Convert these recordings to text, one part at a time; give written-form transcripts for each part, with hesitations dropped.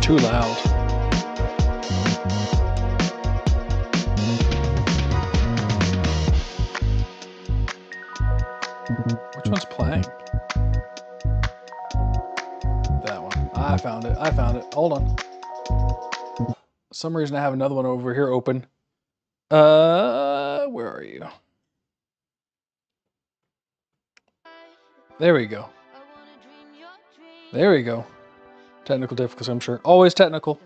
too loud. Which one's playing? That one. I found it. I found it. Hold on. For some reason I have another one over here open. Where are you? There we go. There we go. Technical difficulty, I'm sure. Always technical.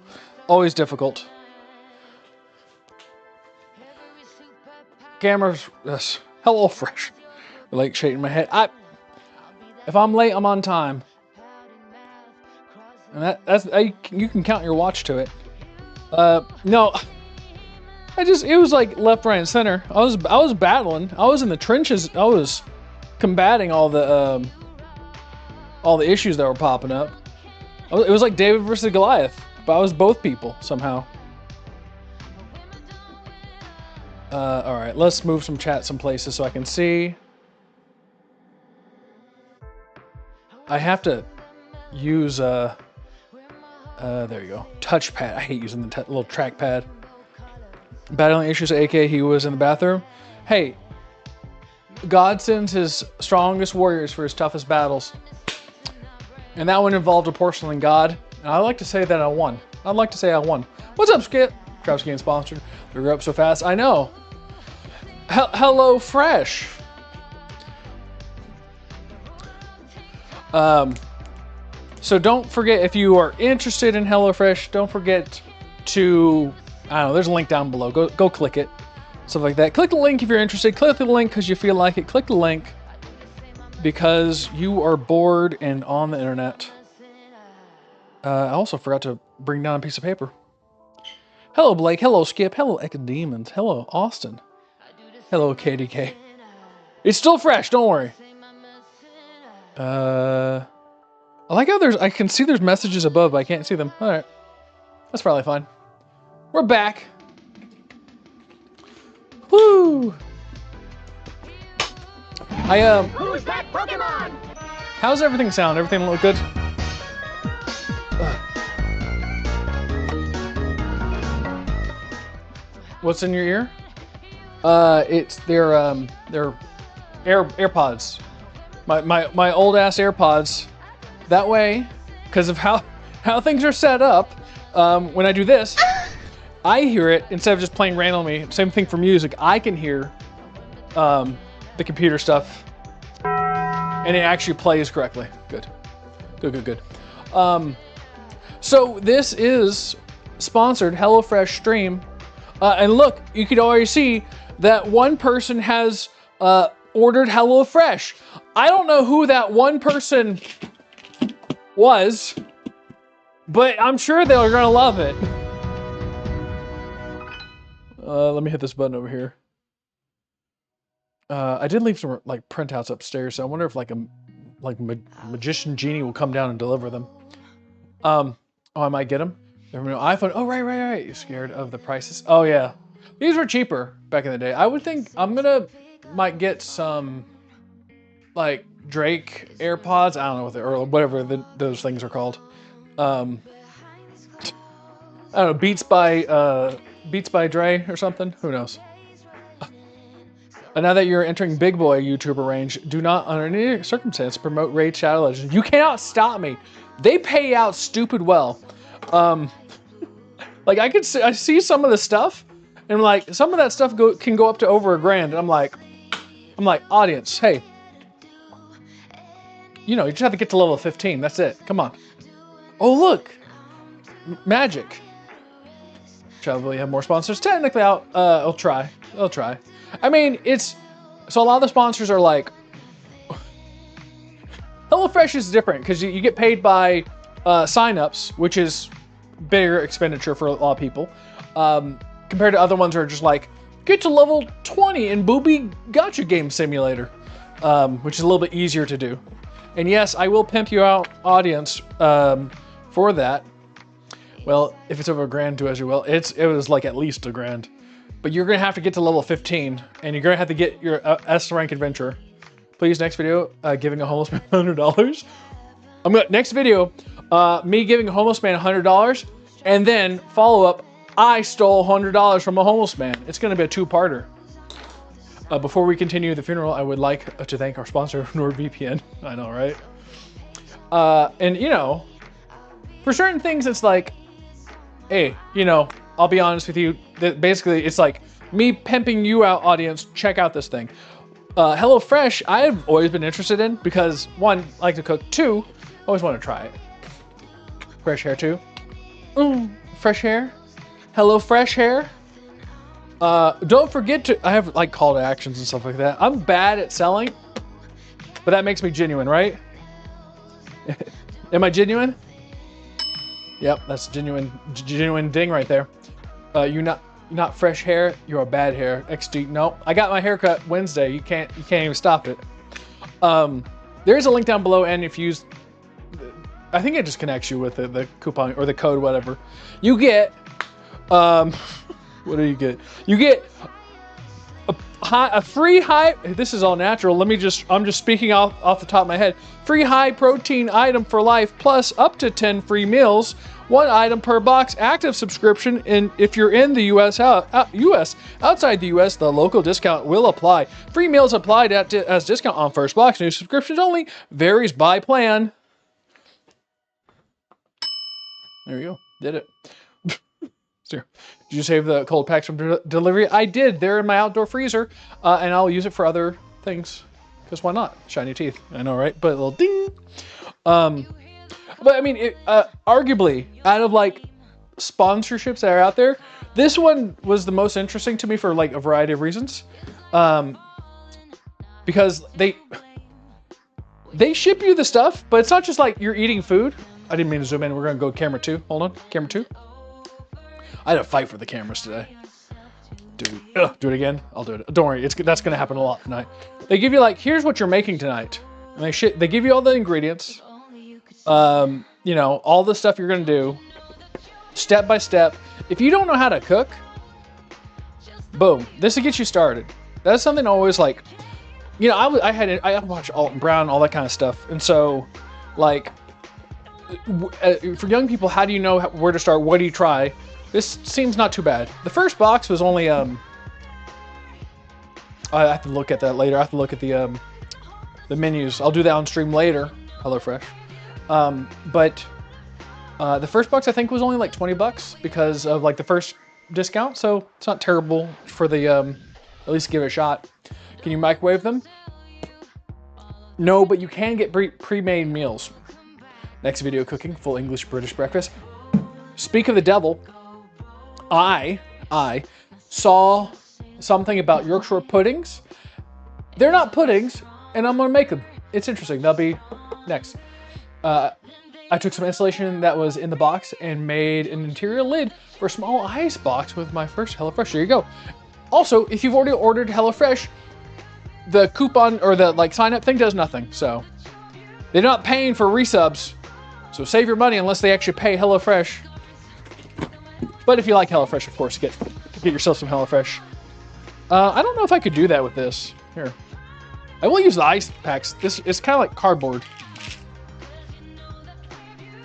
Always difficult. Cameras. Yes. Hello, Fresh. Like shaking my head. If I'm late, I'm on time. And you can count your watch to it. No. It was like left, right, and center. I was battling. I was in the trenches. I was combating all the issues that were popping up. It was like David versus Goliath, but I was both people somehow. All right, let's move some chat some places so I can see. I have to use there you go, touchpad. I hate using the little trackpad. Battling issues, aka he was in the bathroom. Hey, God sends his strongest warriors for his toughest battles. And that one involved a porcelain god. And I like to say that I won. I'd like to say I won. What's up, Skip? Travis getting sponsored. We grew up so fast. I know. Hello, Fresh. So don't forget, if you are interested in HelloFresh, don't forget to, I don't know, there's a link down below. Go click it. Stuff like that. Click the link if you're interested. Click the link because you feel like it. Click the link because you are bored and on the internet. I also forgot to bring down a piece of paper. Hello, Blake. Hello, Skip. Hello, Ecodemons. Hello, Austin. Hello, KDK. It's still fresh. Don't worry. I like how I can see there's messages above, but I can't see them. All right. That's probably fine. We're back. Woo! Who's that Pokemon? How's everything sound? Everything look good? What's in your ear? It's their AirPods. My old ass AirPods. That way, because of how things are set up, when I do this, I hear it instead of just playing randomly. Same thing for music. I can hear the computer stuff, and it actually plays correctly. Good. So this is sponsored HelloFresh stream, and look, you can already see that one person has ordered HelloFresh. I don't know who that one person was, but I'm sure they're gonna love it. Let me hit this button over here. I did leave some like printouts upstairs, so I wonder if like magician genie will come down and deliver them. Oh, I might get them. iPhone. Oh, right. You're scared of the prices? Oh yeah, these were cheaper back in the day. I would think might get some like Drake AirPods. I don't know what or whatever those things are called. I don't know, Beats by Dre or something. Who knows? And now that you're entering big boy YouTuber range, do not under any circumstance promote Raid Shadow Legends. You cannot stop me. They pay out stupid well. Like I see some of the stuff, and like some of that stuff can go up to over $1,000. And I'm like, audience, hey, you just have to get to level 15. That's it. Come on. Oh look, Magic. Shall we have more sponsors? Technically, I'll try. I mean, so a lot of the sponsors are like, HelloFresh is different because you get paid by signups, which is bigger expenditure for a lot of people, compared to other ones that are just like, get to level 20 in Booby Gotcha Game Simulator, which is a little bit easier to do. And yes, I will pimp you out, audience, for that. Well, if it's over $1,000, do as you will. It was like at least $1,000. But you're gonna have to get to level 15, and you're gonna have to get your S rank adventurer. Please, next video, giving a homeless man $100. Next video, Me giving a homeless man $100, and then follow up, I stole $100 from a homeless man. It's going to be a two-parter. Before we continue the funeral, I would like to thank our sponsor, NordVPN. I know, right? And, you know, for certain things, it's like, hey, you know, I'll be honest with you. Basically, it's like me pimping you out, audience. Check out this thing. HelloFresh, I've always been interested in because, one, I like to cook. Two, always want to try it. Fresh hair, too. Fresh hair. HelloFresh hair. Don't forget to, I have like call to actions and stuff like that. I'm bad at selling, but that makes me genuine, right? Am I genuine? Yep, that's genuine ding right there. You're not fresh hair, you're a bad hair. XD, nope. I got my haircut Wednesday. You can't even stop it. There is a link down below, and if you use, I think it just connects you with the coupon or the code, whatever. You get, what do you get? You get a free high, this is all natural. I'm just speaking off the top of my head. Free high protein item for life, plus up to 10 free meals, 1 item per box, active subscription. And if you're in the US, outside the US, the local discount will apply. Free meals applied as discount on first box. New subscriptions only, varies by plan. There you go, did it. Did you save the cold packs from delivery? I did. They're in my outdoor freezer, and I'll use it for other things. Because why not? Shiny teeth. I know, right? But a little ding. But I mean, arguably, out of like sponsorships that are out there, this one was the most interesting to me for like a variety of reasons. Because they ship you the stuff, but it's not just like you're eating food. I didn't mean to zoom in. We're gonna go camera 2. Hold on, camera 2. I had a fight for the cameras today. Do it again? I'll do it. Don't worry, that's gonna happen a lot tonight. They give you like, here's what you're making tonight. And they give you all the ingredients. You know, all the stuff you're gonna do. Step by step. If you don't know how to cook, boom, this will get you started. That's something I always like, you know, I watch Alton Brown, all that kind of stuff. And so, like, for young people, how do you know where to start? What do you try? This seems not too bad. The first box was only, I have to look at that later. I have to look at the menus. I'll do that on stream later. HelloFresh. But the first box I think was only like $20 because of like the first discount. So it's not terrible for the, at least give it a shot. Can you microwave them? No, but you can get pre-made meals. Next video, cooking, full English British breakfast. Speak of the devil. I saw something about Yorkshire puddings. They're not puddings, and I'm gonna make them. It's interesting. That'll be next. I took some insulation that was in the box and made an interior lid for a small ice box with my first HelloFresh. There you go. Also, if you've already ordered HelloFresh, the coupon or the like sign up thing does nothing. So they're not paying for resubs. So save your money unless they actually pay HelloFresh. But if you like HelloFresh, of course, get yourself some HelloFresh. I don't know if I could do that with this. Here. I will use the ice packs. This is kind of like cardboard.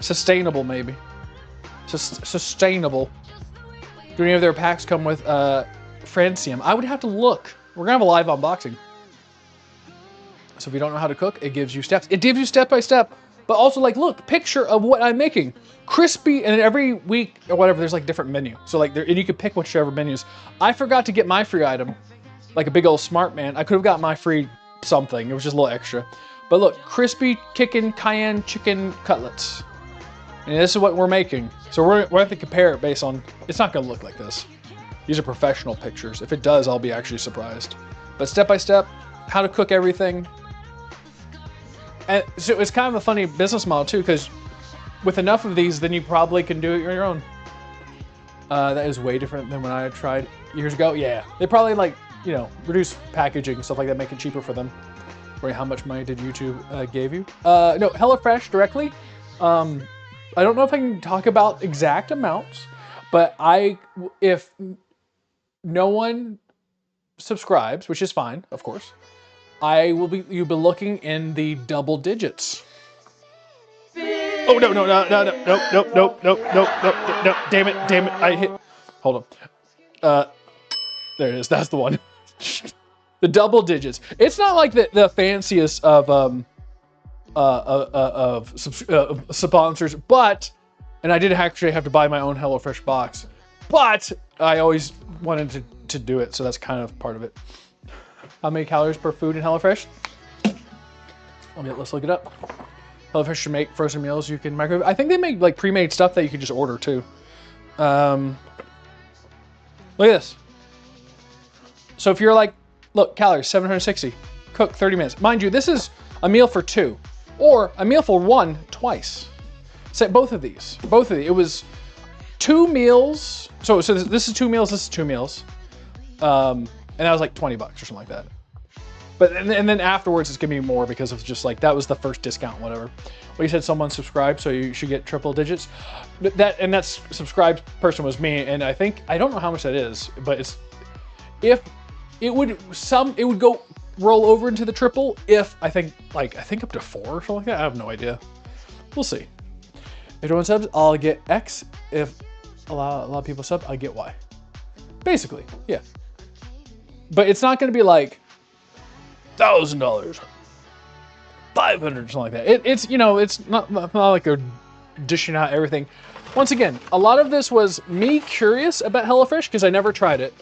Sustainable, maybe. Sustainable. Do any of their packs come with francium? I would have to look. We're going to have a live unboxing. So if you don't know how to cook, it gives you steps. It gives you step by step. But also, like, look, picture of what I'm making. Crispy, and every week or whatever, there's like different menu. So like, and you can pick whichever menus. I forgot to get my free item, like a big old smart man. I could have got my free something. It was just a little extra. But look, crispy chicken, cayenne chicken cutlets. And this is what we're making. So we're going to have to compare it based on, it's not going to look like this. These are professional pictures. If it does, I'll be actually surprised. But step by step, how to cook everything. And so it's kind of a funny business model too, because with enough of these, then you probably can do it on your own. That is way different than when I tried years ago. Yeah, they probably like, you know, reduce packaging and stuff like that, make it cheaper for them. Wait, how much money did YouTube give you? No, HelloFresh directly. I don't know if I can talk about exact amounts, but if no one subscribes, which is fine, of course, you'll be looking in the double digits. Oh, no, no, no, no, no, no, no, no, no, no, no, no, damn it, I hit. Hold on. There it is, that's the one. The double digits. It's not like the fanciest of sponsors, but, and I did actually have to buy my own HelloFresh box, but I always wanted to do it, so that's kind of part of it. How many calories per food in HelloFresh? Let's look it up. HelloFresh should make frozen meals you can microwave. I think they make like pre-made stuff that you can just order too. Look at this. So if you're like, look, calories, 760, cook 30 minutes. Mind you, this is a meal for 2, or a meal for 1 twice. Set both of these, it was 2 meals. So this is 2 meals, this is 2 meals. And that was like $20 or something like that. But, and then afterwards it's gonna be more because of just like, that was the first discount, whatever. Well, you said someone subscribed, so you should get triple digits. That subscribed person was me, and I don't know how much that is, but it's, if it would go roll over into the triple if I think up to 4 or something like that. I have no idea. We'll see. If everyone subs, I'll get X. If a lot of people sub, I get Y. Basically, yeah. But it's not going to be like $1,000, 500, something like that. It's it's not like they're dishing out everything. Once again, a lot of this was me curious about HelloFresh because I never tried it.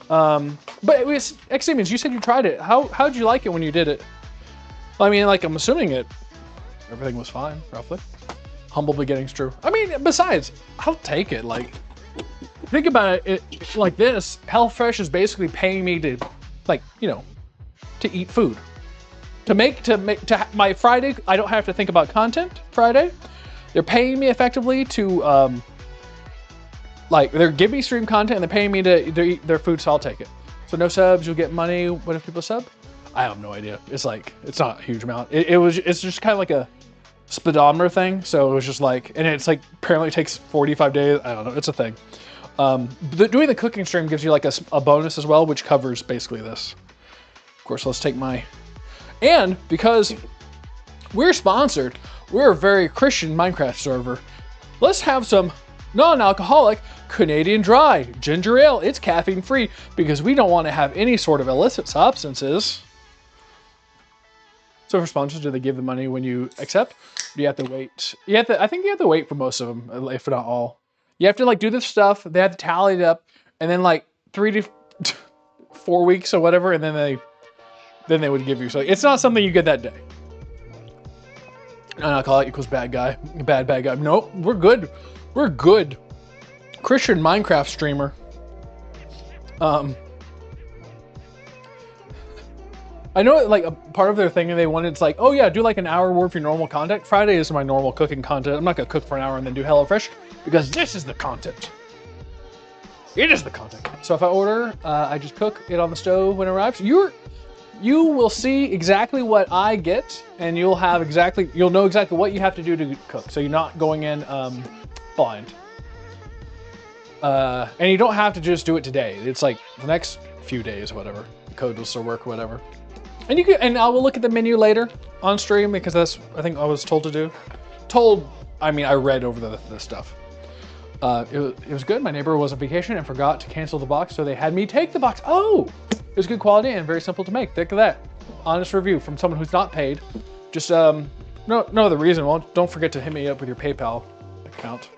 But it was, X-Demons, you said you tried it. How'd you like it when you did it? I mean, like, I'm assuming everything was fine, roughly. Humble beginnings, true. I mean, besides, I'll take it. Like, think about it like this. HelloFresh is basically paying me to, like, to eat food. To my Friday, I don't have to think about content Friday. They're paying me effectively to, like, they're giving me stream content and they're paying me to eat their food, so I'll take it. So no subs, you'll get money when if people sub? I have no idea. It's like, it's not a huge amount. It's just kind of like a speedometer thing. So it was just like, and it's like, apparently it takes 45 days. I don't know, it's a thing. Doing the cooking stream gives you like a bonus as well, which covers basically this. Of course, let's take and because we're sponsored, we're a very Christian Minecraft server. Let's have some non-alcoholic Canadian Dry ginger ale. It's caffeine free because we don't want to have any sort of illicit substances. So for sponsors, do they give the money when you accept? Do you have to wait? I think you have to wait for most of them, if not all. You have to like do this stuff. They have to tally it up, and then like 3 to 4 weeks or whatever, and then they would give you. So it's not something you get that day. Non-alcoholic equals bad guy. Bad guy. Nope, we're good. We're good. Christian Minecraft streamer. I know like a part of their thing they wanted, it's like, oh yeah, do like an hour worth of your normal content. Friday is my normal cooking content. I'm not gonna cook for an hour and then do HelloFresh because this is the content. It is the content. So if I order, I just cook it on the stove when it arrives. You will see exactly what I get, and you'll know exactly what you have to do to cook. So you're not going in blind. And you don't have to just do it today. It's like the next few days, whatever. The code will still work, whatever. And I will look at the menu later on stream because that's, I think I was told to do. I mean, I read over the stuff. It was good. My neighbor was on vacation and forgot to cancel the box, so they had me take the box. Oh, it was good quality and very simple to make. Think of that. Honest review from someone who's not paid. Just, no other reason. Well, don't forget to hit me up with your PayPal account.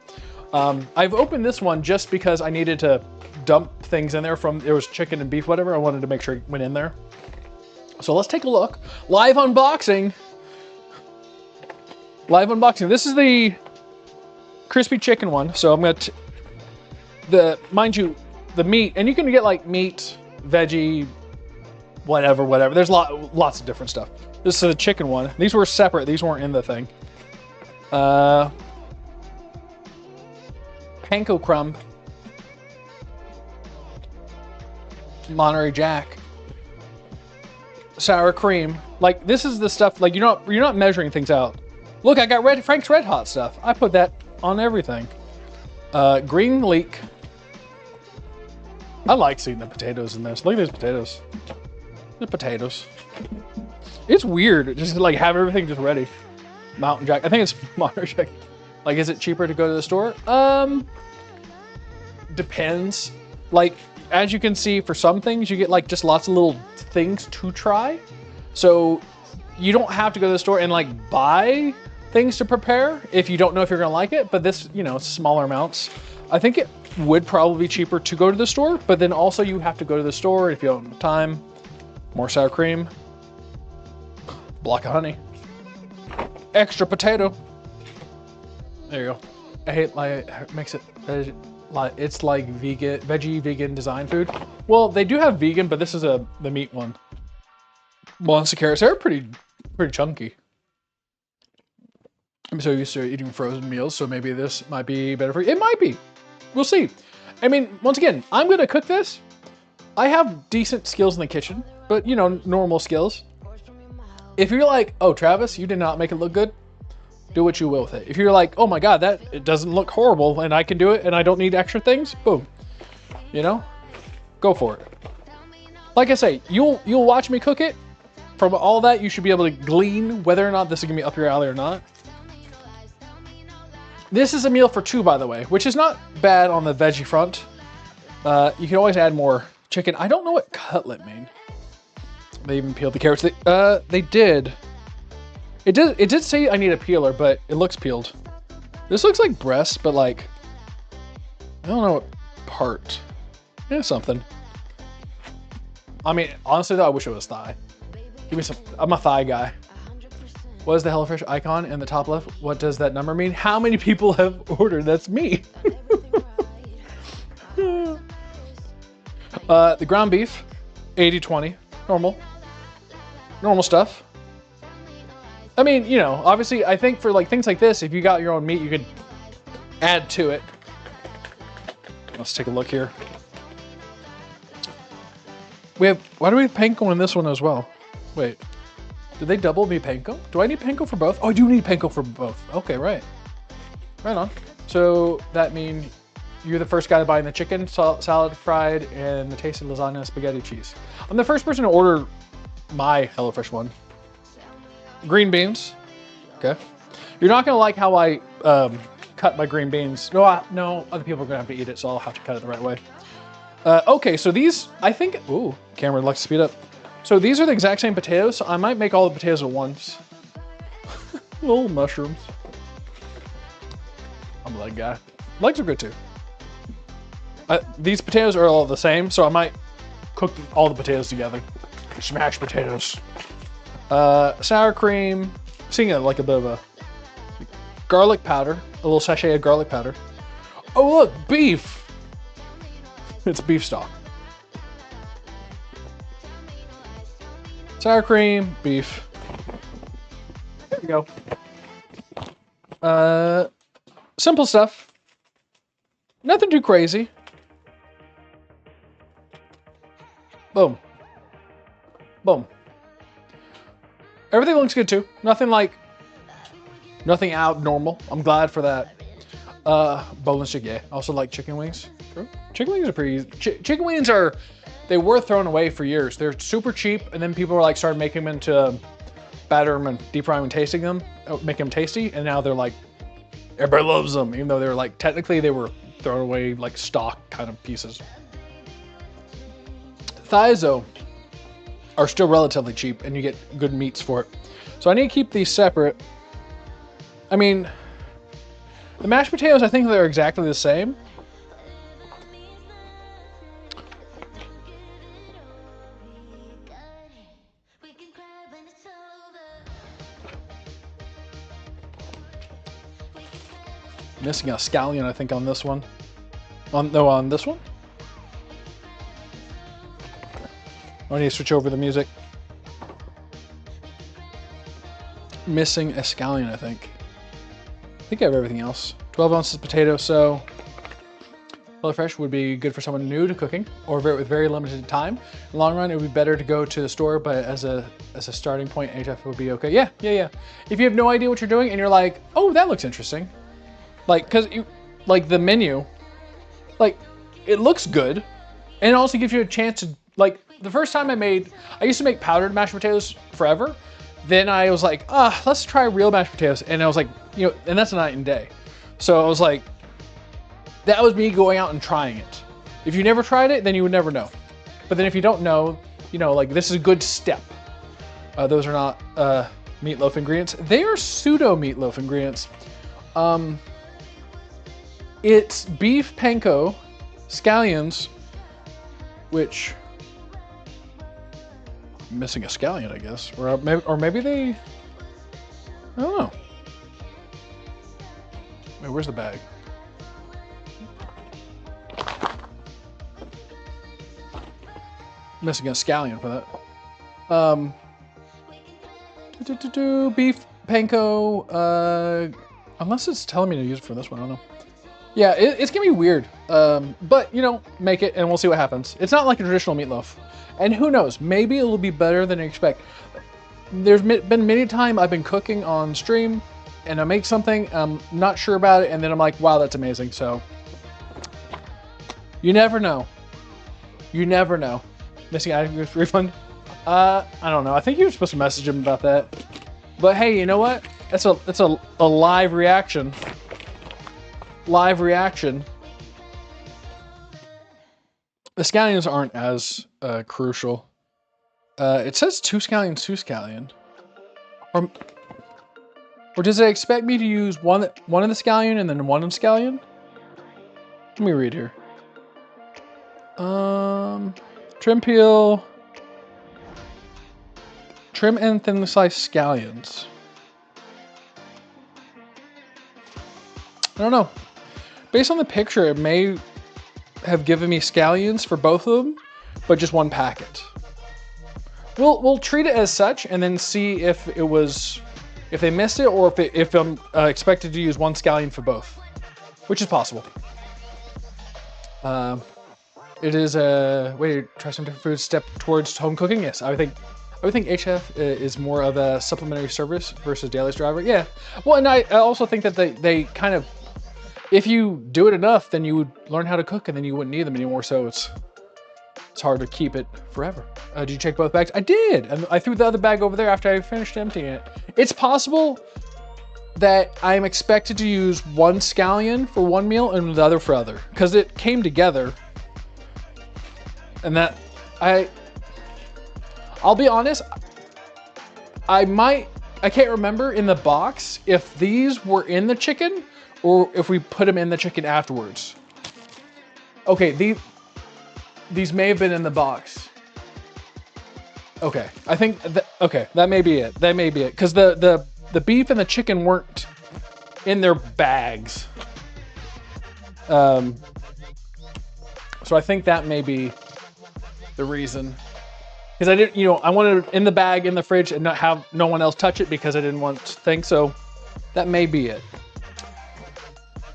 I've opened this one just because I needed to dump things in there there was chicken and beef, whatever. I wanted to make sure it went in there. So let's take a look. Live unboxing. This is the crispy chicken one. So I'm gonna, mind you, the meat, and you can get like meat, veggie, whatever. There's lots of different stuff. This is the chicken one. These were separate. These weren't in the thing. Panko crumb, Monterey Jack, sour cream. Like this is the stuff. Like you're not measuring things out. Look, I got Frank's Red Hot stuff. I put that on everything. Green leek. I like seeing the potatoes in this. Look at these potatoes. The potatoes. It's weird just to like have everything just ready. Mountain Jack. I think it's Monterey Jack. Like, is it cheaper to go to the store? Depends. Like, as you can see, for some things, you get like just lots of little things to try. So you don't have to go to the store and like buy things to prepare if you don't know if you're gonna like it. But this, you know, smaller amounts. I think it would probably be cheaper to go to the store, but then also you have to go to the store if you don't have time. More sour cream. Block of honey. Extra potato. There you go. I hate like it makes it like it's like veggie vegan design food. Well, they do have vegan, but this is the meat one. Monster carrots, they're pretty chunky. I'm so used to eating frozen meals, so maybe this might be better for you. It might be. We'll see. I mean, once again, I'm gonna cook this. I have decent skills in the kitchen, but you know, normal skills. If you're like, oh, Travis, you did not make it look good, do what you will with it. If you're like, oh my God, it doesn't look horrible and I can do it and I don't need extra things, boom. You know, go for it. Like I say, you'll watch me cook it. From all that, you should be able to glean whether or not this is gonna be up your alley or not. This is a meal for two, by the way, which is not bad on the veggie front. You can always add more chicken. I don't know what cutlet mean. They even peeled the carrots. They did. It did say I need a peeler, but it looks peeled. This looks like breast, but like, I don't know what part. Yeah, something. I mean, honestly though, I wish it was thigh. Give me some, I'm a thigh guy. What is the HelloFresh icon in the top left? What does that number mean? How many people have ordered? That's me. The ground beef, 80-20, normal stuff. I mean, you know, obviously I think for like things like this, if you got your own meat, you could add to it. Let's take a look here. Why do we have panko in this one as well? Wait, did they double me panko? Do I need panko for both? Oh, I do need panko for both. Okay, right. Right on. So that means you're the first guy buying the chicken, salad, fried, and the tasty lasagna, spaghetti, cheese. I'm the first person to order my HelloFresh one. Green beans. Okay. You're not gonna like how I cut my green beans. No, other people are gonna have to eat it, so I'll have to cut it the right way. Okay, so these, I think, ooh, camera likes to speed up. So these are the exact same potatoes, so I might make all the potatoes at once. Little mushrooms. I'm a leg guy. Legs are good too. These potatoes are all the same, so I might cook all the potatoes together. Smashed potatoes. Sour cream. Seeing it like a bit of a garlic powder. A little sachet of garlic powder. Oh look, beef! It's beef stock. Sour cream, beef. There we go. Simple stuff. Nothing too crazy. Boom. Boom. Everything looks good too. Nothing out normal. I'm glad for that. Boneless chicken, yeah. I also like chicken wings. True. Chicken wings are pretty, chicken wings are, they were thrown away for years. They're super cheap, and then people were like, started making them into, batter them and deep fry them and tasting them, making them tasty, and now they're like, everybody loves them, even though they're like, technically they were thrown away like stock kind of pieces. Thighs though are still relatively cheap, and you get good meats for it. So I need to keep these separate. I mean, the mashed potatoes, I think they're exactly the same. Missing a scallion, I think, on this one. On this one? I need to switch over the music. Missing a scallion, I think. I think I have everything else. 12 ounces of potato, so HelloFresh would be good for someone new to cooking or with very limited time. In the long run, it would be better to go to the store, but as a starting point, HF would be okay. Yeah. If you have no idea what you're doing and you're like, oh, that looks interesting. Like, cause you, like the menu, like it looks good, and it also gives you a chance to, like, the first time I used to make powdered mashed potatoes forever, then I was like, let's try real mashed potatoes. And I was like, you know, and that's a night and day. So I was like, that was me going out and trying it. If you never tried it, then you would never know. But then if you don't know, you know, like this is a good step. Those are not meatloaf ingredients. They are pseudo meatloaf ingredients. It's beef panko, scallions, which I'm missing a scallion, I guess, or maybe they, I don't know. Wait, where's the bag? Missing a scallion for that. Beef panko. Unless it's telling me to use it for this one, I don't know. Yeah, it's gonna be weird. But you know, make it and we'll see what happens. It's not like a traditional meatloaf, and who knows? Maybe it'll be better than you expect. There's been many times I've been cooking on stream, and I make something, I'm not sure about it, and then I'm like, wow, that's amazing. So you never know. You never know. Missing item refund? I don't know. I think you were supposed to message him about that. But hey, you know what? That's a live reaction. Live reaction. The scallions aren't as crucial. It says 2 scallion, 2 scallion. Or does it expect me to use one of the scallion and then one of the scallion? Let me read here. Trim peel. Trim and thinly sliced scallions. I don't know. Based on the picture, it may have given me scallions for both of them, but just one packet. We'll treat it as such and then see if they missed it or if I'm expected to use one scallion for both, which is possible. It is a way to try some different foods, step towards home cooking. Yes, I would think HF is more of a supplementary service versus Daily's driver. Yeah, well, and I also think that they kind of, if you do it enough, then you would learn how to cook and then you wouldn't need them anymore. So it's hard to keep it forever. Did you check both bags? I did, and I threw the other bag over there after I finished emptying it. It's possible that I'm expected to use one scallion for one meal and the other for other, because it came together. And that, I'll be honest, I can't remember in the box if these were in the chicken or if we put them in the chicken afterwards. Okay, these may have been in the box. Okay, I think, okay, that may be it. That may be it, because the beef and the chicken weren't in their bags. So I think that may be the reason, because I didn't, I wanted it in the bag in the fridge and not have no one else touch it because I didn't want to think. So that may be it.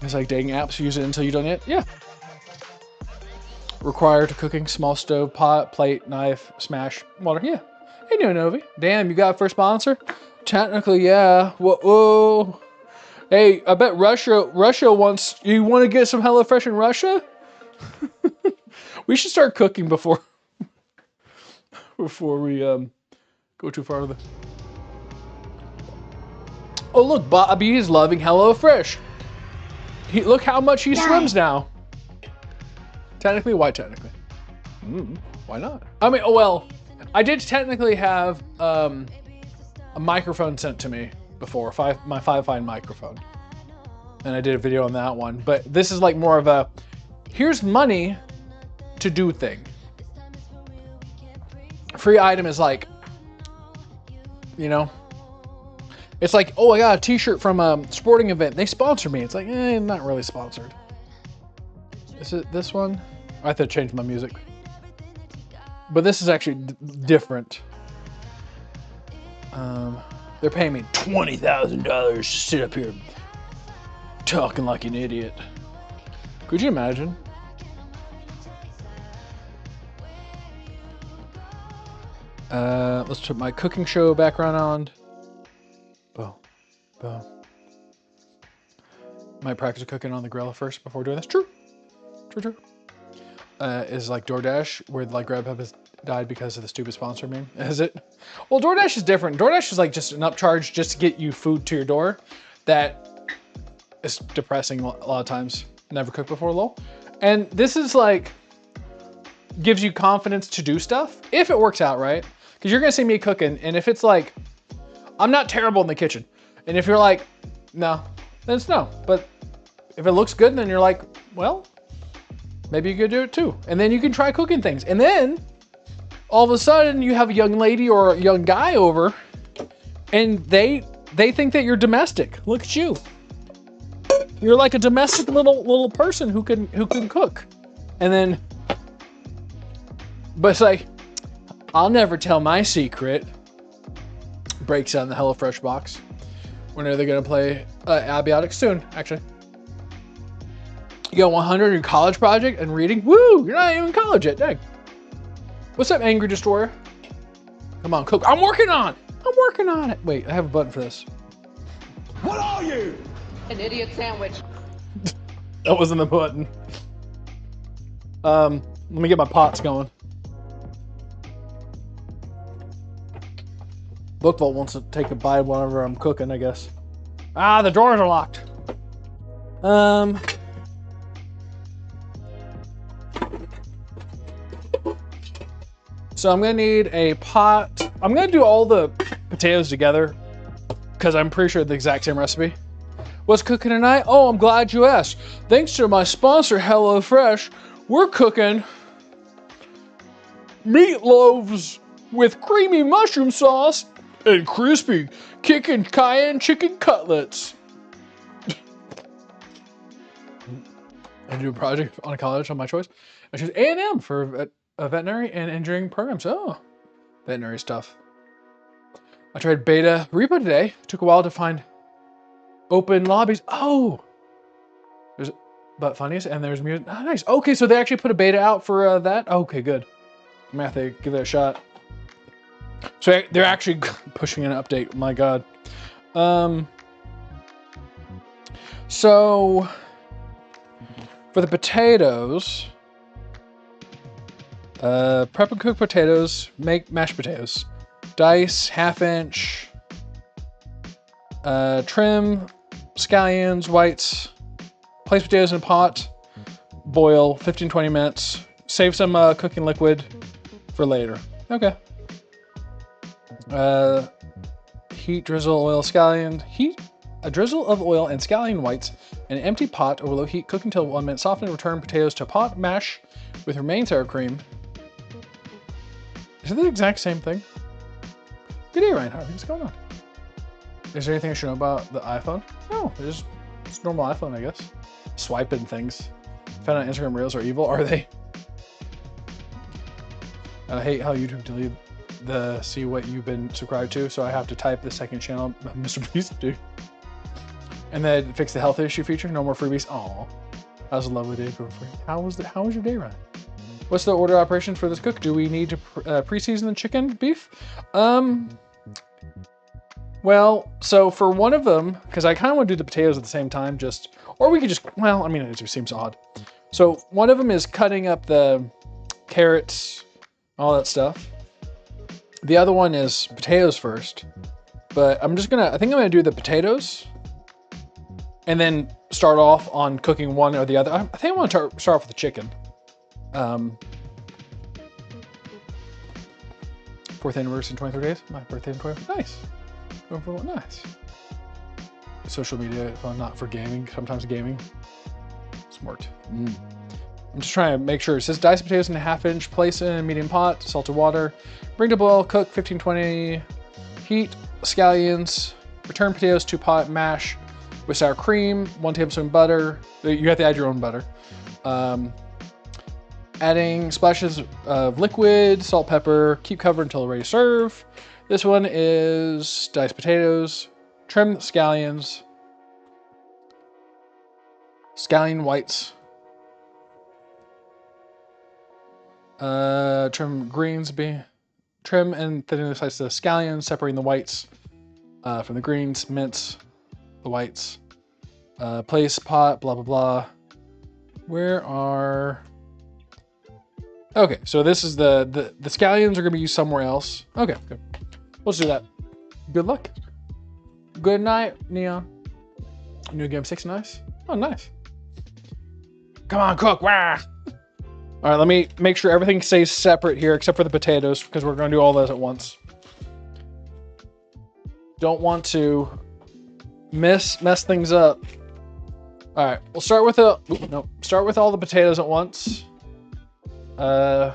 It's like dating apps, use it until you don't eat. Yeah. Required to cooking, small stove, pot, plate, knife, smash, water. Yeah. Hey, new Novi. Damn, you got a first sponsor? Technically, yeah. Whoa. Hey, I bet Russia wants. You want to get some HelloFresh in Russia? We should start cooking before we go too far. Oh look, Bobby is loving HelloFresh. Look how much he swims now. Technically, why technically? Why not? I mean, oh well, I did technically have a microphone sent to me before, my 5-fine microphone, and I did a video on that one. But this is like more of a, here's money to do thing. Free item is like, it's like, oh, I got a t-shirt from a sporting event. They sponsor me. It's like, not really sponsored. Is it this one? I have to change my music. But this is actually different. They're paying me $20,000 to sit up here talking like an idiot. Could you imagine? Let's put my cooking show background on. Boom. Boom. Might practice cooking on the grill first before doing this. True. True, true. Is like DoorDash, where like Grubhub died because of the stupid sponsor meme. Is it? Well, DoorDash is different. DoorDash is like just an upcharge just to get you food to your door. That is depressing a lot of times. Never cooked before, lol. And this is like, gives you confidence to do stuff if it works out right. Because you're gonna see me cooking, and if it's like, I'm not terrible in the kitchen. And if you're like, no, then it's no. But if it looks good, then you're like, well, maybe you could do it too. And then you can try cooking things. And then all of a sudden you have a young lady or a young guy over and they think that you're domestic. Look at you. You're like a domestic little person who can cook. And then, but it's like, I'll never tell my secret. Breaks out in the HelloFresh box. When are they gonna play Abiotic? Soon, actually. You got 100 in college project and reading? Woo! You're not even in college yet, dang. What's up, Angry Destroyer? Come on, cook. I'm working on it. Wait, I have a button for this. What are you? An idiot sandwich. That wasn't the button. Let me get my pots going. Bookvault wants to take a bite whenever I'm cooking, I guess. Ah, the drawers are locked. So I'm gonna need a pot. I'm gonna do all the potatoes together because I'm pretty sure the exact same recipe. What's cooking tonight? Oh, I'm glad you asked. Thanks to my sponsor, HelloFresh, we're cooking meatloaves with creamy mushroom sauce and crispy kicking cayenne chicken cutlets. I do a project on a college on my choice. I choose A&M for a veterinary and engineering programs. Oh, veterinary stuff. I tried beta repo today. It took a while to find open lobbies. Oh, there's but funniest and there's music. Oh, nice. Okay, so they actually put a beta out for that. Okay, good. I'm gonna have to give that a shot. So they're actually pushing an update. My God. So for the potatoes, prep and cook potatoes. Make mashed potatoes. Dice, 1/2 inch. Trim, scallions, whites. Place potatoes in a pot. Boil 15-20 minutes. Save some cooking liquid for later. Okay. Heat, drizzle, oil, scallion. Heat a drizzle of oil and scallion whites in an empty pot over low heat. Cook until 1 minute. Soften. Return potatoes to pot. Mash with remaining sour cream. Is it the exact same thing? Good day, Ryan. How are things going on? Is there anything I should know about the iPhone? No, it's normal iPhone, I guess. Swiping things. Found out Instagram Reels are evil. Are they? I hate how YouTube deleted the see what you've been subscribed to, so I have to type the second channel Mr. Beast do. And then fix the health issue feature. No more freebies. Aw, that was a lovely day for free. How was your day, Ryan? What's the order operation for this cook? Do we need to pre-season the chicken beef? Well, so for one of them, because I kind of want to do the potatoes at the same time, or we could just, well, I mean, it just seems odd. So one of them is cutting up the carrots, all that stuff. The other one is potatoes first, but I think I'm gonna do the potatoes and then start off on cooking one or the other. I think I want to start off with the chicken. 4th anniversary in 23 days. My birthday in 24. Nice. Going for what? Nice. Social media fun, not for gaming. Sometimes gaming. Smart. I'm just trying to make sure. It says dice potatoes in a 1/2 inch. Place in a medium pot. Salted water. Bring to boil. Cook 15-20. Heat scallions. Return potatoes to pot. Mash with sour cream. 1 tablespoon butter. You have to add your own butter. Adding splashes of liquid, salt, pepper. Keep covered until ready to serve. This one is diced potatoes, trim scallions, scallion whites, trim greens, trim and thinning the slices of scallions, separating the whites from the greens, mince the whites, place pot, blah, blah, blah. Where are Okay, so this is the scallions are gonna be used somewhere else. Okay, good. Let's do that. Good luck. Good night, Neon. New game 6, nice. Oh, nice. Come on, cook. Wah! All right, let me make sure everything stays separate here except for the potatoes because we're gonna do all those at once. Don't want to mess things up. All right, we'll start with start with all the potatoes at once. I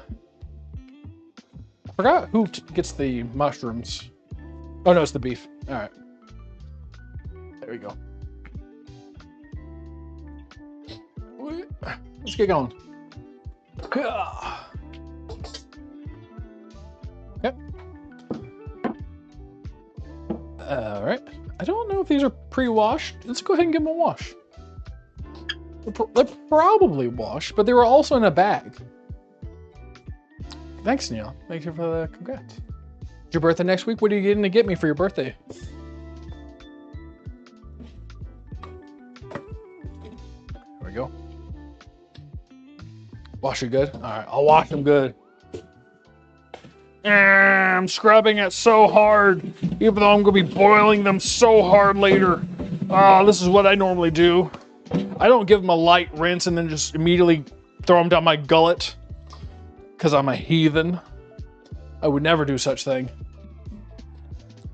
forgot who gets the mushrooms. Oh no, it's the beef. All right, there we go. Let's get going. Yep. All right. I don't know if these are pre-washed. Let's go ahead and give them a wash. They're probably washed, but they were also in a bag. Thanks, Neil. Thank you for the congrats. It's your birthday next week. What are you getting to get me for your birthday? There we go. Wash it good? All right, I'll wash them good. I'm scrubbing it so hard, even though I'm going to be boiling them so hard later. Oh, this is what I normally do. I don't give them a light rinse and then just immediately throw them down my gullet because I'm a heathen. I would never do such thing.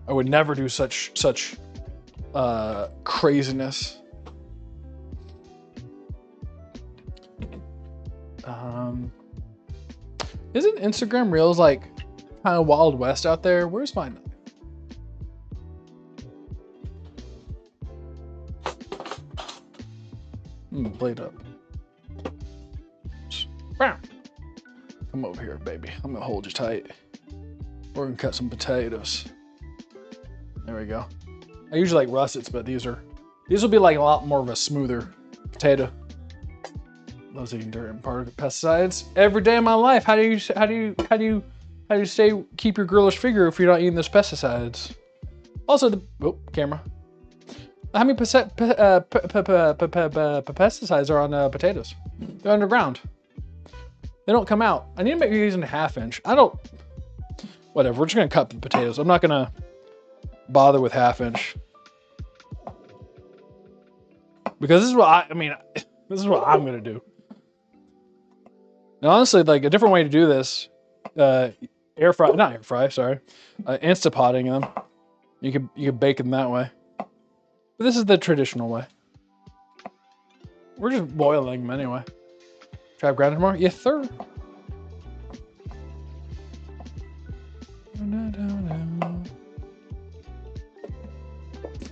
I would never do such craziness. Isn't Instagram Reels like kind of Wild West out there? Where's my knife? Blade up. Bam. Come over here, baby. I'm gonna hold you tight. We're gonna cut some potatoes. There we go. I usually like russets, but these will be like a lot more of a smoother potato. Loves eating dirt and part of pesticides every day of my life. How do you keep your girlish figure if you're not eating those pesticides? Also, camera. How many pesticides are on potatoes? They're underground. They don't come out. I need to make these into 1/2 inch. Whatever. We're just gonna cut the potatoes. I'm not gonna bother with 1/2 inch because this is what this is what I'm gonna do. And honestly, like a different way to do this, Instapotting them. You could bake them that way. But this is the traditional way. We're just boiling them anyway. Try grinding more? Yes, sir.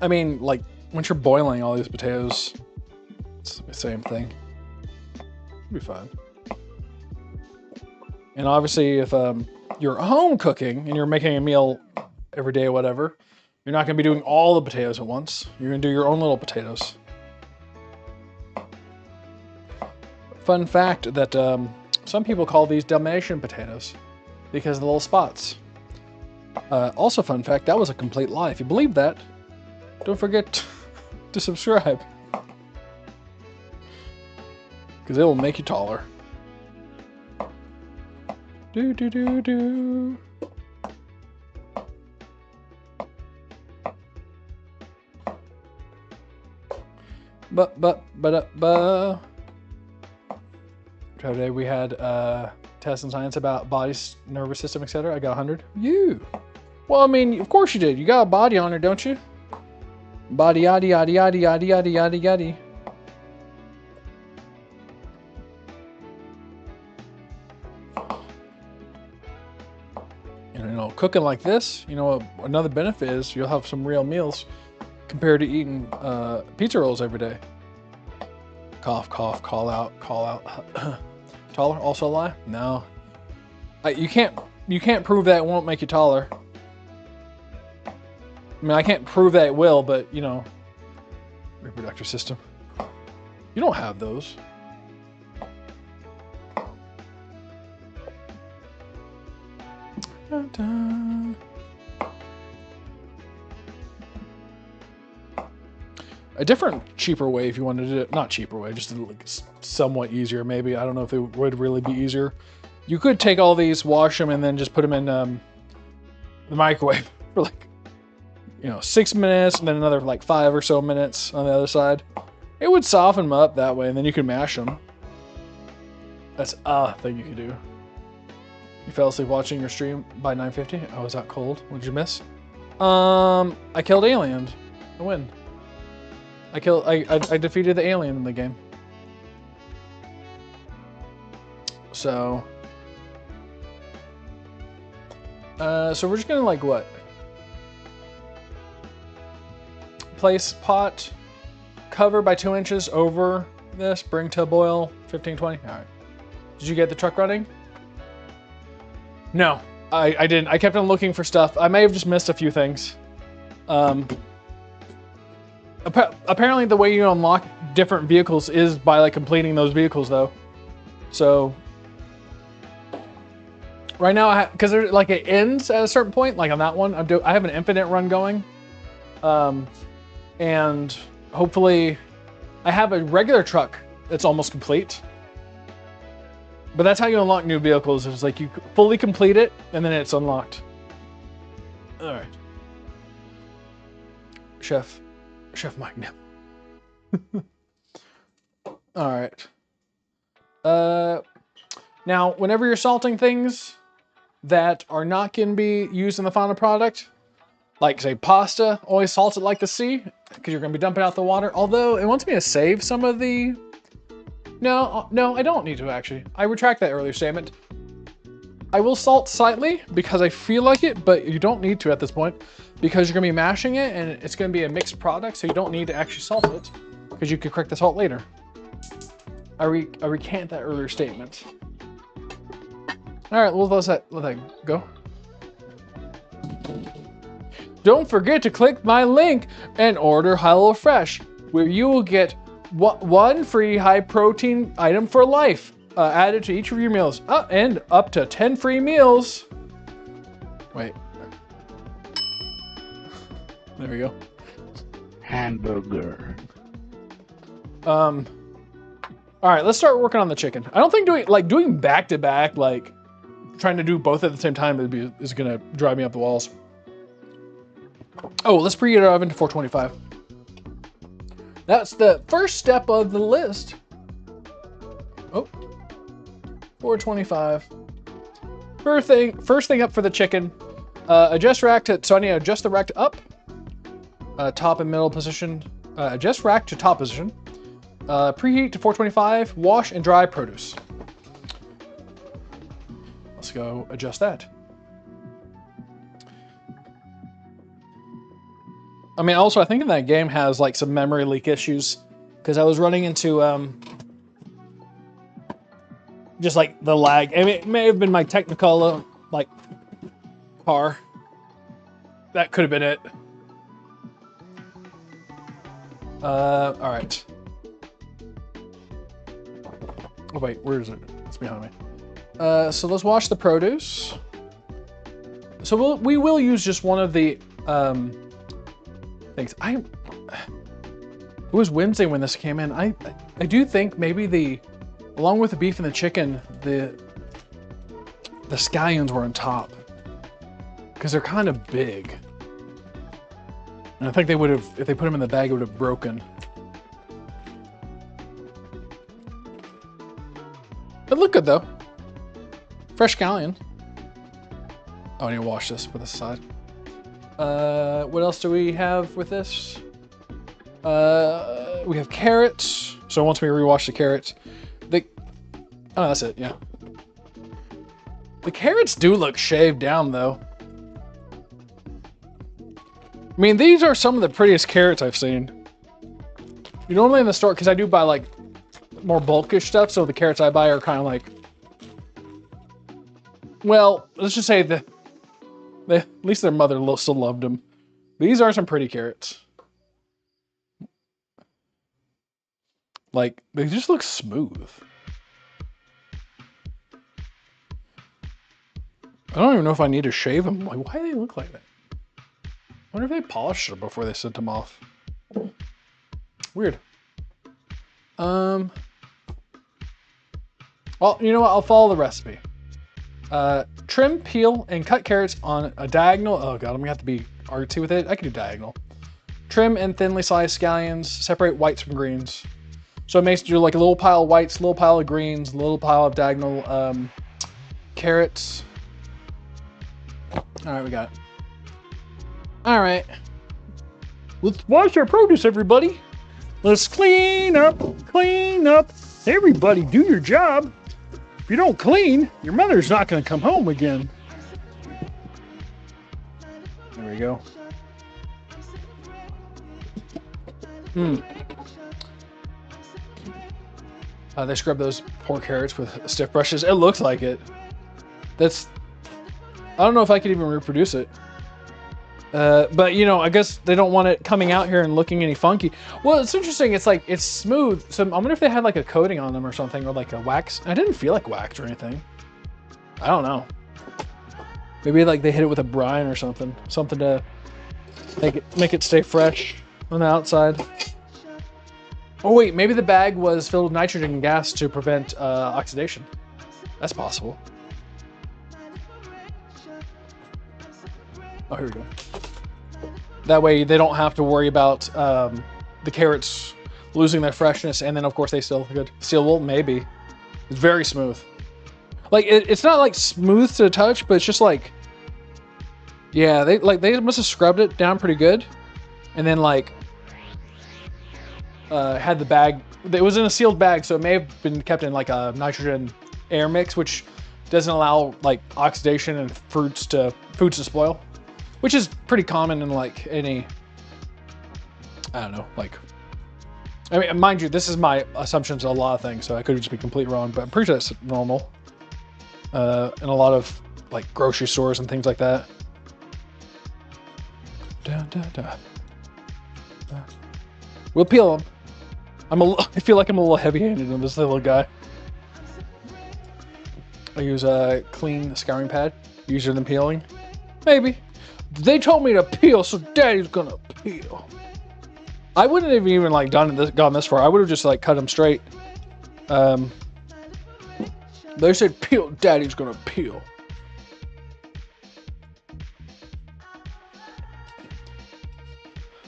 I mean, like, once you're boiling all these potatoes, it's the same thing. It'll be fine. And obviously, if you're home cooking and you're making a meal every day or whatever, you're not going to be doing all the potatoes at once. You're going to do your own little potatoes. Fun fact that some people call these Dalmatian potatoes because of the little spots. Also fun fact, that was a complete lie. If you believe that, don't forget to subscribe. Because it will make you taller. Do do do do. Today we had tests in science about bodies, nervous system, etc. I got 100. You. Well, I mean, of course you did. You got a body on her, don't you? Body yaddy yaddy yaddy yaddy yaddy yaddy yaddy. And you know, cooking like this, you know, another benefit is you'll have some real meals compared to eating pizza rolls every day. Cough, cough, call out. Taller, also a lie? No. You can't prove that it won't make you taller. I mean, I can't prove that it will, but, you know, reproductive system. You don't have those. Dun, dun. A different, cheaper way if you wanted to do it. Not cheaper way, just like somewhat easier maybe. I don't know if it would really be easier. You could take all these, wash them, and then just put them in the microwave for like, 6 minutes, and then another like 5 or so minutes on the other side. It would soften them up that way, and then you can mash them. That's a thing you can do. You fell asleep watching your stream by 9:50. I was out cold. What did you miss? I killed aliens. I win. I defeated the alien in the game. So so we're just gonna like what? Place pot, cover by 2 inches over this, bring to a boil, 15, 20. All right. Did you get the truck running? No, I didn't. I kept on looking for stuff. I may have just missed a few things. Apparently the way you unlock different vehicles is by like completing those vehicles though. So right now, because like it ends at a certain point, like on that one, I have an infinite run going. And hopefully I have a regular truck that's almost complete. But that's how you unlock new vehicles. It's like you fully complete it and then it's unlocked. All right. Chef Mike now. All right. Now, whenever you're salting things that are not going to be used in the final product, like say pasta, always salt it like the sea, because you're going to be dumping out the water. Although it wants me to save some of the... No, I don't need to actually. I retract that earlier statement. I will salt slightly because I feel like it, but you don't need to at this point because you're going to be mashing it and it's going to be a mixed product, so you don't need to actually salt it because you can correct the salt later. I recant that earlier statement. All right, we'll let that go. Don't forget to click my link and order HelloFresh, where you will get one free high-protein item for life added to each of your meals, and up to 10 free meals. Wait. There we go. Hamburger. All right, let's start working on the chicken. I don't think doing back to back, like trying to do both at the same time is gonna drive me up the walls. Oh, let's preheat our oven to 425. That's the first step of the list. Oh, 425. First thing up for the chicken. Adjust rack to, so I need to adjust the rack to up. Top and middle position. Adjust rack to top position. Preheat to 425. Wash and dry produce. Let's go adjust that. I mean, also, I think in that game has like some memory leak issues because I was running into just like the lag. I mean, it may have been my Technicolor like car. That could have been it. All right. Oh wait, where is it? It's behind me. So let's wash the produce. So we will use just one of the things. It was Wednesday when this came in. I do think maybe along with the beef and the chicken, the scallions were on top because they're kind of big. And I think they would have, if they put them in the bag, it would have broken. But look good though. Fresh scallion. Oh, I need to wash this with this aside. What else do we have with this? We have carrots. So once we rewash the carrots, oh, that's it, yeah. The carrots do look shaved down though. I mean, these are some of the prettiest carrots I've seen. You normally in the store, because I do buy like more bulkish stuff, so the carrots I buy are kind of like, well, let's just say at least their mother still loved them. These are some pretty carrots. Like, they just look smooth. I don't even know if I need to shave them. Like, why do they look like that? I wonder if they polished them before they sent them off. Weird. Well, you know what? I'll follow the recipe. Trim, peel, and cut carrots on a diagonal. Oh god, I'm gonna have to be artsy with it. I can do diagonal. Trim and thinly sliced scallions. Separate whites from greens. So it makes you like a little pile of whites, a little pile of greens, a little pile of diagonal carrots. All right, we got it. All right. Let's wash our produce, everybody. Let's clean up, clean up. Everybody do your job. If you don't clean, your mother's not going to come home again. There we go. They scrub those poor carrots with stiff brushes. It looks like it. That's... I don't know if I could even reproduce it. But, you know, I guess they don't want it coming out here and looking any funky. Well, it's interesting. It's like, it's smooth. So I wonder if they had like a coating on them or something, or like a wax. I didn't feel like wax or anything. I don't know. Maybe like they hit it with a brine or something. Something to make it stay fresh on the outside. Oh wait, maybe the bag was filled with nitrogen gas to prevent oxidation. That's possible. Oh, here we go. That way they don't have to worry about the carrots losing their freshness, and then of course they still good. Steel wool, maybe. It's very smooth. Like it's not like smooth to the touch, but it's just like, yeah, they must have scrubbed it down pretty good, and then like had the bag. It was in a sealed bag, so it may have been kept in like a nitrogen air mix, which doesn't allow like oxidation and foods to spoil. Which is pretty common in like any, I don't know, like, I mean, mind you, this is my assumptions on a lot of things, so I could just be completely wrong, but I'm pretty sure that's normal in a lot of like grocery stores and things like that. We'll peel them. I feel like I'm a little heavy-handed on this little guy. I use a clean scouring pad, easier than peeling. Maybe. They told me to peel, so Daddy's gonna peel. I wouldn't have even like gone this far. I would have just like cut them straight. They said peel, Daddy's gonna peel.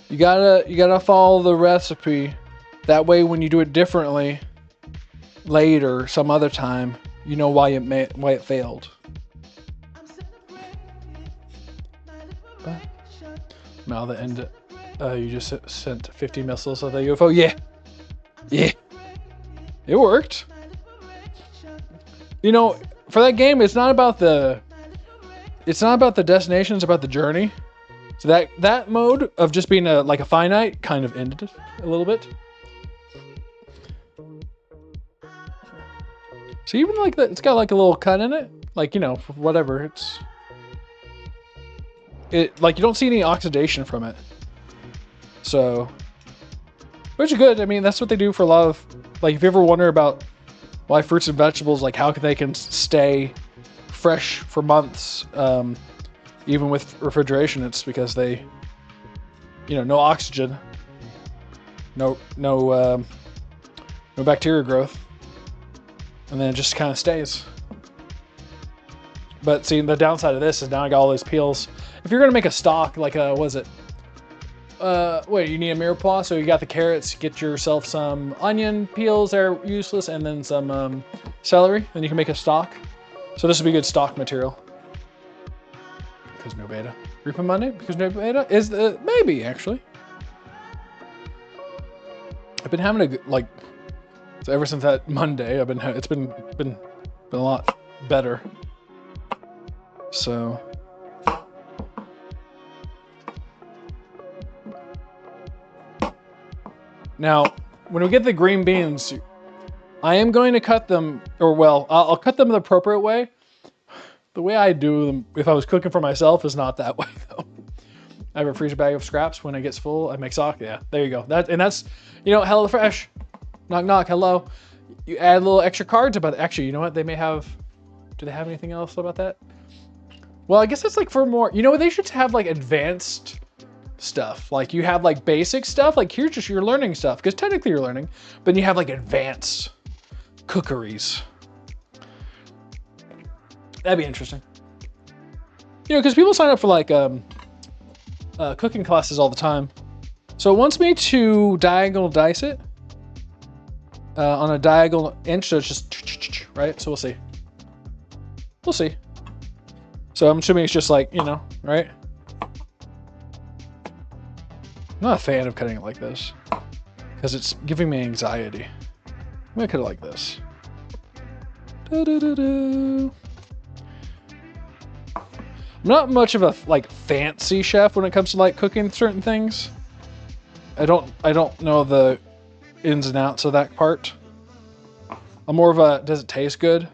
You gotta follow the recipe. That way, when you do it differently later, some other time, you know why it failed. Now the end. You just sent 50 missiles of the UFO. Yeah, it worked. You know, for that game, it's not about the destination. It's about the journey. So that mode of just being like a finite kind of ended a little bit. So even like that, it's got like a little cut in it. Like, you know, whatever. Like you don't see any oxidation from it. So, which is good. I mean, that's what they do for a lot of, like, if you ever wonder about why fruits and vegetables, like how they can stay fresh for months, even with refrigeration, it's because they, you know, no oxygen, no bacteria growth, and then it just kind of stays. But see, the downside of this is now I got all these peels. If you're gonna make a stock, like what is it? Wait, you need a mirepoix, so you got the carrots, get yourself some onion peels, they're useless, and then some celery, then you can make a stock. So this would be good stock material. Because no beta. Reaper Monday? Because no beta? Is maybe, actually. I've been having a, like, so ever since that Monday, it's been a lot better. So... Now, when we get the green beans, I am going to cut them, or well, I'll cut them the appropriate way. The way I do them, if I was cooking for myself, is not that way though. I have a freezer bag of scraps. When it gets full, I make stock. Yeah, there you go. That's, you know, HelloFresh. Knock knock, hello. You add a little extra cards about it. Actually, you know what? They may have, do they have anything else about that? Well, I guess it's like for more, you know, they should have like advanced stuff. Like you have like basic stuff, like here's just your learning stuff, because technically you're learning, but then you have like advanced cookeries. That'd be interesting. You know, because people sign up for like cooking classes all the time. So it wants me to diagonal dice it on a diagonal inch. So it's just right. So we'll see. We'll see. So I'm assuming it's just like, you know, right? I'm not a fan of cutting it like this because it's giving me anxiety. I'm gonna cut it like this. I'm not much of a like fancy chef when it comes to like cooking certain things. I don't know the ins and outs of that part. I'm more of a does it taste good?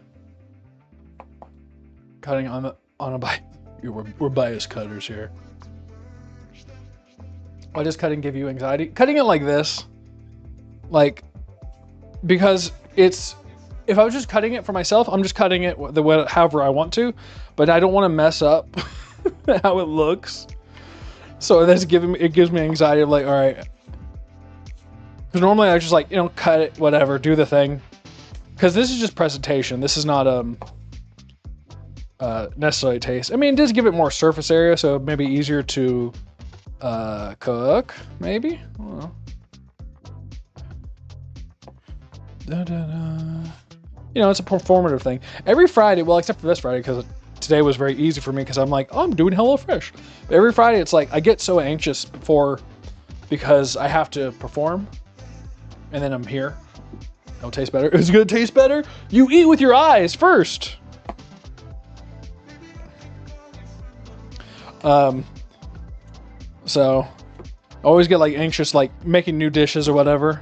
Cutting on a bite. We're bias cutters here. Why does cutting give you anxiety? Cutting it like this, like, because it's, if I was just cutting it for myself, I'm just cutting it the way, however I want to, but I don't want to mess up how it looks. So that's it gives me anxiety of like, all right. Because normally I just like, you know, cut it, whatever, do the thing. Because this is just presentation. This is not necessarily taste. I mean, it does give it more surface area, so maybe easier to cook, maybe? I don't know. You know, it's a performative thing. Every Friday, well, except for this Friday, because today was very easy for me, because I'm like, oh, I'm doing HelloFresh. But every Friday, it's like, I get so anxious because I have to perform, and then I'm here. It'll taste better. It's gonna taste better? You eat with your eyes first! So, I always get like anxious, like making new dishes or whatever.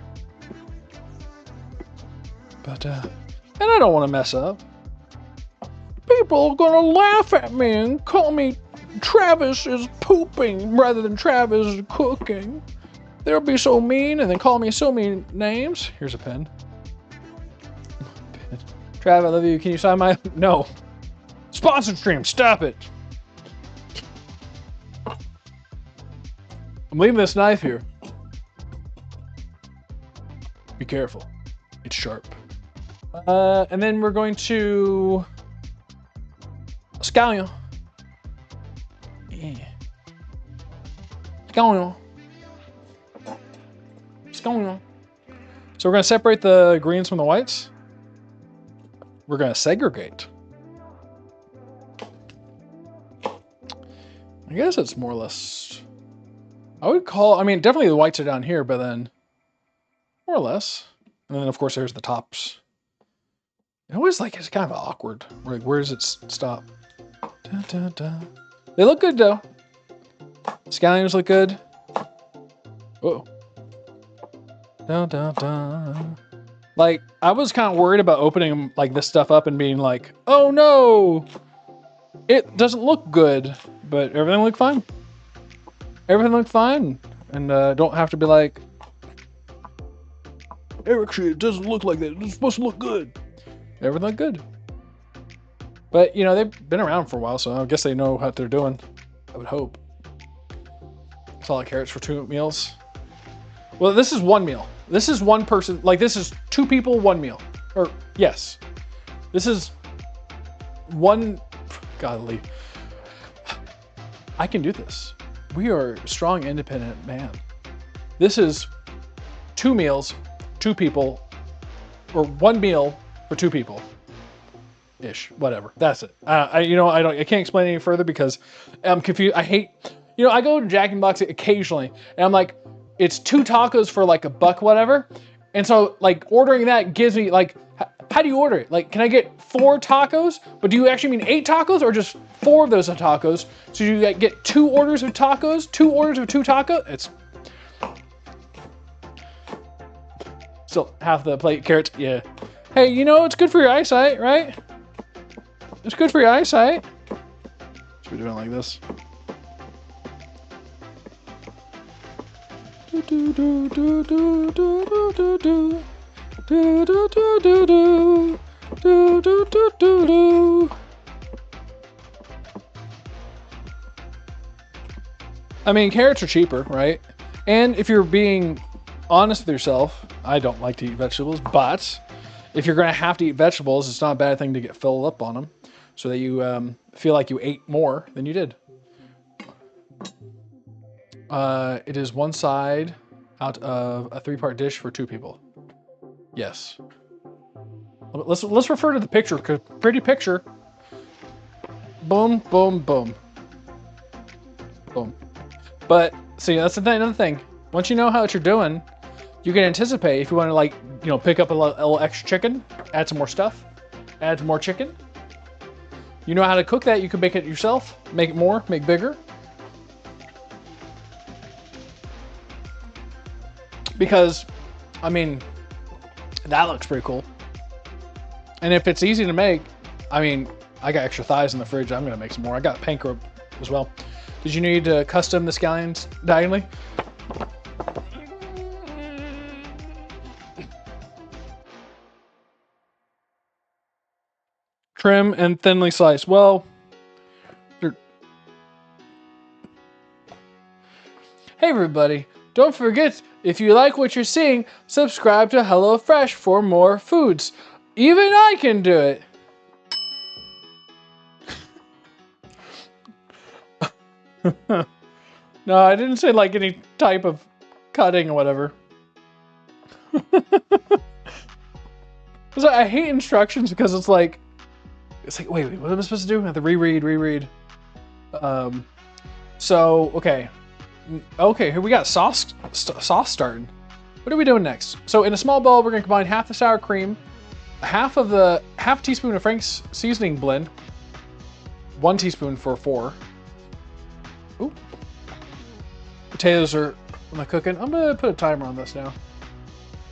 But, and I don't want to mess up. People are gonna laugh at me and call me Travis is pooping rather than Travis is cooking. They'll be so mean and then call me so many names. Here's a pen. Trav, I love you. Can you sign my... No. Sponsored stream. Stop it. I'm leaving this knife here. Be careful. It's sharp. And then we're going to... Scallion. Yeah. Scallion. Scallion. So we're going to separate the greens from the whites. We're going to segregate. I guess it's more or less... I would call... I mean, definitely the whites are down here, but then... More or less. And then, of course, there's the tops. It always, like, it's kind of awkward. Like, where does it stop? Dun, dun, dun. They look good, though. Scallions look good. Whoa. Dun, dun, dun. Like, I was kind of worried about opening, like, this stuff up and being like, oh, no! It doesn't look good, but everything looked fine. Everything looked fine. And don't have to be like, actually, it doesn't look like that. It's supposed to look good. Everything looked good. But, you know, they've been around for a while, so I guess they know what they're doing. I would hope. Solid carrots for 2 meals. Well, this is 1 meal. This is 1 person. Like, this is 2 people, 1 meal. Or, yes. This is 1... Godly. I can do this. We are a strong, independent man. This is 2 meals, 2 people, or 1 meal for 2 people. Ish, whatever. That's it. I can't explain any further because I'm confused. I hate, you know, I go to Jack in the Box occasionally, and I'm like, it's 2 tacos for like $1, whatever. And so, like, ordering that gives me like, how do you order it? Like, can I get 4 tacos? But do you actually mean 8 tacos or just 4 of those tacos? So you get 2 orders of tacos, 2 orders of 2 tacos? It's still half the plate carrots. Yeah. Hey, you know, it's good for your eyesight, right? It's good for your eyesight. Should we do it like this? Do do do do do do do do. Do do do do do do do do do do. I mean, carrots are cheaper, right? And if you're being honest with yourself, I don't like to eat vegetables, but if you're gonna have to eat vegetables, it's not a bad thing to get filled up on them. so that you feel like you ate more than you did. It is one side out of a 3-part dish for 2 people. Yes. Let's refer to the picture, cause pretty picture. Boom, boom, boom, boom. But see, that's the thing. Another thing. Once you know how you're doing, you can anticipate if you want to, like, you know, pick up a little extra chicken, add some more stuff, add some more chicken. You know how to cook that. You can make it yourself, make it more, make bigger. Because, I mean, that looks pretty cool. And if it's easy to make, I mean, I got extra thighs in the fridge. I'm gonna make some more. I got pank rib as well. Did you need to custom the scallions diagonally? Trim and thinly slice. Well, hey everybody, don't forget, if you like what you're seeing, subscribe to HelloFresh for more foods. Even I can do it. No, I didn't say like any type of cutting or whatever. I hate instructions because it's like, wait, what am I supposed to do? I have to reread. So, okay, here we got sauce starting. What are we doing next? So in a small bowl, we're gonna combine half the sour cream, half teaspoon of Frank's seasoning blend, 1 teaspoon for 4. Ooh. Potatoes are cooking. I'm gonna put a timer on this now.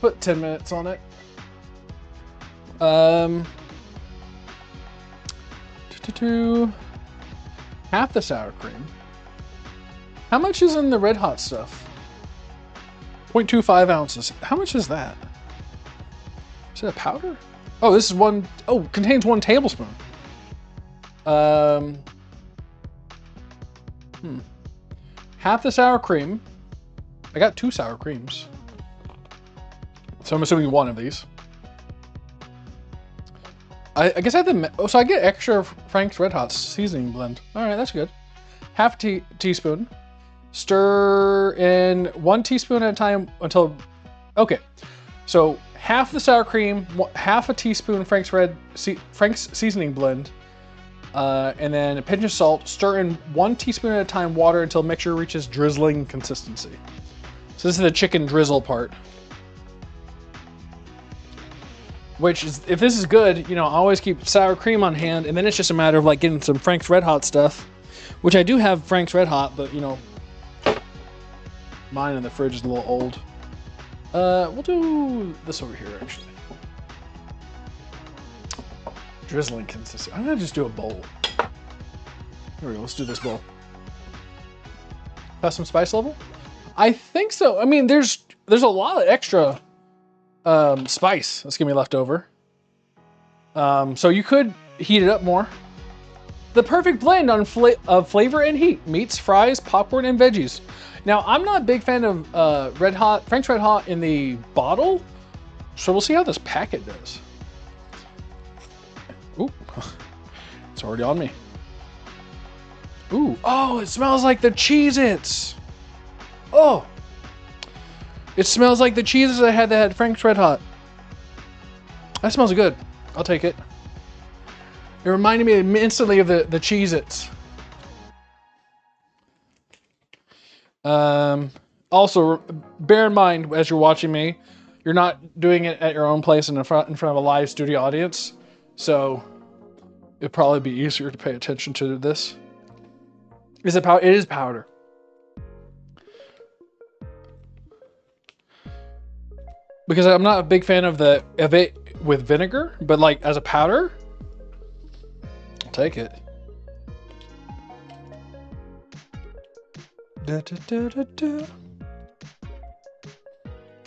Put 10 minutes on it. Half the sour cream. How much is in the red hot stuff? 0.25 ounces. How much is that? Is it a powder? Oh, this is contains 1 tablespoon. Half the sour cream. I got 2 sour creams. So I'm assuming 1 of these. I guess I have so I get extra Frank's Red Hot seasoning blend. All right, that's good. Half teaspoon. Stir in 1 teaspoon at a time until, okay. So half the sour cream, half a teaspoon Frank's seasoning blend, and then a pinch of salt. Stir in 1 teaspoon at a time water until mixture reaches drizzling consistency. So this is the chicken drizzle part. Which is, if this is good, you know, I always keep sour cream on hand, and then it's just a matter of like getting some Frank's Red Hot stuff, which I do have Frank's Red Hot, but you know, mine in the fridge is a little old. We'll do this over here actually. Drizzling consistency. I'm gonna just do a bowl. Here we go. Let's do this bowl. Custom spice level? I think so. I mean, there's a lot of extra spice that's gonna be left over. So you could heat it up more. The perfect blend of flavor and heat: meats, fries, popcorn, and veggies. Now, I'm not a big fan of Frank's Red Hot in the bottle, so we'll see how this packet does. Ooh, it's already on me. Ooh, oh, it smells like the Cheez-Its. Oh, it smells like the Cheez-Its I had that had Frank's Red Hot. That smells good. I'll take it. It reminded me instantly of the Cheez-Its. Also, bear in mind as you're watching me, you're not doing it at your own place in front of a live studio audience, so it'd probably be easier to pay attention to this. Is it powder? It is powder. Because I'm not a big fan of it with vinegar, but like as a powder, I'll take it.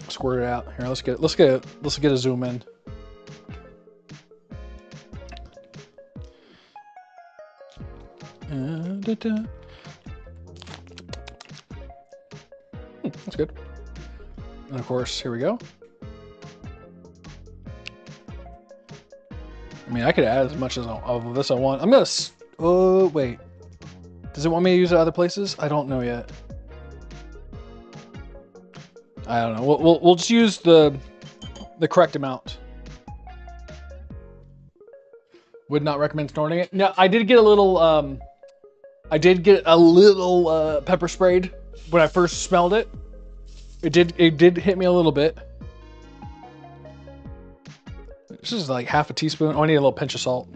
Squirt it out here. Let's get a zoom in. That's good. And of course, here we go. I mean, I could add as much of this I want. I'm gonna. Oh wait. Does it want me to use it other places? I don't know yet. I don't know. We'll just use the correct amount. Would not recommend snorting it. No, I did get a little. Pepper sprayed when I first smelled it. It did hit me a little bit. This is like half a teaspoon. Oh, I need a little pinch of salt.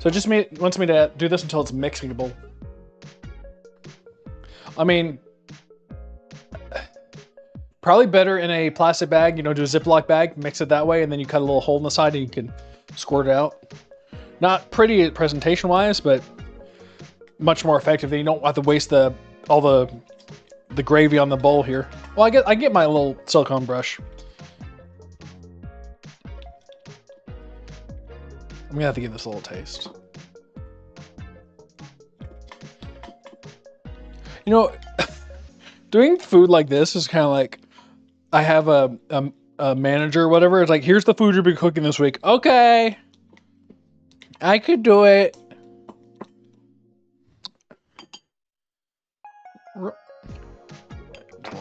So it just wants me to do this until it's mixable. I mean, probably better in a plastic bag, you know, do a Ziploc bag, mix it that way, and then you cut a little hole in the side and you can squirt it out. Not pretty presentation-wise, but much more effective. Then you don't have to waste all the gravy on the bowl here. Well, I get my little silicone brush. I'm gonna have to give this a little taste. You know, doing food like this is kind of like I have a manager or whatever. It's like, here's the food you'll be cooking this week. Okay, I could do it.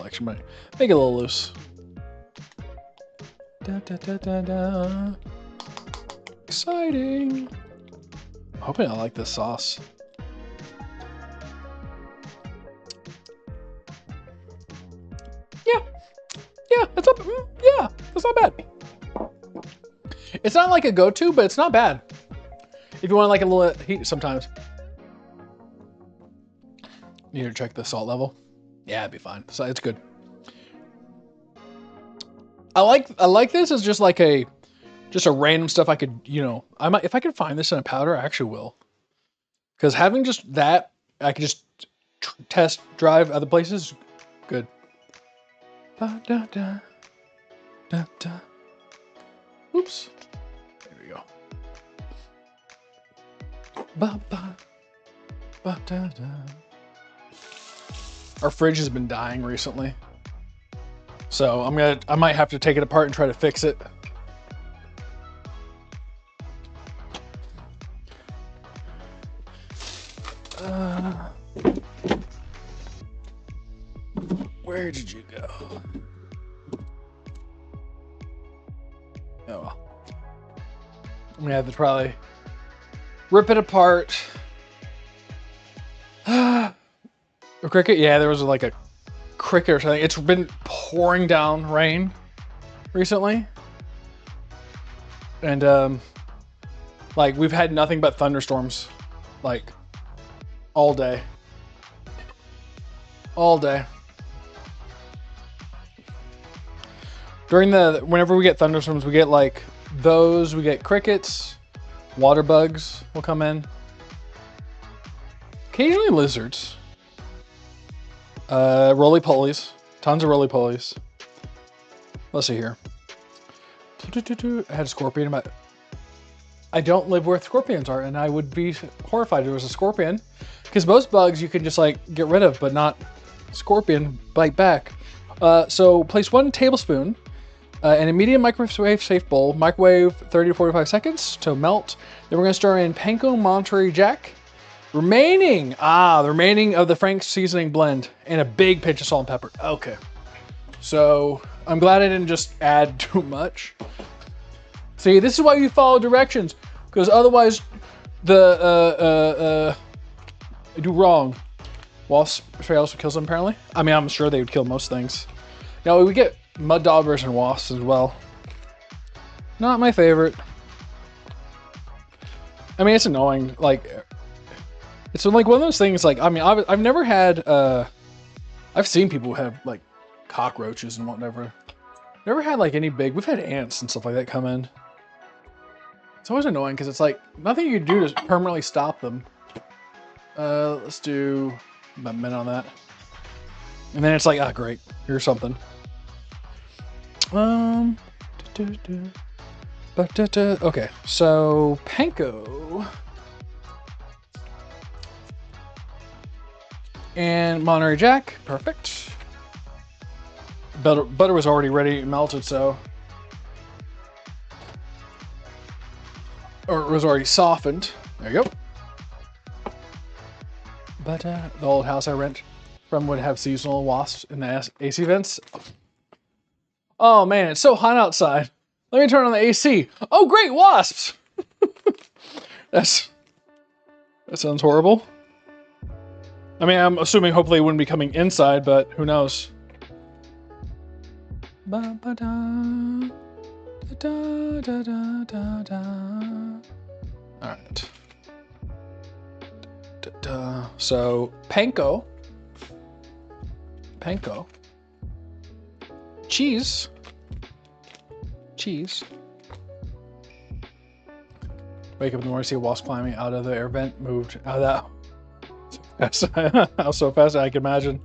Actually, make it a little loose. Da, da, da, da, da. Exciting. I'm hoping I like this sauce. Yeah, that's not bad. It's not like a go-to, but it's not bad. If you want like a little heat sometimes. Need to check the salt level. Yeah, it'd be fine. So it's good. I like this as just like a random stuff I could, you know, if I could find this in a powder, I actually will. Because having just that, I could just test drive other places. Good. Da, da, da, da, da. Oops. There we go. Ba, ba, ba, da, da. Our fridge has been dying recently. So I might have to take it apart and try to fix it. Where did you go? Oh well. I'm gonna have to probably rip it apart. A cricket? Yeah, there was like a cricket or something. It's been pouring down rain recently. And like we've had nothing but thunderstorms like all day. All day. Whenever we get thunderstorms, we get like those, we get crickets, water bugs will come in. Occasionally lizards. Roly-polies. Tons of roly-polies. Let's see here. I had a scorpion in my... I don't live where scorpions are, and I would be horrified if there was a scorpion. Because most bugs you can just like get rid of, but not scorpion bite back. So place 1 tablespoon in a medium microwave safe bowl. Microwave 30 to 45 seconds to melt. Then we're going to stir in panko Monterey Jack. The remaining of the Frank's seasoning blend and a big pinch of salt and pepper. Okay. So I'm glad I didn't just add too much. See, this is why you follow directions, because otherwise I do wrong. Wasp spray also kills them apparently. I mean, I'm sure they would kill most things. Now we get mud daubers and wasps as well. Not my favorite. I mean, it's annoying. Like, it's like one of those things. Like, I mean, I've never had. I've seen people who have like cockroaches and whatever. Never had like any big. We've had ants and stuff like that come in. It's always annoying because it's like nothing you can do to permanently stop them. Let's do about a minute on that. And then it's like, ah, great, here's something. Okay, so panko and Monterey Jack, perfect. Butter was already ready melted, so or it was already softened. There you go. But the old house I rent from would have seasonal wasps in the AC vents. Oh man, it's so hot outside. Let me turn on the AC. Oh great, wasps! That sounds horrible. I mean, I'm assuming hopefully it wouldn't be coming inside, but who knows? Alright. So, panko. Cheese. Wake up in the morning, see a wasp climbing out of the air vent, moved out of that. How so fast I can imagine.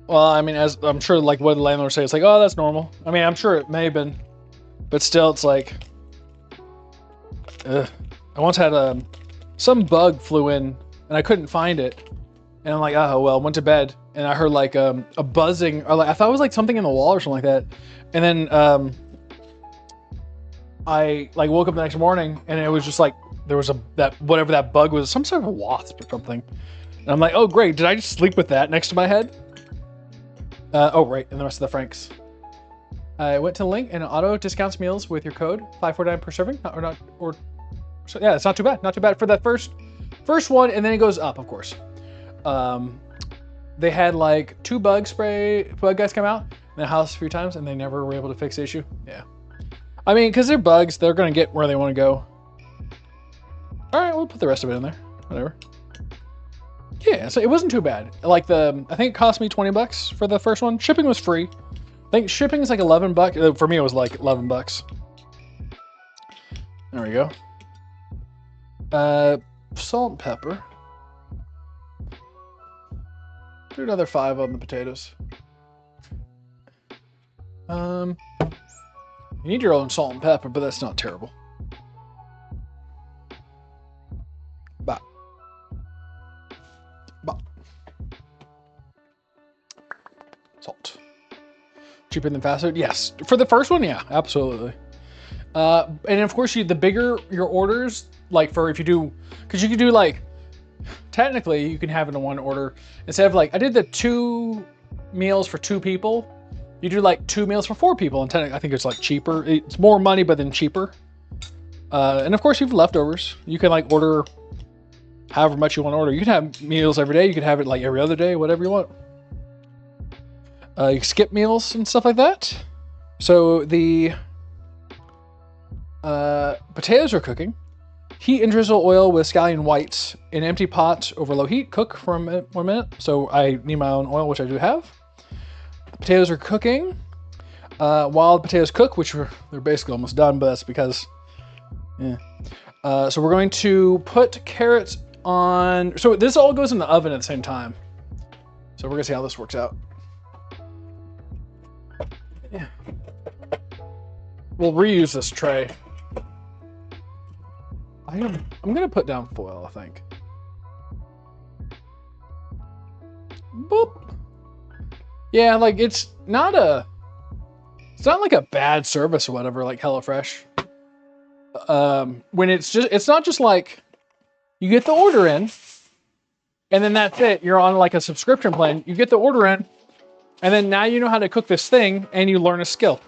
Well, I mean, as I'm sure, like what the landlord say, it's like, oh, that's normal. I mean, I'm sure it may have been, but still, it's like, ugh. I once had some bug flew in and I couldn't find it, and I'm like, oh well. Went to bed and I heard like a buzzing, or like I thought it was like something in the wall or something like that, and then I like woke up the next morning and it was just like there was whatever that bug was, some sort of a wasp or something, and I'm like, oh great, did I just sleep with that next to my head? Oh right, and the rest of the Franks. I went to the link and it auto discounts meals with your code $5.49 per serving, so yeah, it's not too bad. Not too bad for that first one, and then it goes up, of course. They had like 2 bug guys come out in the house a few times, and they never were able to fix the issue. Yeah, I mean, because they're bugs, they're gonna get where they want to go. All right, we'll put the rest of it in there. Whatever. Yeah, so it wasn't too bad. Like I think it cost me $20 for the first one. Shipping was free. I think shipping is like $11. For me, it was like $11. There we go. Salt and pepper. Do another 5 on the potatoes. You need your own salt and pepper, but that's not terrible. Bop. Salt. Cheaper than fast food? Yes. For the first one, yeah, absolutely. And of course, the bigger your orders, like for if you do, because you can do like, technically you can have it in one order. Instead of like, I did the 2 meals for 2 people, you do like 2 meals for 4 people, and technically I think it's like cheaper. It's more money, but then cheaper. And of course you have leftovers. You can like order however much you want to order. You can have meals every day. You can have it like every other day, whatever you want. You can skip meals and stuff like that. So the potatoes are cooking. Heat and drizzle oil with scallion whites in an empty pot over low heat. Cook for 1 minute. So I need my own oil, which I do have. The potatoes are cooking. While the potatoes cook, they're basically almost done, but that's because, yeah. So we're going to put carrots on. So this all goes in the oven at the same time. So we're gonna see how this works out. Yeah. We'll reuse this tray. I'm gonna put down foil, I think. Boop. Yeah, like it's not like a bad service or whatever, like HelloFresh. When it's not just like you get the order in and then that's it. You're on like a subscription plan. You get the order in and then now you know how to cook this thing and you learn a skill.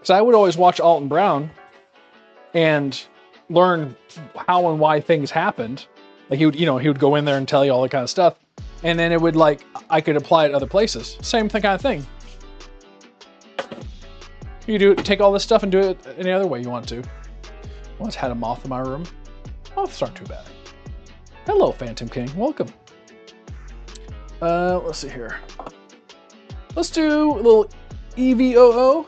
So I would always watch Alton Brown and learn how and why things happened. Like he would go in there and tell you all that kind of stuff. And then it would I could apply it other places. Same kind of thing. You take all this stuff and do it any other way you want to. Once had a moth in my room. Moths aren't too bad. Hello, Phantom King. Welcome. Let's see here. Let's do a little EVOO.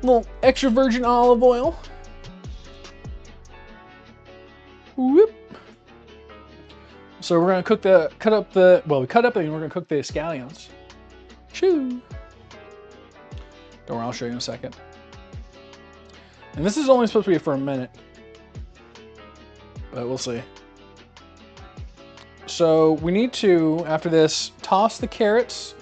A little extra virgin olive oil. Whoop. So we're gonna cut up and we're gonna cook the scallions. Shoo. Don't worry, I'll show you in a second. And this is only supposed to be for a minute, but we'll see. So we need to, after this, toss the carrots.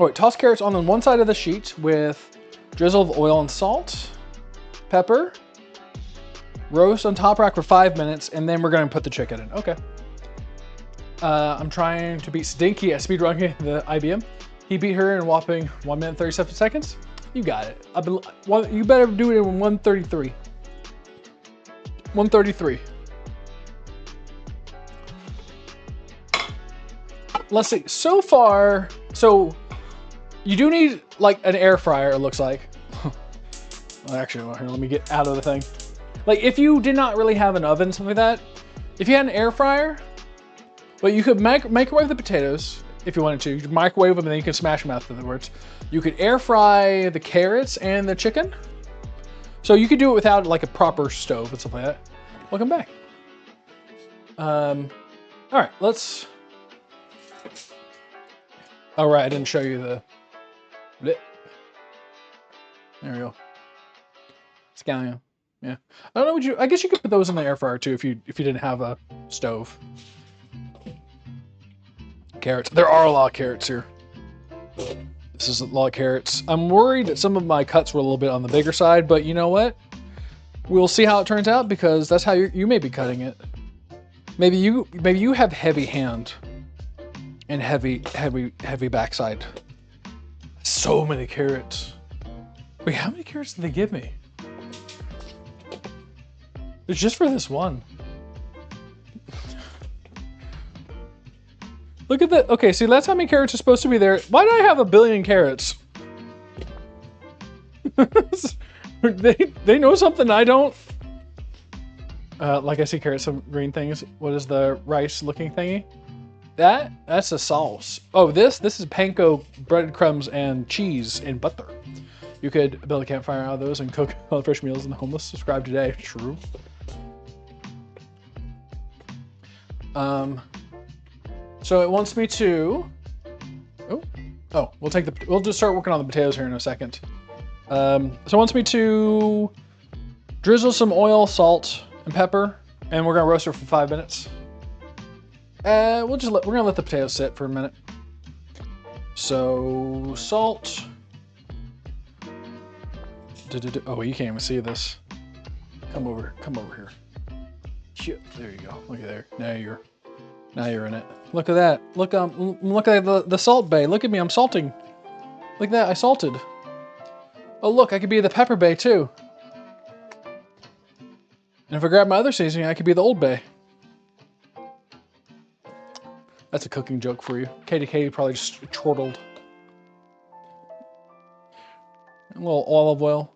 Oh wait, toss carrots on the one side of the sheet with drizzle of oil and salt, pepper, roast on top rack for 5 minutes, and then we're gonna put the chicken in. Okay. I'm trying to beat Stinky at speedrunning the IBM. He beat her in a whopping 1 minute 37 seconds. You got it. You better do it in 1:33. 1:33. Let's see. So far, so you do need like an air fryer. It looks like. Well, actually, here, let me get out of the thing. Like if you did not really have an oven, something like that. If you had an air fryer, but you could microwave the potatoes if you wanted to. You could microwave them and then you can smash them afterwards. You could air fry the carrots and the chicken. So you could do it without like a proper stove and stuff like that. Welcome back. All right, let's. All right, I didn't show you the. There we go. Scallion. Yeah. I don't know. I guess you could put those in the air fryer too if you didn't have a stove. Carrots. There are a lot of carrots here. This is a lot of carrots. I'm worried that some of my cuts were a little bit on the bigger side, but you know what? We'll see how it turns out because that's how you may be cutting it. Maybe you have heavy hand and heavy backside. So many carrots. Wait, how many carrots did they give me? It's just for this one. Look at that. Okay, see, that's how many carrots are supposed to be there. Why do I have 1 billion carrots? they know something I don't. Like I see carrots, some green things. What is the rice looking thingy? That's a sauce. Oh, this is panko breadcrumbs and cheese and butter. You could build a campfire out of those and cook all the fresh meals in the homeless. Subscribe today. True. So it wants me to. We'll just start working on the potatoes here in a second. So it wants me to drizzle some oil, salt, and pepper, and we're gonna roast it for 5 minutes. We're gonna let the potatoes sit for a minute. So salt. Oh, you can't even see this. Come over here. Shit, there you go. Look at there. Now you're in it. Look at that. Look at the salt bay. Look at me, I'm salting. Look at that, I salted. Oh look, I could be the pepper bay too. And if I grab my other seasoning, I could be the old bay. That's a cooking joke for you. KDK probably just chortled. A little olive oil.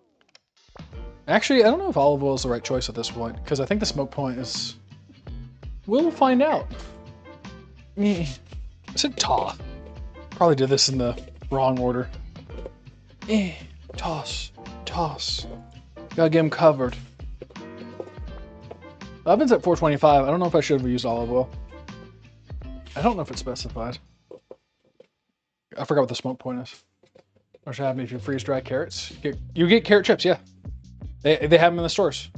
Actually, I don't know if olive oil is the right choice at this point, because I think the smoke point is... We'll find out. I said toss. Probably did this in the wrong order. Toss. Gotta get them covered. The oven's at 425. I don't know if I should have used olive oil. I don't know if it's specified. I forgot what the smoke point is. What should happen if you freeze dry carrots? You get carrot chips, yeah. They have them in the stores.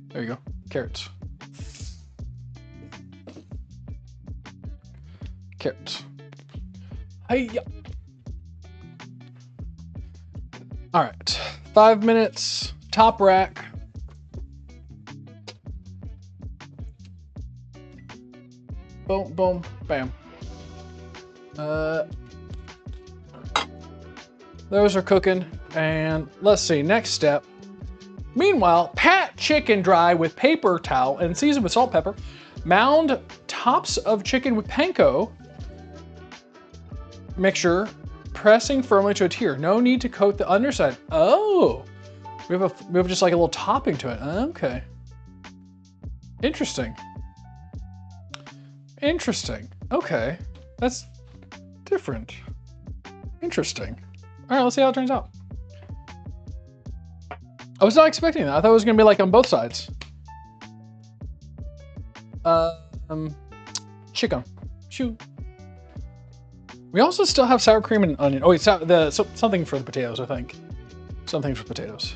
There you go, carrots. Carrots. Hiya. All right, 5 minutes, top rack. Boom, boom, bam. Those are cooking, and let's see, next step. Meanwhile, pat chicken dry with paper towel and season with salt, pepper. Mound tops of chicken with panko mixture, pressing firmly to adhere. No need to coat the underside. Oh, we have just like a little topping to it. Okay. Interesting. Okay, that's different. Interesting. All right, let's see how it turns out. I was not expecting that. I thought it was gonna be like on both sides. Chicken. Shoot. We also still have sour cream and onion. Oh, it's something for the potatoes, I think. Something for potatoes.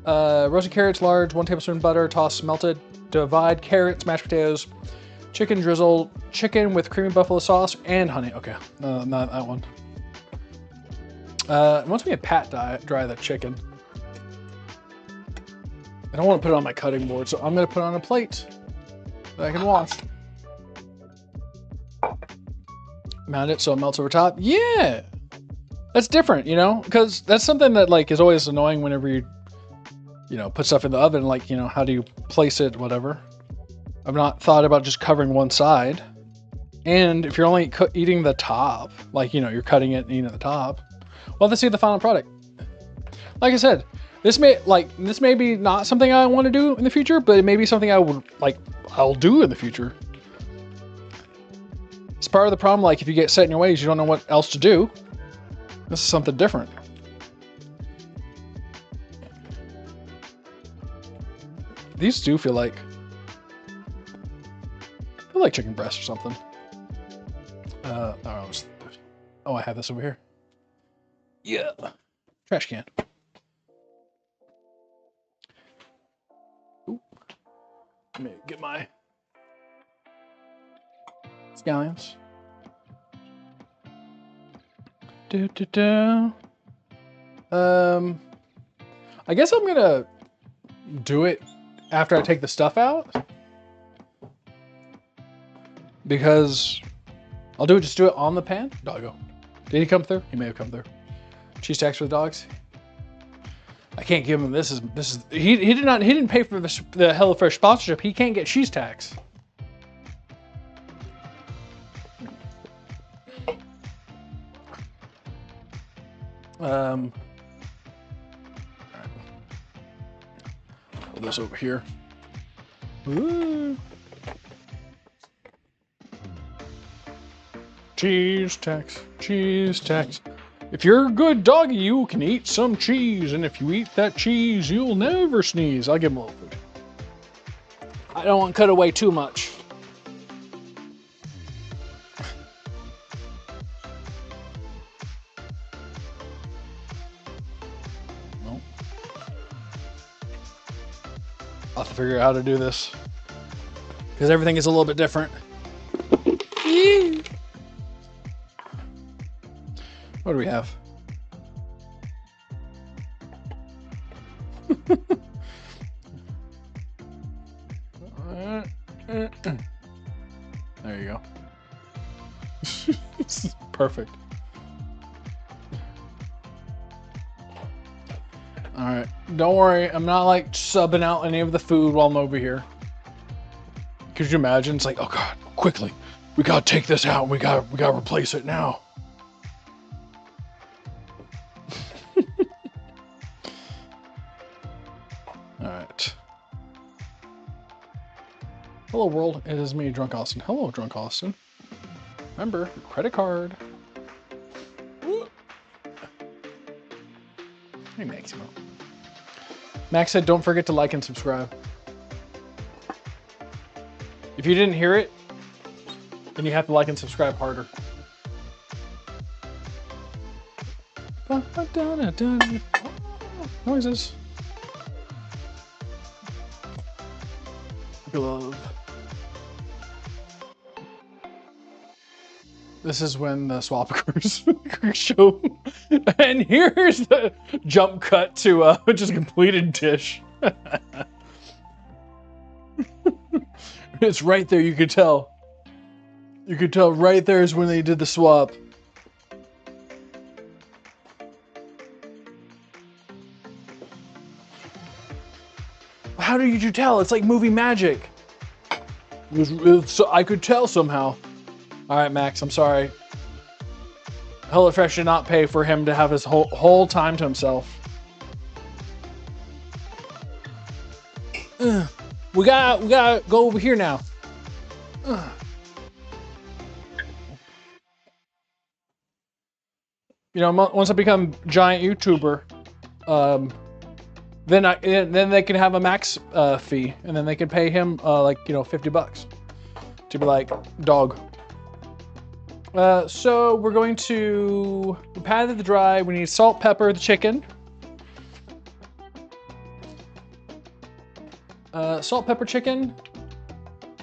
Roasted carrots, large, 1 tablespoon butter, toss melted. Divide carrots, mashed potatoes, chicken drizzle, chicken with creamy buffalo sauce and honey. Okay, not that one. Once we pat dry the chicken, I don't want to put it on my cutting board, so I'm going to put it on a plate that I can wash. Mount it so it melts over top. Yeah, that's different, you know, because that's something that like is always annoying whenever you know, put stuff in the oven. Like, you know, how do you place it, whatever. I've not thought about just covering one side. And if you're only eating the top, like, you know, you're cutting it and eating the top, well, let's see the final product. Like I said, this may be not something I want to do in the future, but it may be something I'll do in the future. It's part of the problem. Like, if you get set in your ways, you don't know what else to do. This is something different. These do feel like chicken breast or something. Oh, I have this over here. Yeah, trash can. Ooh. Let me get my scallions. I guess I'm gonna do it after I take the stuff out, because I'll just do it on the pan. Doggo. Did he come through? He may have come through. Cheese tax for the dogs. I can't give him this. He didn't pay for the HelloFresh sponsorship. He can't get cheese tax. All right. Put this over here. Ooh. Cheese tax, cheese tax. If you're a good doggy, you can eat some cheese, and if you eat that cheese, you'll never sneeze. I'll give him a little food. I don't want to cut away too much. Nope. I'll have to figure out how to do this, because everything is a little bit different. What do we have? There you go. This is perfect. All right, don't worry. I'm not like subbing out any of the food while I'm over here. Could you imagine? It's like, oh God, quickly, we gotta take this out. We gotta replace it now. All right. Hello world, it is me, Drunk Austin. Hello, Drunk Austin. Remember, credit card. Hey, Maximo. Max said, don't forget to like and subscribe. If you didn't hear it, then you have to like and subscribe harder. Noises. Glove. This is when the swappers show. And here's the jump cut to just a completed dish. It's right there, you could tell. You could tell right there is when they did the swap. How did you tell? It's like movie magic. So I could tell somehow. All right, Max, I'm sorry. HelloFresh did not pay for him to have his whole time to himself. We gotta go over here now. You know, once I become giant YouTuber, then they can have a max fee, and then they can pay him like, you know, $50 to be like, dog. So we're going to pat it dry. We need salt, pepper, the chicken. Salt, pepper, chicken,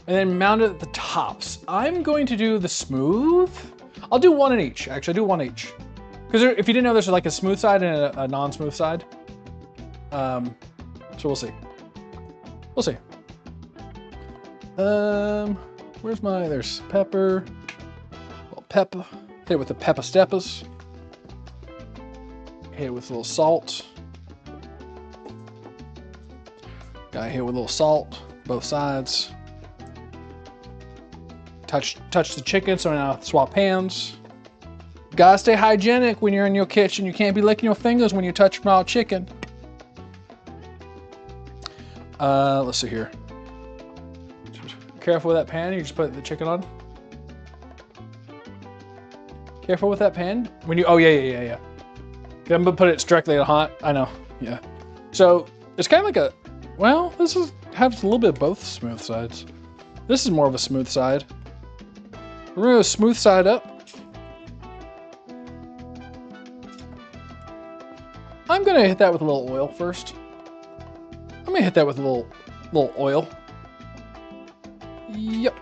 and then mount it at the tops. I'm going to do the smooth. I'll do one in each. Actually, I'll do one each. Because if you didn't know, there's like a smooth side and a non-smooth side. So we'll see. We'll see. Where's my? There's pepper. Well, pepper. Hit it with the pepper steppers. Hit it with a little salt. Got hit with a little salt, both sides. Touch the chicken, so now swap hands. Gotta stay hygienic when you're in your kitchen. You can't be licking your fingers when you touch raw chicken. Let's see here. Careful with that pan. You just put the chicken on. Careful with that pan. When you, oh yeah. I'm gonna put it directly on hot. I know, yeah. So it's kind of like a, well, this has a little bit of both smooth sides. This is more of a smooth side. We're gonna go smooth side up. I'm gonna hit that with a little oil first. I'm gonna hit that with a little oil. Yep.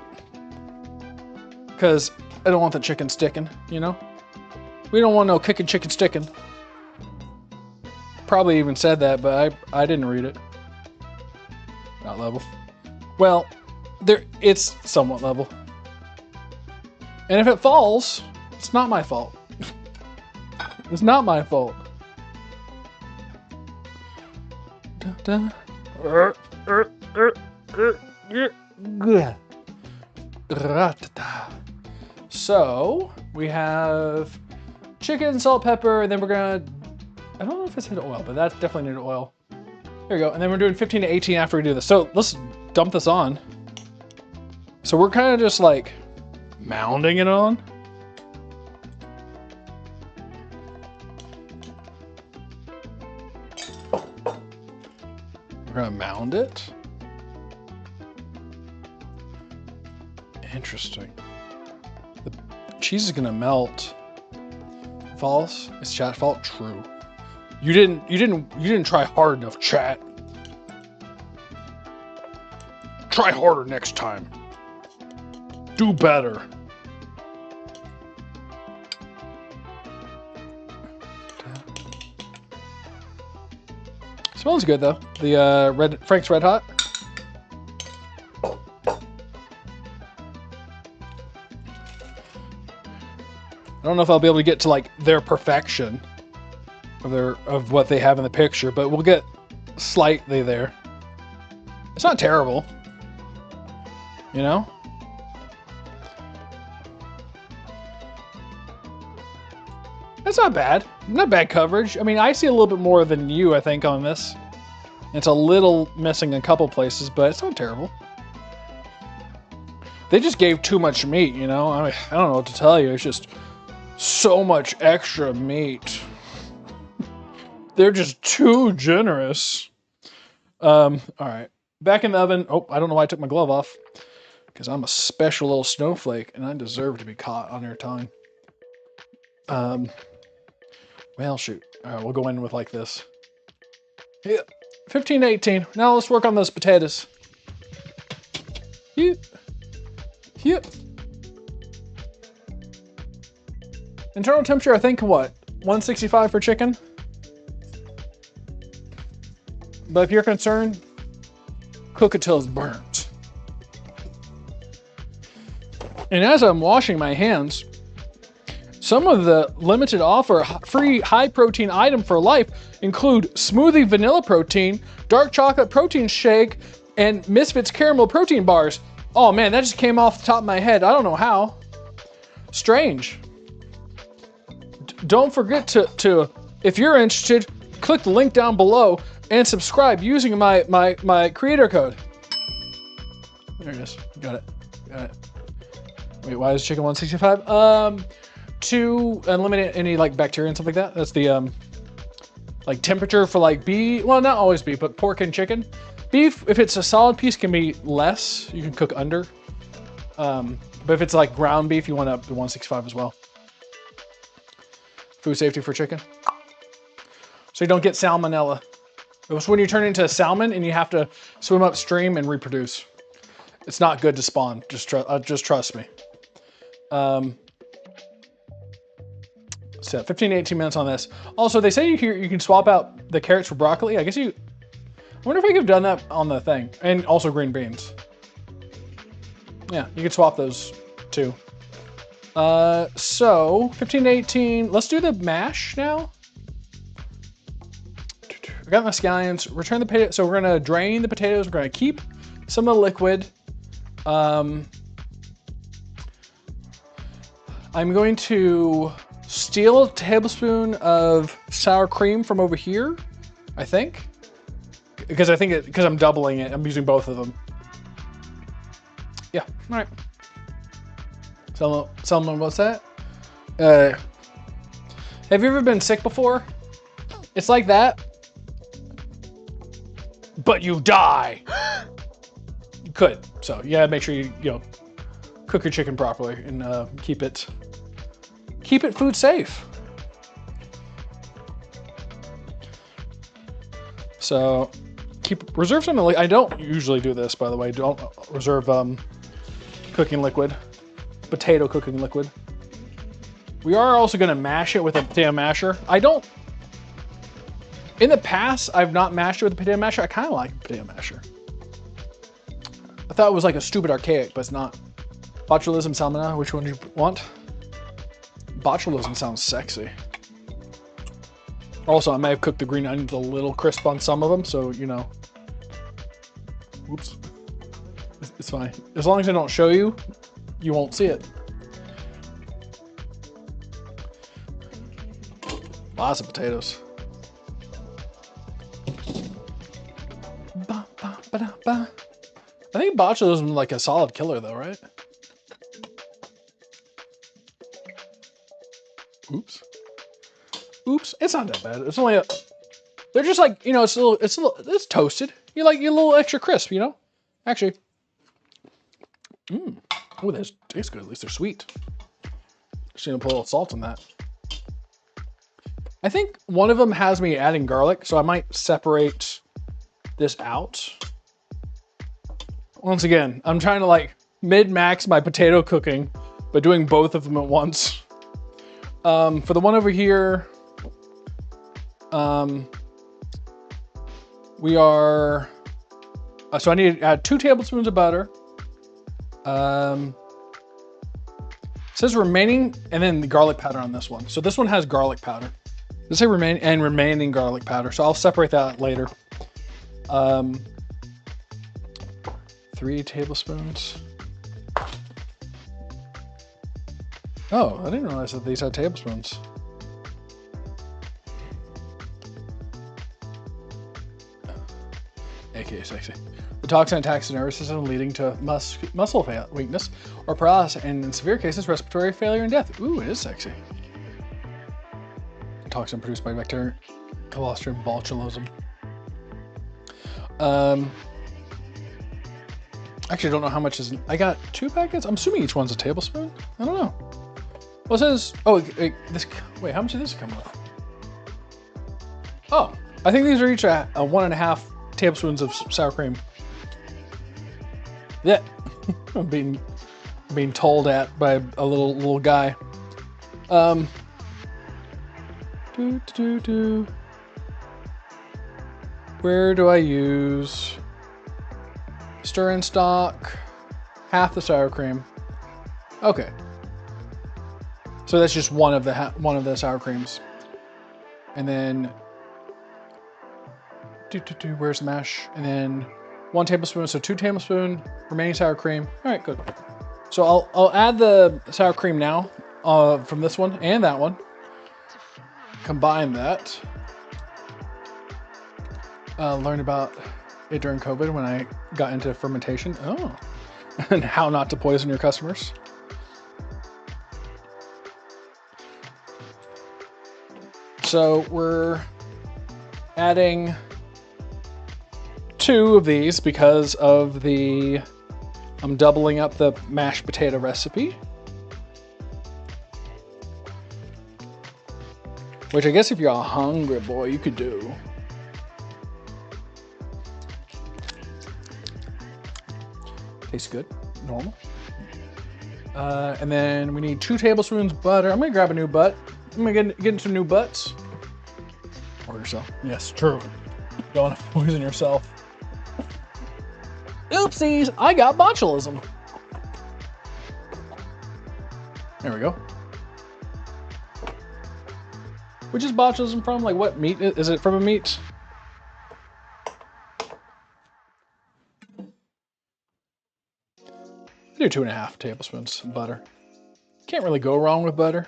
Because I don't want the chicken sticking, you know? We don't want no kicking chicken sticking. Probably even said that, but I didn't read it. Not level. Well, it's somewhat level. And if it falls, it's not my fault. It's not my fault. So we have chicken, salt, pepper, and then we're gonna, I don't know if it said oil, but that's definitely needed oil. There you go. And then we're doing 15 to 18 after we do this. So let's dump this on. So we're kind of just like mounding it on. We're gonna mound it. Interesting. The cheese is gonna melt. False? Is chat fault? True. You didn't try hard enough, chat. Try harder next time. Do better. Smells good though. The Frank's Red Hot. I don't know if I'll be able to get to like their perfection of what they have in the picture, but we'll get slightly there. It's not terrible, you know? That's not bad. Not bad coverage. I mean, I see a little bit more than you, I think, on this. It's a little missing a couple places, but it's not terrible. They just gave too much meat, you know? I mean, I don't know what to tell you. It's just so much extra meat. They're just too generous. All right. Back in the oven. Oh, I don't know why I took my glove off. Because I'm a special little snowflake, and I deserve to be caught on your tongue. Well, shoot. All right, we'll go in with like this. Yeah, 15 to 18. Now let's work on those potatoes. Yep. Internal temperature, I think, what? 165 for chicken? But if you're concerned, cook it till it's burnt. And as I'm washing my hands, some of the limited offer free high protein item for life include smoothie vanilla protein, dark chocolate protein shake, and Misfits caramel protein bars. Oh man, that just came off the top of my head. I don't know how. Strange. Don't forget to, if you're interested, click the link down below and subscribe using my creator code. There it is. Got it. Wait, why is chicken 165? To eliminate any like bacteria and stuff like that. That's the like temperature for like beef. Well, not always beef, but pork and chicken. Beef, if it's a solid piece, can be less. You can cook under. But if it's like ground beef, you want up to 165 as well. Food safety for chicken. So you don't get salmonella. It's when you turn into a salmon and you have to swim upstream and reproduce. It's not good to spawn. Just trust me. So So 15 to 18 minutes on this. Also, they say you can swap out the carrots for broccoli. I guess I wonder if I could have done that on the thing. And also green beans. Yeah, you could swap those too. So 15 to 18. Let's do the mash now. I got my scallions. Return the potato. So we're gonna drain the potatoes. We're gonna keep some of the liquid. I'm going to steal a tablespoon of sour cream from over here, I think, because I'm doubling it. I'm using both of them. Yeah. All right. Someone, what's that? Have you ever been sick before? It's like that, but you die. You could. So yeah, make sure you cook your chicken properly and keep it food safe. So reserve some. I don't usually do this, by the way. Don't reserve cooking liquid, potato cooking liquid. We are also going to mash it with a potato masher. In the past, I've not mashed it with a potato masher. I kind of like potato masher. I thought it was like a stupid archaic, but it's not. Botulism salmonella, which one do you want? Botulism sounds sexy. Also, I may have cooked the green onions a little crisp on some of them, so, Oops. It's fine. As long as I don't show you, you won't see it. Lots of potatoes. I think botulism is like a solid killer though, right? Oops. Oops. It's not that bad. It's only they're just like, it's toasted. You like your little extra crisp, Actually. Oh, that tastes good. At least they're sweet. Just gonna put a little salt in that. I think one of them has me adding garlic, so I might separate this out. Once again, I'm trying to mid-max my potato cooking, but doing both of them at once. For the one over here, we are, so I need to add 2 tablespoons of butter. It says remaining, and then the garlic powder on this one. So this one has garlic powder. Does say remaining garlic powder, so I'll separate that later. 3 tablespoons. Oh, I didn't realize that these had tablespoons. AKA sexy. The toxin attacks the nervous system, leading to muscle weakness or paralysis, and in severe cases, respiratory failure and death. Ooh, it is sexy. Toxin produced by bacteria, Clostridium botulism. Actually, I don't know how much is. I got 2 packets. I'm assuming each one's a tablespoon. I don't know. Well, it says. Oh, wait. How much did this come with? Oh, I think these are each a 1.5 tablespoons of sour cream. Yeah, I'm being told at by a little guy. Where do I use stir in stock? Half the sour cream. Okay. So that's just one of the sour creams. And then where's the mash? And then 1 tablespoon, so 2 tablespoons remaining sour cream. All right, good. So I'll add the sour cream now from this one and that one. Combine that. Learned about it during COVID when I got into fermentation. Oh, and how not to poison your customers. So we're adding 2 of these because of I'm doubling up the mashed potato recipe. Which I guess if you're a hungry boy, you could do. Tastes good, normal. And then we need 2 tablespoons butter. I'm gonna grab a new I'm gonna get into new butts. Or yourself. Yes, true. Don't poison yourself. Oopsies, I got botulism. There we go. Which is botulism from? Like what meat? Is it from a meat? I do 2.5 tablespoons of butter. Can't really go wrong with butter.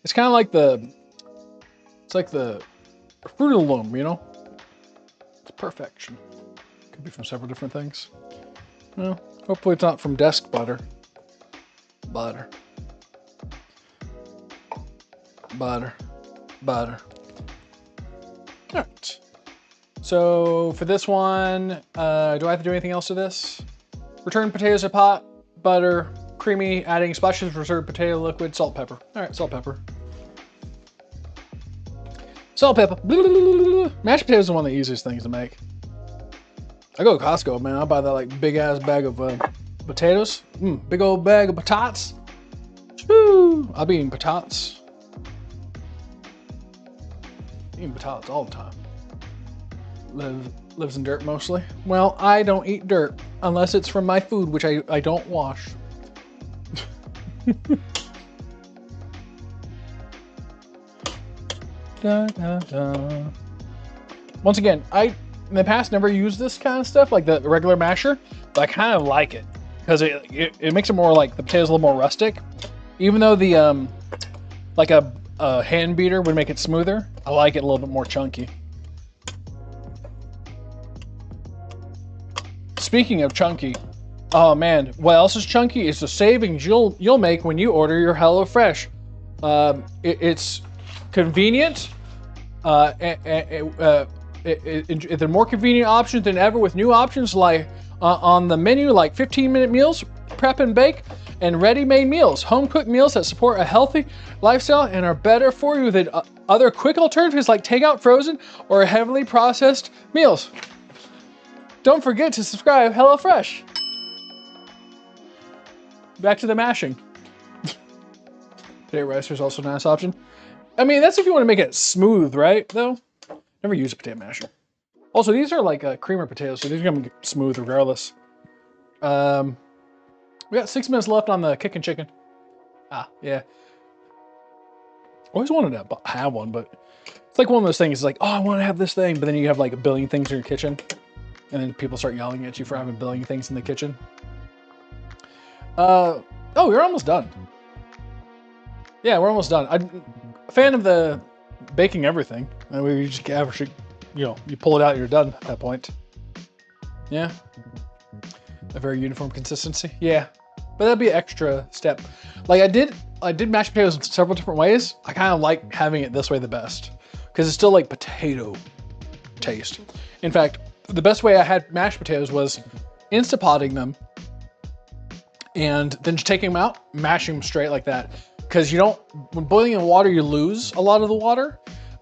It's kind of like it's like the Fruit of the Loom, you know? It's perfection. Could be from several different things. Well, hopefully it's not from desk butter. Butter. Butter. Butter. All right. So for this one, do I have to do anything else to this? Return potatoes to pot, butter, creamy, adding splashes of reserved potato liquid, salt, pepper. All right, salt, pepper. Salt, pepper. Mashed potatoes is one of the easiest things to make. I go to Costco, man. I buy that like big ass bag of potatoes. Big old bag of potatoes. Woo! I'll be eating potatoes. Eating potatoes all the time. Lives in dirt mostly. Well, I don't eat dirt unless it's from my food, which I don't wash. Da, da, da. Once again, I in the past never used this kind of stuff like the regular masher, but I kind of like it because it makes it more like the potatoes a little more rustic. Even though the like a hand beater would make it smoother, I like it a little bit more chunky. Speaking of chunky, oh man, what else is chunky is the savings you'll make when you order your HelloFresh. It's convenient. They're more convenient options than ever with new options like on the menu, like 15-minute meals, prep and bake, and ready-made meals. Home-cooked meals that support a healthy lifestyle and are better for you than other quick alternatives like takeout, frozen, or heavily processed meals. Don't forget to subscribe HelloFresh. Back to the mashing. Potato ricer is also a nice option. I mean, that's if you want to make it smooth, right? Though, never use a potato masher. Also, these are like creamer potatoes, so these are gonna be smooth regardless. We got 6 minutes left on the kickin' chicken. Ah, yeah. Always wanted to have one, but it's like one of those things. It's like, oh, I want to have this thing, but then you have like a billion things in your kitchen, and then people start yelling at you for having a billion things in the kitchen. Oh, we're almost done. Yeah, we're almost done. I'm a fan of the baking everything. And we just average, you know, you pull it out, you're done at that point. Yeah. A very uniform consistency. Yeah. But that'd be an extra step. Like I did mashed potatoes in several different ways. I kind of like having it this way the best because it's still like potato taste. In fact, the best way I had mashed potatoes was Instapotting them and then just taking them out, mashing them straight like that. Because you don't, when boiling in water, you lose a lot of the water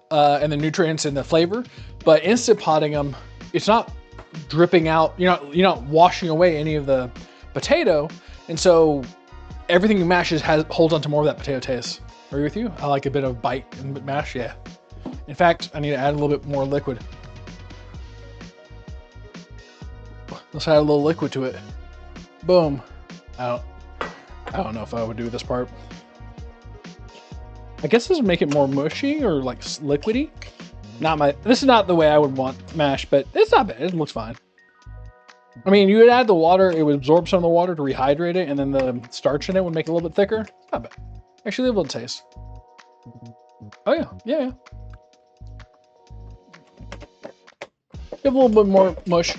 and the nutrients and the flavor. But Instant Potting them, it's not dripping out. You're not washing away any of the potato, and so everything you mash holds onto more of that potato taste. Agree with you? I like a bit of bite and mash. Yeah. In fact, I need to add a little bit more liquid. Let's add a little liquid to it. Boom. I don't know if I would do this part. I guess this would make it more mushy or like liquidy. This is not the way I would want mash, but it's not bad. It looks fine. I mean, you would add the water, it would absorb some of the water to rehydrate it, and then the starch in it would make it a little bit thicker. Not bad. Actually, a little taste. Oh yeah, yeah. Give a little bit more mush.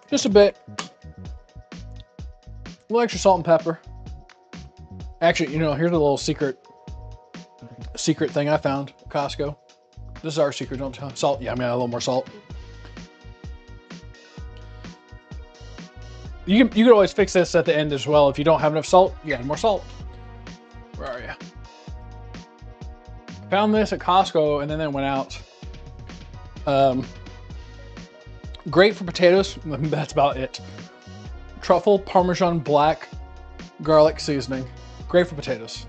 Just a bit. A little extra salt and pepper. Actually, you know, here's a little secret thing I found at Costco. This is our secret, don't tell. Salt, yeah, I'm gonna add a little more salt. You could always fix this at the end as well. If you don't have enough salt, you add more salt. Where are you? Found this at Costco and then went out. Great for potatoes, that's about it. Truffle, Parmesan, black, garlic seasoning. Great for potatoes.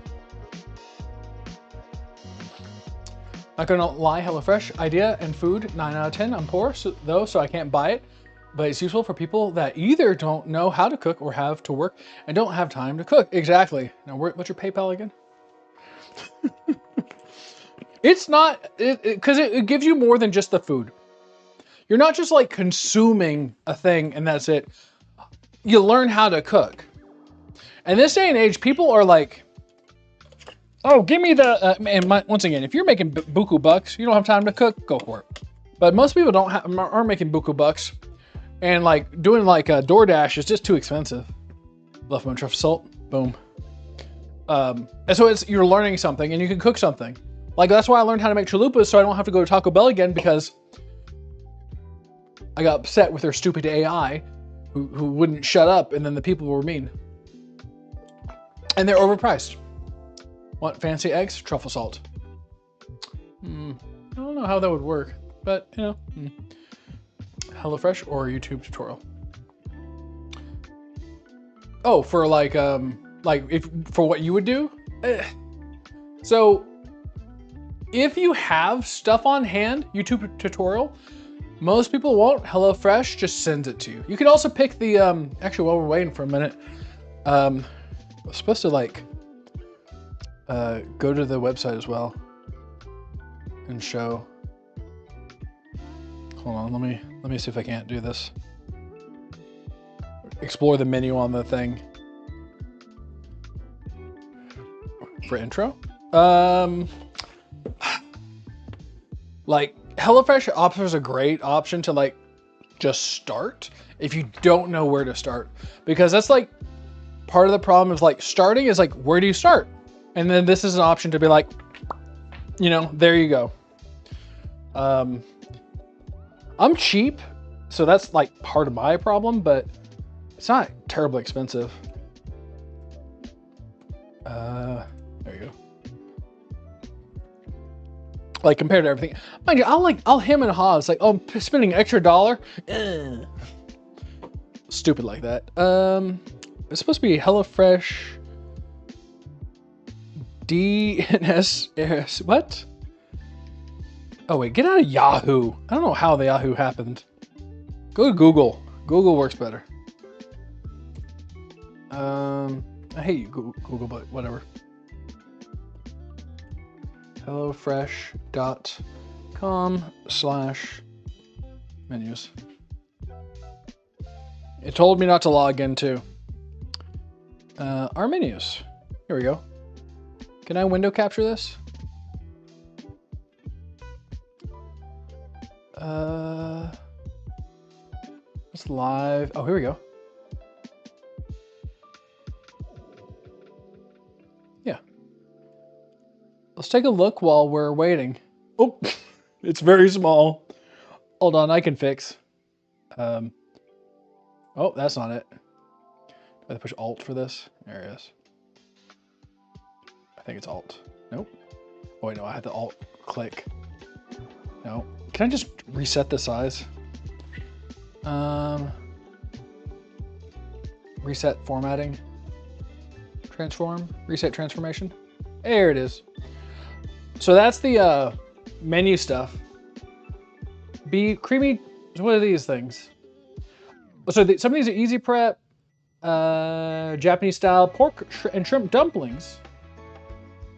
Not gonna lie, HelloFresh idea and food, 9 out of 10. I'm poor though, so I can't buy it. But it's useful for people that either don't know how to cook or have to work and don't have time to cook. Exactly. Now, what's your PayPal again? It's not, because it gives you more than just the food. You're not just like consuming a thing and that's it. You learn how to cook. And this day and age, people are like, oh, give me the, once again, if you're making buku bucks, you don't have time to cook, go for it. But most people aren't making buku bucks. And like doing like a DoorDash is just too expensive. Left my truffle salt, boom. And so you're learning something and you can cook something. Like that's why I learned how to make chalupas so I don't have to go to Taco Bell again, because I got upset with their stupid AI who wouldn't shut up, and then the people were mean. And they're overpriced. Want fancy eggs? Truffle salt. I don't know how that would work, but you know. HelloFresh or YouTube tutorial. Oh, for like for what you would do? So if you have stuff on hand, YouTube tutorial, most people won't. HelloFresh just sends it to you. You can also pick the, actually while we're waiting for a minute, I was supposed to like, go to the website as well and show. Hold on, let me see if I can't do this. Explore the menu on the thing. For intro? Like HelloFresh offers a great option to like just start if you don't know where to start, because that's like part of the problem is like starting is like, where do you start? And then this is an option to be like, you know, there you go. I'm cheap, so that's like part of my problem, but it's not terribly expensive. There you go. Like compared to everything, mind you, I'll hem and haw. It's like, oh, I'm spending an extra $1. Stupid like that. It's supposed to be HelloFresh DNS. What? Oh wait, get out of Yahoo. I don't know how the Yahoo happened. Go to Google. Google works better. I hate you, Google, but whatever. HelloFresh.com/menus. It told me not to log in too. Our menus. Here we go. Can I window capture this? It's live. Oh, here we go. Yeah. Let's take a look while we're waiting. Oh, it's very small. Hold on, I can fix. Oh, that's not it. Do I have to push Alt for this? There it is. I think it's Alt. Nope. Oh wait, no, I had to Alt click. No. Can I just reset the size? Reset formatting. Transform. Reset transformation. There it is. So that's the menu stuff. Be creamy. What are these things? So some of these are easy prep. Japanese style pork and shrimp dumplings.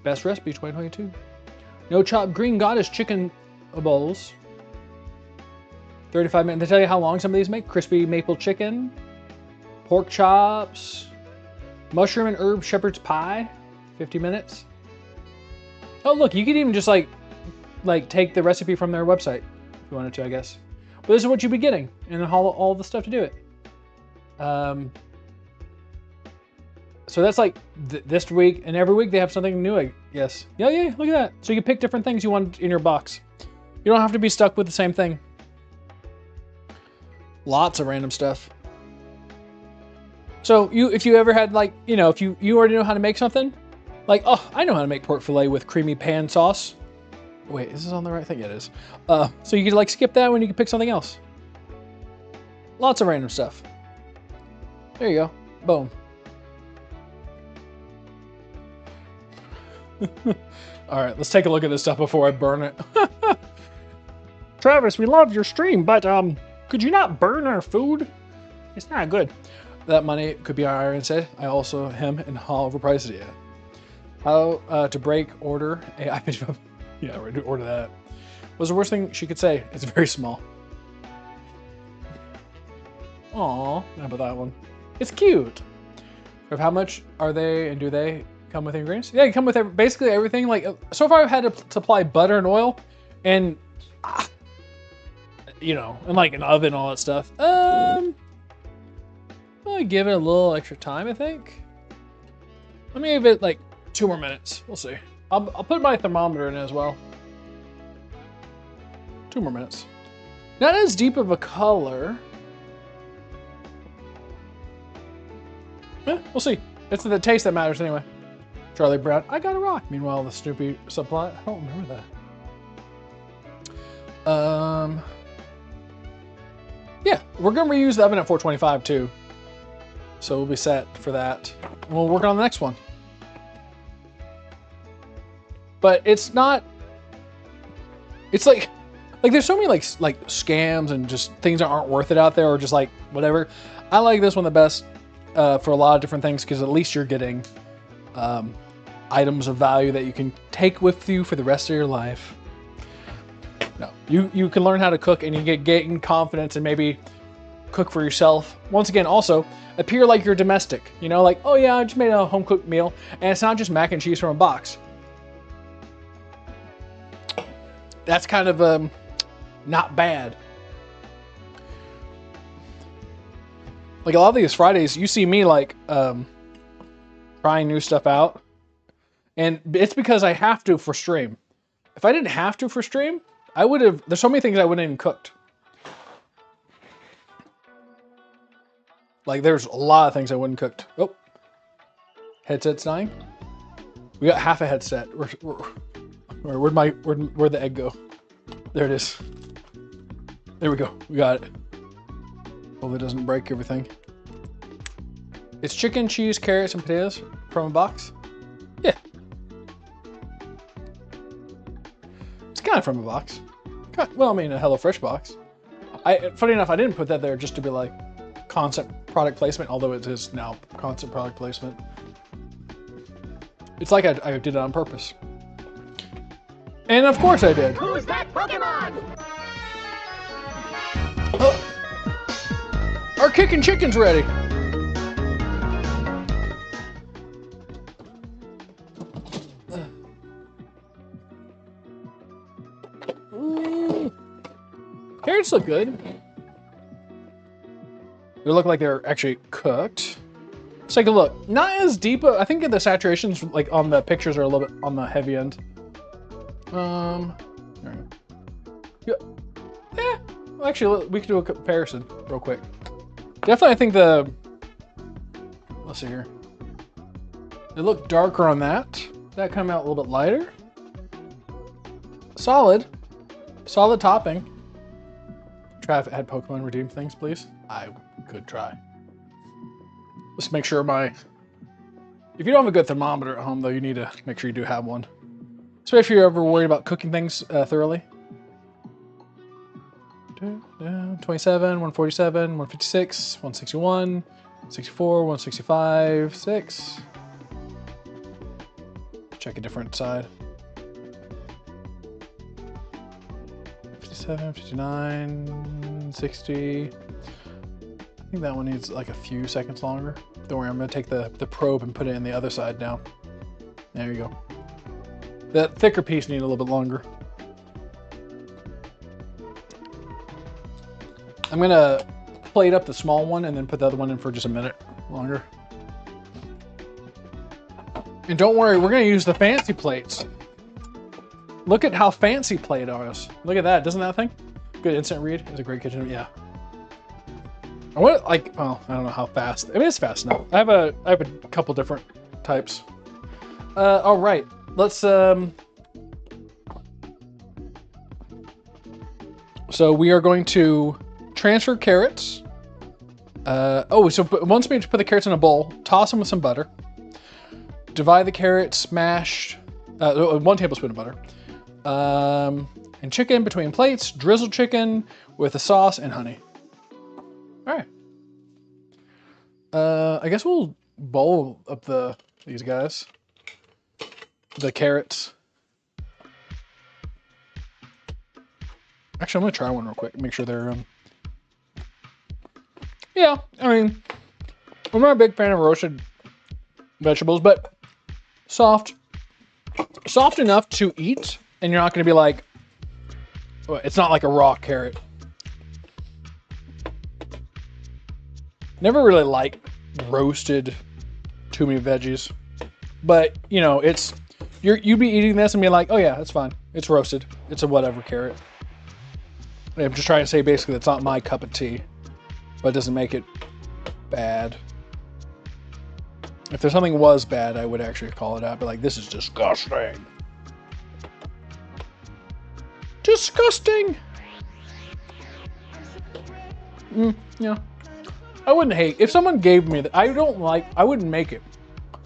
Best recipe 2022. No chop green goddess chicken bowls. 35 minutes. They tell you how long some of these make. Crispy maple chicken, pork chops, mushroom and herb shepherd's pie, 50 minutes. Oh look, you could even just like take the recipe from their website if you wanted to, I guess. But this is what you'd be getting, and all the stuff to do it. So that's like this week, and every week they have something new, I guess. Yeah, look at that. So you can pick different things you want in your box. You don't have to be stuck with the same thing. Lots of random stuff. So if you ever had like, you know, if you already know how to make something, like, oh, I know how to make pork fillet with creamy pan sauce. Wait, is this on the right thing? Yeah, it is. So you could like skip that when you can pick something else. Lots of random stuff. There you go. Boom. All right, let's take a look at this stuff before I burn it. Travis, we love your stream, but could you not burn our food? It's not good. That money could be our iron said. I also him and how overpriced it. Yeah. How to break order? Yeah, we're to order that. What's the worst thing she could say? It's very small. Aw, how about that one? It's cute. Of how much are they, and do they come with ingredients? Yeah, they come with basically everything. Like so far, I've had to supply butter and oil, and you know, and like an oven and all that stuff. I'll give it a little extra time, I think. Let me give it like 2 more minutes. We'll see. I'll put my thermometer in as well. 2 more minutes. Not as deep of a color. We'll see. It's the taste that matters anyway. Charlie Brown, I got a rock. Meanwhile, the Snoopy supply. I don't remember that. Yeah, we're gonna reuse the oven at 425 too. So we'll be set for that. And we'll work on the next one. But it's not. It's like there's so many like scams and just things that aren't worth it out there, or just like whatever. I like this one the best for a lot of different things because at least you're getting items of value that you can take with you for the rest of your life. No, you can learn how to cook and you gain confidence and maybe cook for yourself. Once again, also appear like you're domestic. You know, like, oh yeah, I just made a home cooked meal, and it's not just mac and cheese from a box. That's kind of not bad. Like a lot of these Fridays, you see me like trying new stuff out, and it's because I have to for stream. If I didn't have to for stream, I would have. There's so many things I wouldn't even cooked. Like there's a lot of things I wouldn't cooked. Oh, headset's dying. We got half a headset. Where'd the egg go? There it is. There we go. We got it. Hope it doesn't break everything. It's chicken, cheese, carrots, and potatoes from a box. Yeah. It's kind of from a box. Well, I mean, a HelloFresh box. Funny enough, I didn't put that there just to be like concept product placement, although it is now concept product placement. It's like I did it on purpose. And of course I did. Who's that Pokemon? Oh. Our kicking chicken's ready. Carrots look good. They look like they're actually cooked. Let's take a look. Not as deep. I think the saturations like on the pictures are a little bit on the heavy end. Yeah. Actually, we can do a comparison real quick. Definitely, I think let's see here. They look darker on that. That come out a little bit lighter. Solid topping. Try if it had Pokemon redeem things, please. I could try. Let's make sure if you don't have a good thermometer at home though, you need to make sure you do have one. Especially if you're ever worried about cooking things thoroughly. 27, 147, 156, 161, 64, 165, 6. Check a different side. 57, 59, 60. I think that one needs like a few seconds longer. Don't worry, I'm gonna take the probe and put it in the other side now. There you go. That thicker piece needs a little bit longer. I'm gonna plate up the small one and then put the other one in for just a minute longer. And don't worry, we're gonna use the fancy plates. Look at how fancy plate ours. Look at that, doesn't that thing? Good instant read. It's a great kitchen, yeah. I want like, well, I don't know how fast. I mean, it's fast enough. I have a couple different types. All right, let's so we are going to transfer carrots. So once we put the carrots in a bowl, toss them with some butter. Divide the carrots, mash 1 tablespoon of butter. And chicken between plates, drizzled chicken with the sauce and honey. All right. I guess we'll bowl up these guys. The carrots. Actually, I'm gonna try one real quick. Make sure they're yeah, I mean, I'm not a big fan of roasted vegetables, but soft enough to eat, and you're not gonna be like, well, it's not like a raw carrot. Never really like roasted too many veggies, but you know, it's you'd be eating this and be like, oh yeah, that's fine. It's roasted. It's a whatever carrot. I'm just trying to say basically it's not my cup of tea, but it doesn't make it bad. If there's something was bad, I would actually call it out. But like, this is disgusting. Disgusting. Yeah. I wouldn't hate if someone gave me that. I wouldn't make it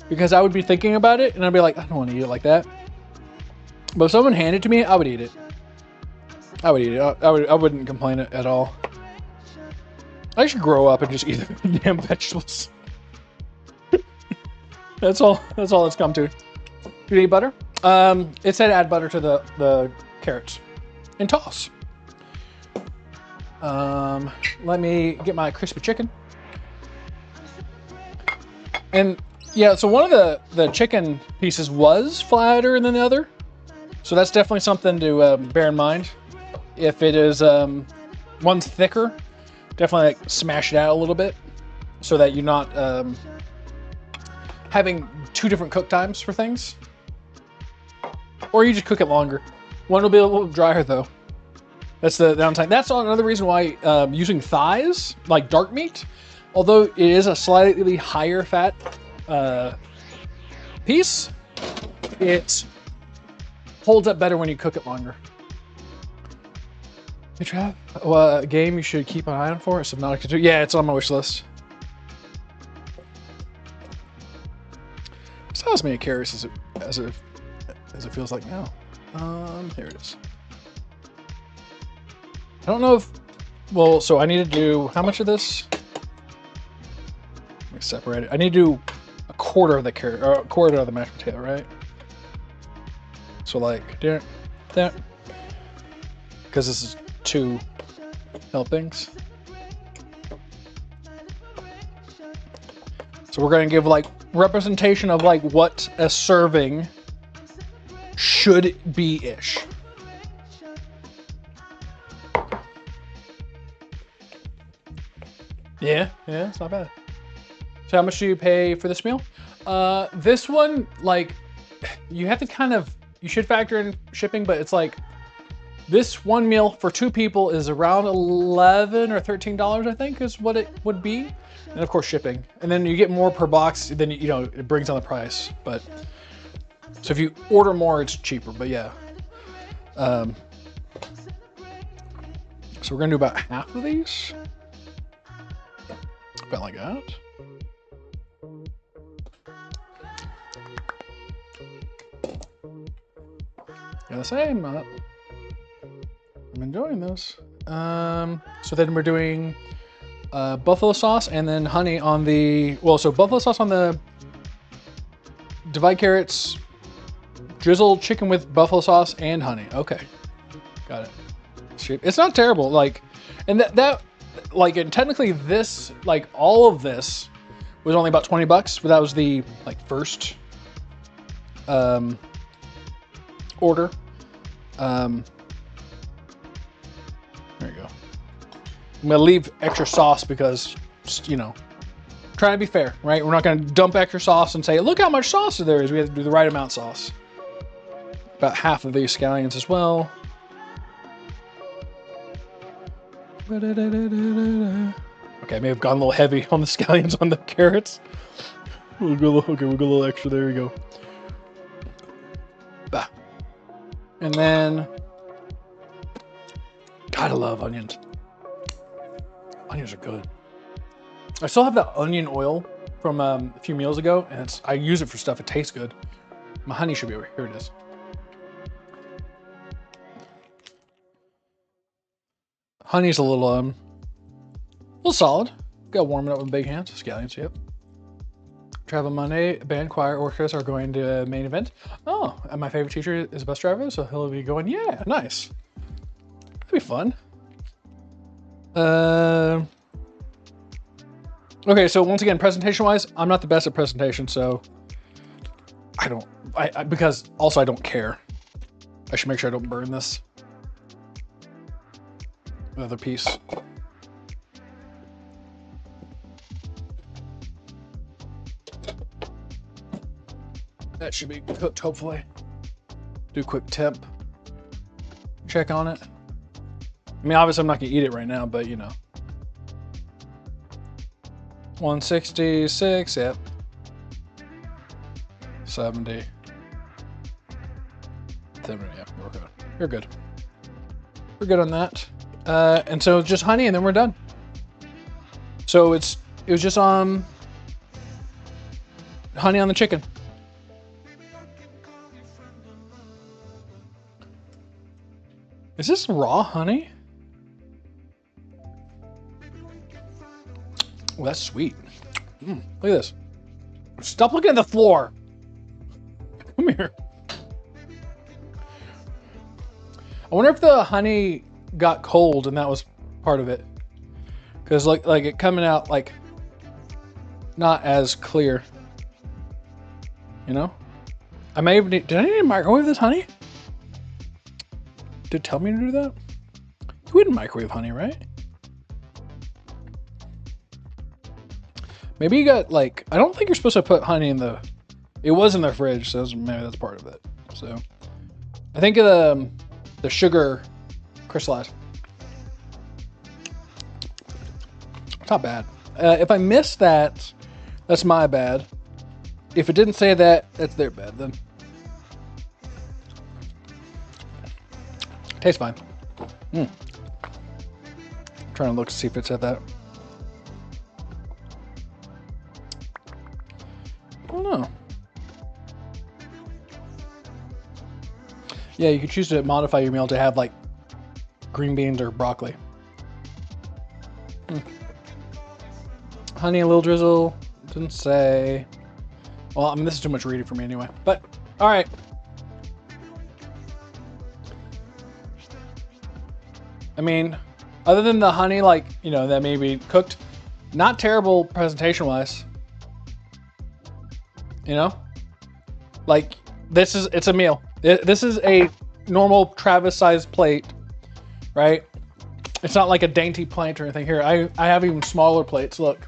because I would be thinking about it and I'd be like, I don't want to eat it like that. But if someone handed it to me, I would eat it. I would eat it. I wouldn't complain at all. I should grow up and just eat the damn vegetables. That's all it's come to. Do you need butter? It said add butter to the carrots and toss. Let me get my crispy chicken. And yeah, so one of the chicken pieces was flatter than the other. So that's definitely something to bear in mind. If it is one's thicker, definitely like smash it out a little bit so that you're not having 2 different cook times for things. Or you just cook it longer. One will be a little drier though. That's the downside. That's another reason why using thighs, like dark meat, although it is a slightly higher fat piece, it holds up better when you cook it longer. Hey Trav, a game you should keep an eye on for is Subnautica 2. Yeah, it's on my wish list. It's not as many carrots as it feels like now. Here it is. I don't know if, well, so I need to do, how much of this? Let me separate it. I need to do a quarter of the carrot, or a quarter of the mashed potato, right? So like, that, because this is 2 helpings. So we're going to give like representation of like what a serving should be-ish. Yeah, it's not bad. So how much do you pay for this meal? This one, like, you have to kind of, you should factor in shipping, but it's like, this one meal for 2 people is around $11 or $13, I think, is what it would be. And of course, shipping. And then you get more per box, then, you know, it brings down the price. But, so if you order more, it's cheaper, but yeah. So we're gonna do about half of these. About like that. Gotta say, I'm enjoying this. So then we're doing buffalo sauce and then honey on the, well, so buffalo sauce on the divide carrots, drizzle chicken with buffalo sauce and honey. Okay, got it. It's not terrible. Like, and that like, and technically this, like all of this was only about 20 bucks, but that was the like first order. There you go. I'm gonna leave extra sauce because, you know, trying to be fair, right? We're not gonna dump extra sauce and say, look how much sauce there is. We have to do the right amount of sauce. About half of these scallions as well. Okay, I may have gone a little heavy on the scallions on the carrots. Okay, we'll go a little extra. There we go. Bah. And then, gotta love onions. Onions are good. I still have that onion oil from a few meals ago, and I use it for stuff. It tastes good. My honey should be over here. It is. Honey's a little solid. Got warming up with big hands. Scallions, yep. Travel Monday, band, choir, orchestras are going to main event. Oh, and my favorite teacher is a bus driver, so he'll be going. Yeah, nice. That'd be fun. Okay, so once again, presentation-wise, I'm not the best at presentation, so because also I don't care. I should make sure I don't burn this. Another piece. That should be cooked, hopefully. Do a quick temp check on it. I mean, obviously I'm not gonna eat it right now, but you know. 166, yep. 70. 70, yeah, we're good. You're good. We're good on that. And so just honey, and then we're done. So it was just honey on the chicken. Is this raw honey? Oh, that's sweet. Look at this. Stop looking at the floor. Come here. I wonder if the honey got cold and that was part of it. Because like it coming out like not as clear. You know? I may have did I need to microwave this honey? Did it tell me to do that? You wouldn't microwave honey, right? Maybe you got like, I don't think you're supposed to put honey in the, it was in the fridge, so maybe that's part of it. So I think the sugar crystallized. It's not bad. If I missed that, that's my bad. If it didn't say that, that's their bad then. Tastes fine. I'm trying to look to see if it said that. I don't know. Yeah, you could choose to modify your meal to have like green beans or broccoli. Honey, a little drizzle. Didn't say. Well, I mean, this is too much reading for me anyway. But, all right. I mean, other than the honey, like, you know, that may be cooked, not terrible presentation-wise. You know? Like, it's a meal. This is a normal Travis-sized plate, right? It's not like a dainty plate or anything. Here, I have even smaller plates, look.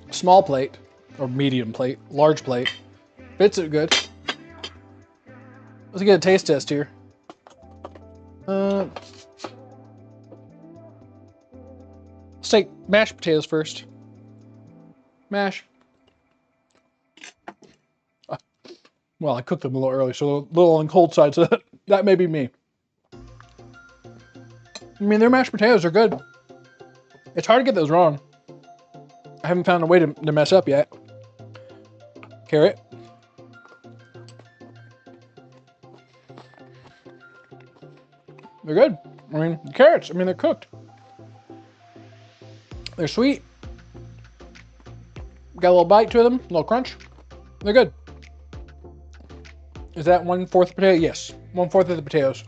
Small plate, or medium plate, large plate. Fits it good. Let's get a taste test here. Let's take mashed potatoes first. Mash. Well, I cooked them a little early, so a little on the cold side, so that may be me. I mean, their mashed potatoes are good. It's hard to get those wrong. I haven't found a way to mess up yet. Carrot. They're good. I mean, the carrots, I mean, they're cooked. They're sweet. Got a little bite to them, a little crunch. They're good. Is that 1/4 potato? Yes, 1/4 of the potatoes.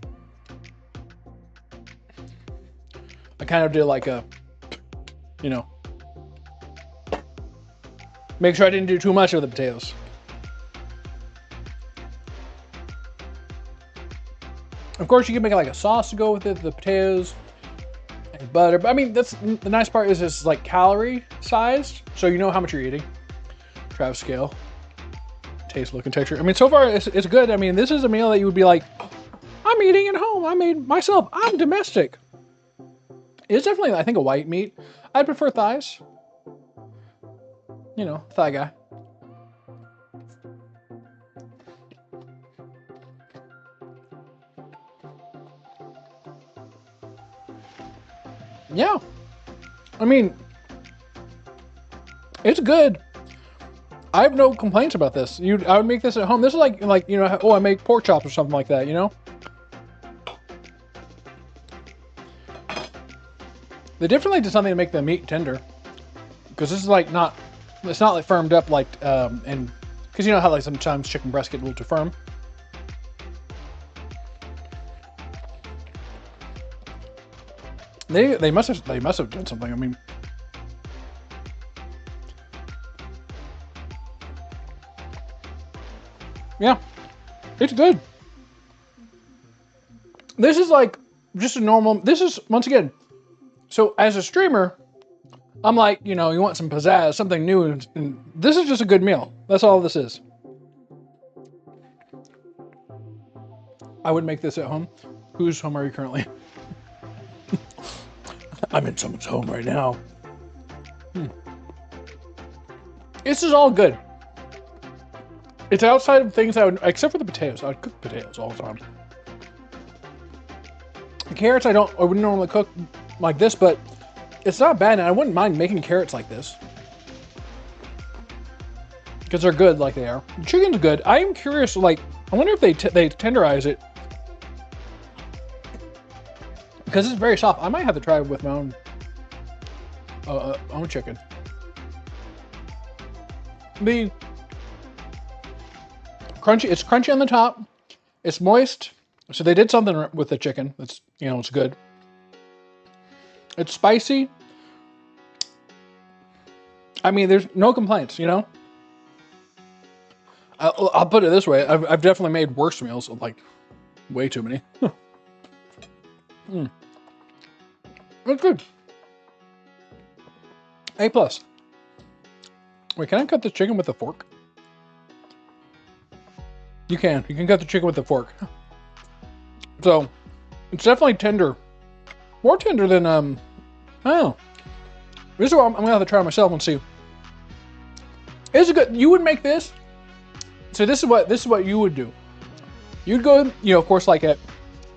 I kind of did like a, you know, make sure I didn't do too much of the potatoes. Of course, you can make like a sauce to go with it, the potatoes, and butter. But I mean, that's the nice part is it's like calorie sized, so you know how much you're eating. Travis scale, taste, look, and texture. I mean, so far it's good. I mean, this is a meal that you would be like, I'm eating at home. I made myself. I'm domestic. It's definitely, I think, a white meat. I prefer thighs. You know, thigh guy. Yeah. I mean, it's good. I have no complaints about this. I would make this at home. This is like you know, oh, I make pork chops or something like that, you know? They definitely did something to make the meat tender. Because this is like not, it's not like firmed up like, and because you know how like sometimes chicken breasts get a little too firm. They must have done something. I mean, yeah, it's good. This is like just a normal. This is once again. So as a streamer, I'm like, you know, you want some pizzazz, something new, and this is just a good meal. That's all this is. I would make this at home. Whose home are you currently? I'm in someone's home right now. This is all good. It's outside of things I would, except for the potatoes. I would cook potatoes all the time. The carrots I wouldn't normally cook like this, but it's not bad, and I wouldn't mind making carrots like this. Because they're good like they are. The chicken's good. I am curious, like, I wonder if they tenderize it. Because it's very soft. I might have to try it with my own chicken. The crunchy, it's crunchy on the top. It's moist. So they did something with the chicken. That's, you know, it's good. It's spicy. I mean, there's no complaints, you know? I'll put it this way. I've definitely made worse meals, like way too many. It's good. A+. Wait, can I cut the chicken with a fork? You can cut the chicken with a fork. So, it's definitely tender. More tender than, I don't know. This is what I'm gonna have to try myself and see. It's good. You would make this. So this is what you would do. You'd go, you know, of course, like at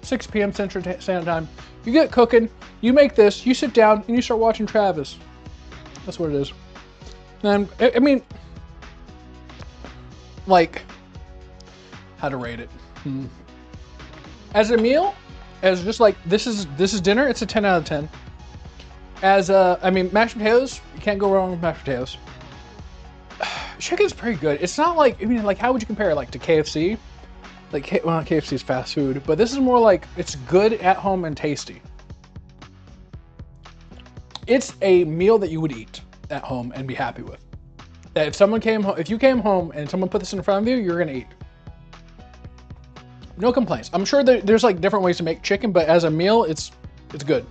6 p.m. Central Standard Time. You get cooking. You make this. You sit down and you start watching Travis. That's what it is. And I mean, like, how to rate it? As a meal, as just like this is dinner. It's a 10 out of 10. As I mean, mashed potatoes. You can't go wrong with mashed potatoes. Chicken's pretty good. It's not like, I mean, like, how would you compare it, like, to KFC? Like, well, KFC is fast food, but this is more like, it's good at home and tasty. It's a meal that you would eat at home and be happy with. That if someone came home, if you came home and someone put this in front of you, you're gonna eat. No complaints. I'm sure there's like different ways to make chicken, but as a meal, it's good.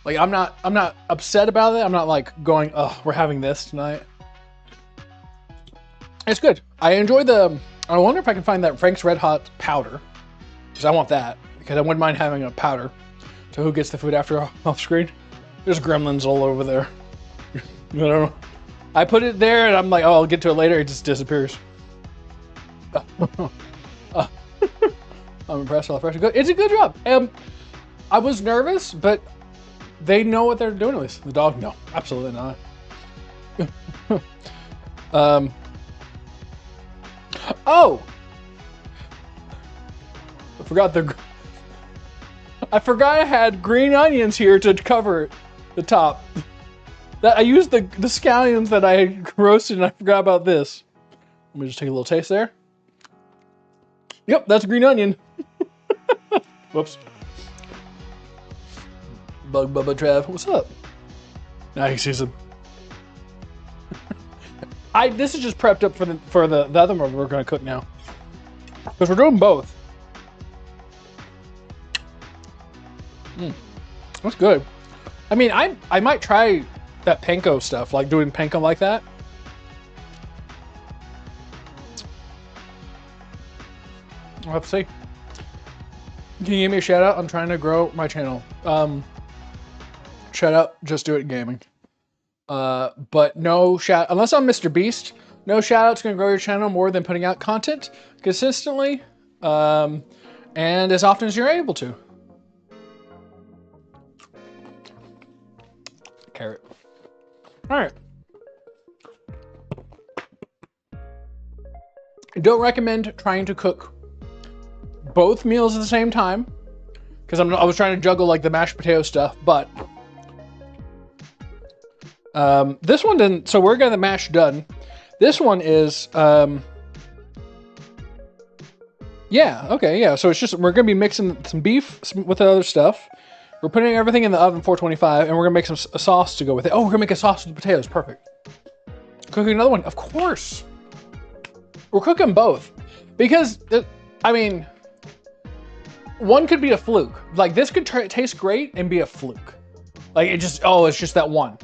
Like, I'm not upset about it. I'm not like going, oh, we're having this tonight. It's good. I enjoy I wonder if I can find that Frank's Red Hot powder, because I want that, because I wouldn't mind having a powder. So who gets the food after off screen? There's gremlins all over there. I don't know. I put it there and I'm like, oh, I'll get to it later. It just disappears. I'm impressed how fresh it goes. It's a good job. I was nervous, but they know what they're doing at least. The dog, no, absolutely not. Oh! I forgot I had green onions here to cover the top. That I used the scallions that I roasted and I forgot about this. Let me just take a little taste there. Yep, that's green onion. Whoops. Bug Bubba Trav, what's up? Now he sees him. This is just prepped up for the other one we're gonna cook now. Because we're doing both. That's good. I mean, I might try that panko stuff, like doing panko like that. I'll have to see. Can you give me a shout out? I'm trying to grow my channel. Shout out, Just Do It Gaming. But no shout, unless I'm Mr. Beast, no shout out's gonna grow your channel more than putting out content consistently, and as often as you're able to. Carrot. All right. Don't recommend trying to cook both meals at the same time, because I was trying to juggle like the mashed potato stuff, but This one didn't. So we're getting the mash done. This one is. Yeah. Okay. Yeah. So it's just we're gonna be mixing some beef with the other stuff. We're putting everything in the oven 425, and we're gonna make a sauce to go with it. Oh, we're gonna make a sauce with potatoes. Perfect. Cooking another one, of course. We're cooking both because I mean, one could be a fluke. Like this could taste great and be a fluke. Like it's just that one.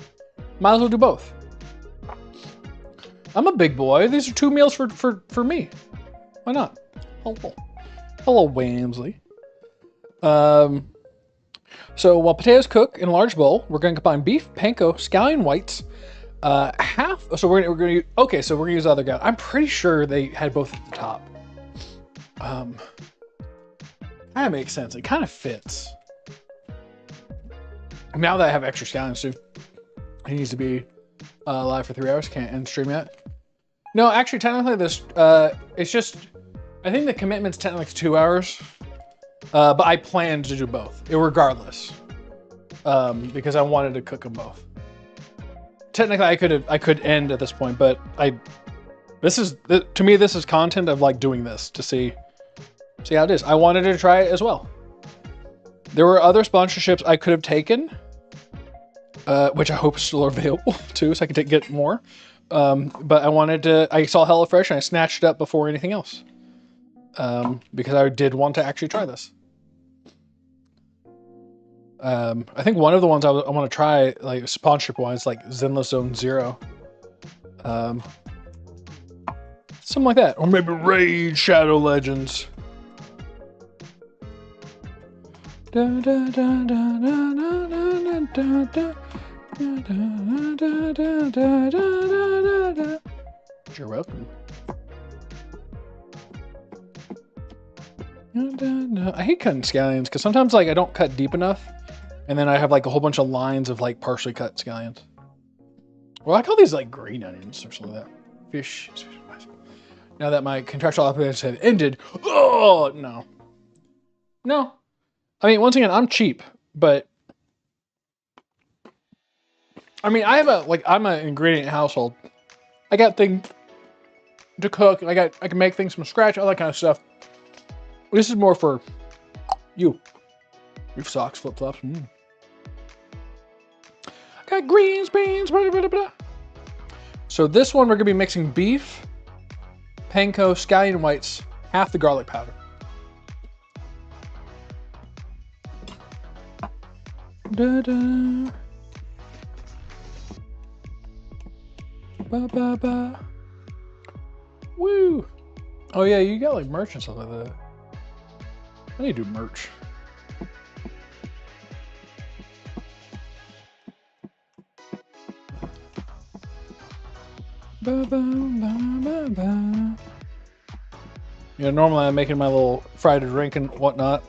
Might as well do both. I'm a big boy. These are 2 meals for me. Why not? Hello, Wamsley. So while potatoes cook in a large bowl, we're going to combine beef, panko, scallion whites, half. So we're gonna use, okay. So we're gonna use the other guy. I'm pretty sure they had both at the top. Kind of makes sense. It kind of fits. Now that I have extra scallions too, he needs to be live for 3 hours. Can't end stream yet. No, actually, technically this it's just. I think the commitment's technically 2 hours. But I planned to do both, regardless, because I wanted to cook them both. Technically, I could end at this point, but to me this is content of like doing this to see how it is. I wanted to try it as well. There were other sponsorships I could have taken, which I hope still are available too, so I could get more. But I saw HelloFresh and I snatched it up before anything else. Because I did want to actually try this. I think one of the ones I want to try, like sponsorship wise, like Zenless Zone Zero. Something like that. Or maybe Raid Shadow Legends. You're welcome. I hate cutting scallions because sometimes like I don't cut deep enough, and then I have like a whole bunch of lines of like partially cut scallions. Well, I call these like green onions or something like that. Fish. Now that my contractual obligations have ended, oh no. I mean, once again, I'm cheap, but I mean, I'm an ingredient household. I got things to cook. I can make things from scratch, all that kind of stuff. This is more for you. Your socks, flip-flops. I got greens, beans, blah, blah, blah. So this one, we're going to be mixing beef, panko, scallion whites, half the garlic powder. Da-da. Ba-ba-ba. Woo. Oh yeah, you got like merch and stuff like that. I need to do merch. Ba, ba, ba, ba, ba. You know, normally I'm making my little Friday drink and whatnot.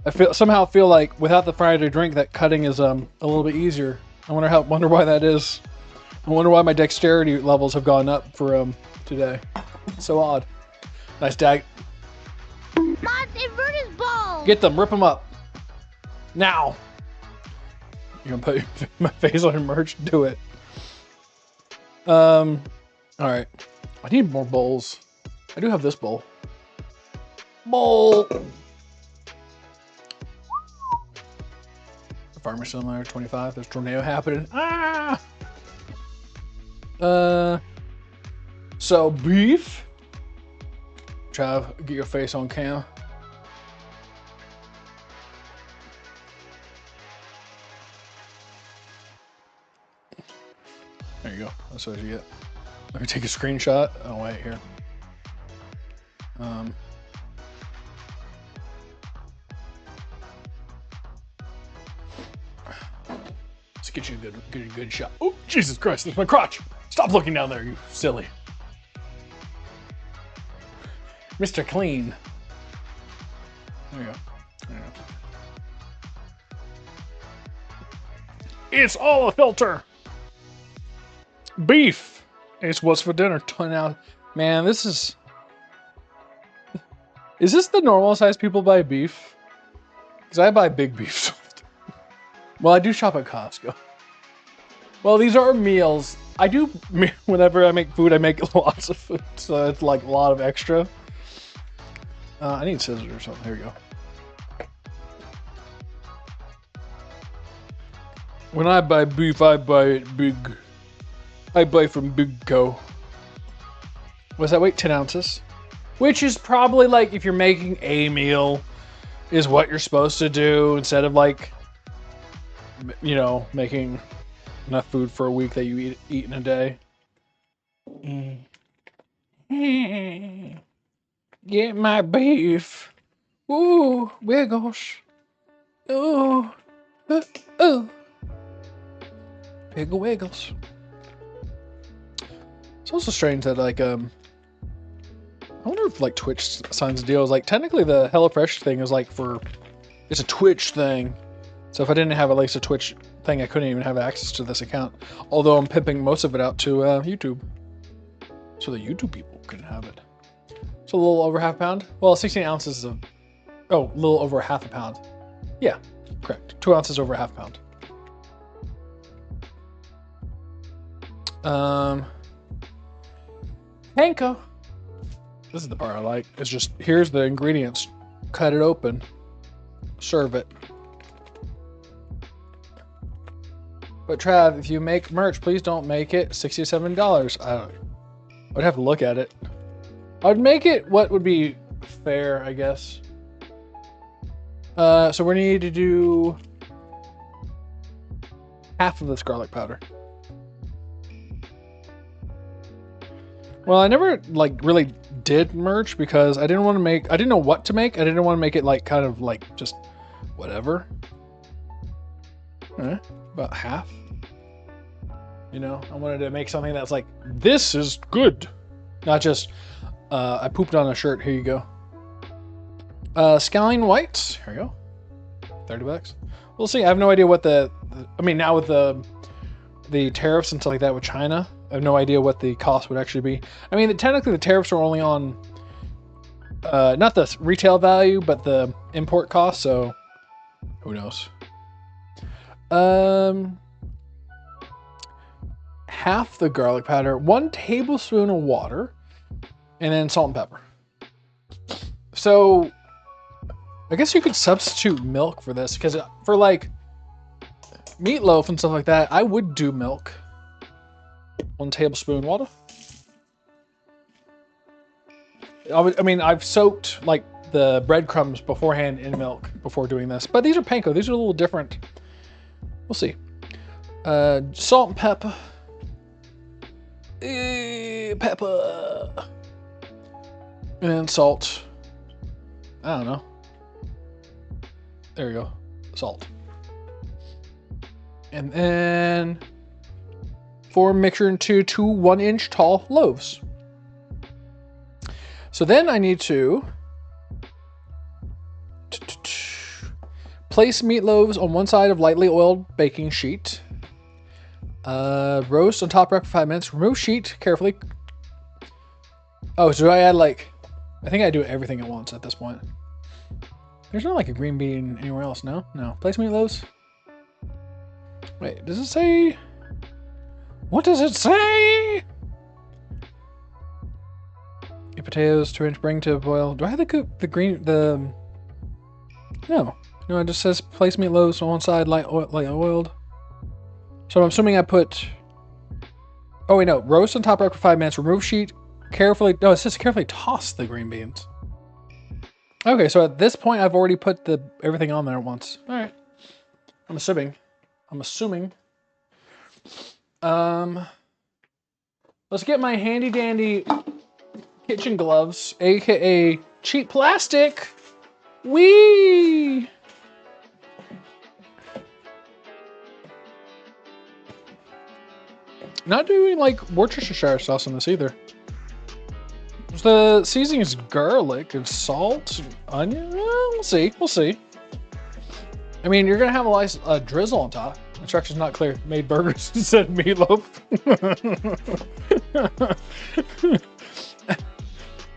I somehow feel like without the Friday drink, that cutting is a little bit easier. I wonder why that is. I wonder why my dexterity levels have gone up for today. It's so odd. Nice dag. Get them, rip them up. Now. You're gonna put my face on your merch? Do it. Alright. I need more bowls. I do have this bowl. Bowl! The farmer's still in there, 25. There's a tornado happening. Ah! So beef. Trav, get your face on cam. There you go. That's what you get. Let me take a screenshot. Oh wait, here. Let's get you a good shot. Oh, Jesus Christ! There's my crotch. Stop looking down there, you silly. Mr. Clean. There you go. There you go. It's all a filter. Beef. It's what's for dinner. Now, man, this is. Is this the normal size people buy beef? Because I buy big beef. Well, I do shop at Costco. Well, these are meals. I do, whenever I make food, I make lots of food, so it's like a lot of extra. I need scissors or something. Here we go. When I buy beef, I buy it big. I buy from Big Co. What's that weight? 10 ounces. Which is probably like if you're making a meal, is what you're supposed to do instead of like, you know, making enough food for a week that you eat in a day. Get my beef. Ooh, wiggles. Ooh. Ooh. Wiggle wiggles. It's also strange that like I wonder if like Twitch signs deals. Like technically the HelloFresh thing is like it's a Twitch thing. So if I didn't have at least a Twitch thing, I couldn't even have access to this account. Although I'm pimping most of it out to YouTube. So the YouTube people can have it. It's a little over half a pound. Well, 16 ounces of, a little over half a pound. Yeah, correct. 2 ounces over half a pound. Panko. This is the part I like. It's just, here's the ingredients. Cut it open. Serve it. But Trav, if you make merch, please don't make it $67. I'd have to look at it. I'd make it what would be fair, I guess. So we need to do half of this garlic powder. Well, I never like really did merch because I didn't know what to make. I didn't want to make it like kind of like just whatever. About half. You know, I wanted to make something that's like, this is good. Not just, I pooped on a shirt, here you go. Scallion whites, here we go. $30. We'll see, I have no idea what I mean, now with the tariffs and stuff like that with China, I have no idea what the cost would actually be. I mean, technically the tariffs are only on, not the retail value, but the import cost, so who knows. Half the garlic powder, 1 tablespoon of water, and then salt and pepper. So I guess you could substitute milk for this, because for like meatloaf and stuff like that, I would do milk. 1 tablespoon water. I mean, I've soaked like the breadcrumbs beforehand in milk before doing this, but these are panko. These are a little different. We'll see. Salt and pepper. Pepper. And then salt. I don't know. There we go. Salt. And then form mixture into 2 1-inch tall loaves. So then I need to place meatloaves on one side of lightly oiled baking sheet. Roast on top rack for 5 minutes. Remove sheet carefully. Oh, so do I add like... I think I do everything at once at this point. There's not like a green bean anywhere else, no? No. Place meatloaves. Wait, does it say... What does it say? Get potatoes 2-inch, bring to boil. Do I have to cook the green... No. No, it just says place meatloaves on one side, light oiled. So I'm assuming I put... Oh wait, no. Roast on top rack for 5 minutes. Remove sheet. Carefully... No, it says carefully toss the green beans. Okay, so at this point, I've already put everything on there once. All right. I'm assuming. Let's get my handy dandy kitchen gloves, aka cheap plastic. Whee! Not doing like Worcestershire sauce on this either. The seasoning is garlic and salt and onion. We'll see. We'll see. I mean, you're gonna have a nice drizzle on top. Instructions not clear. Made burgers instead of meatloaf.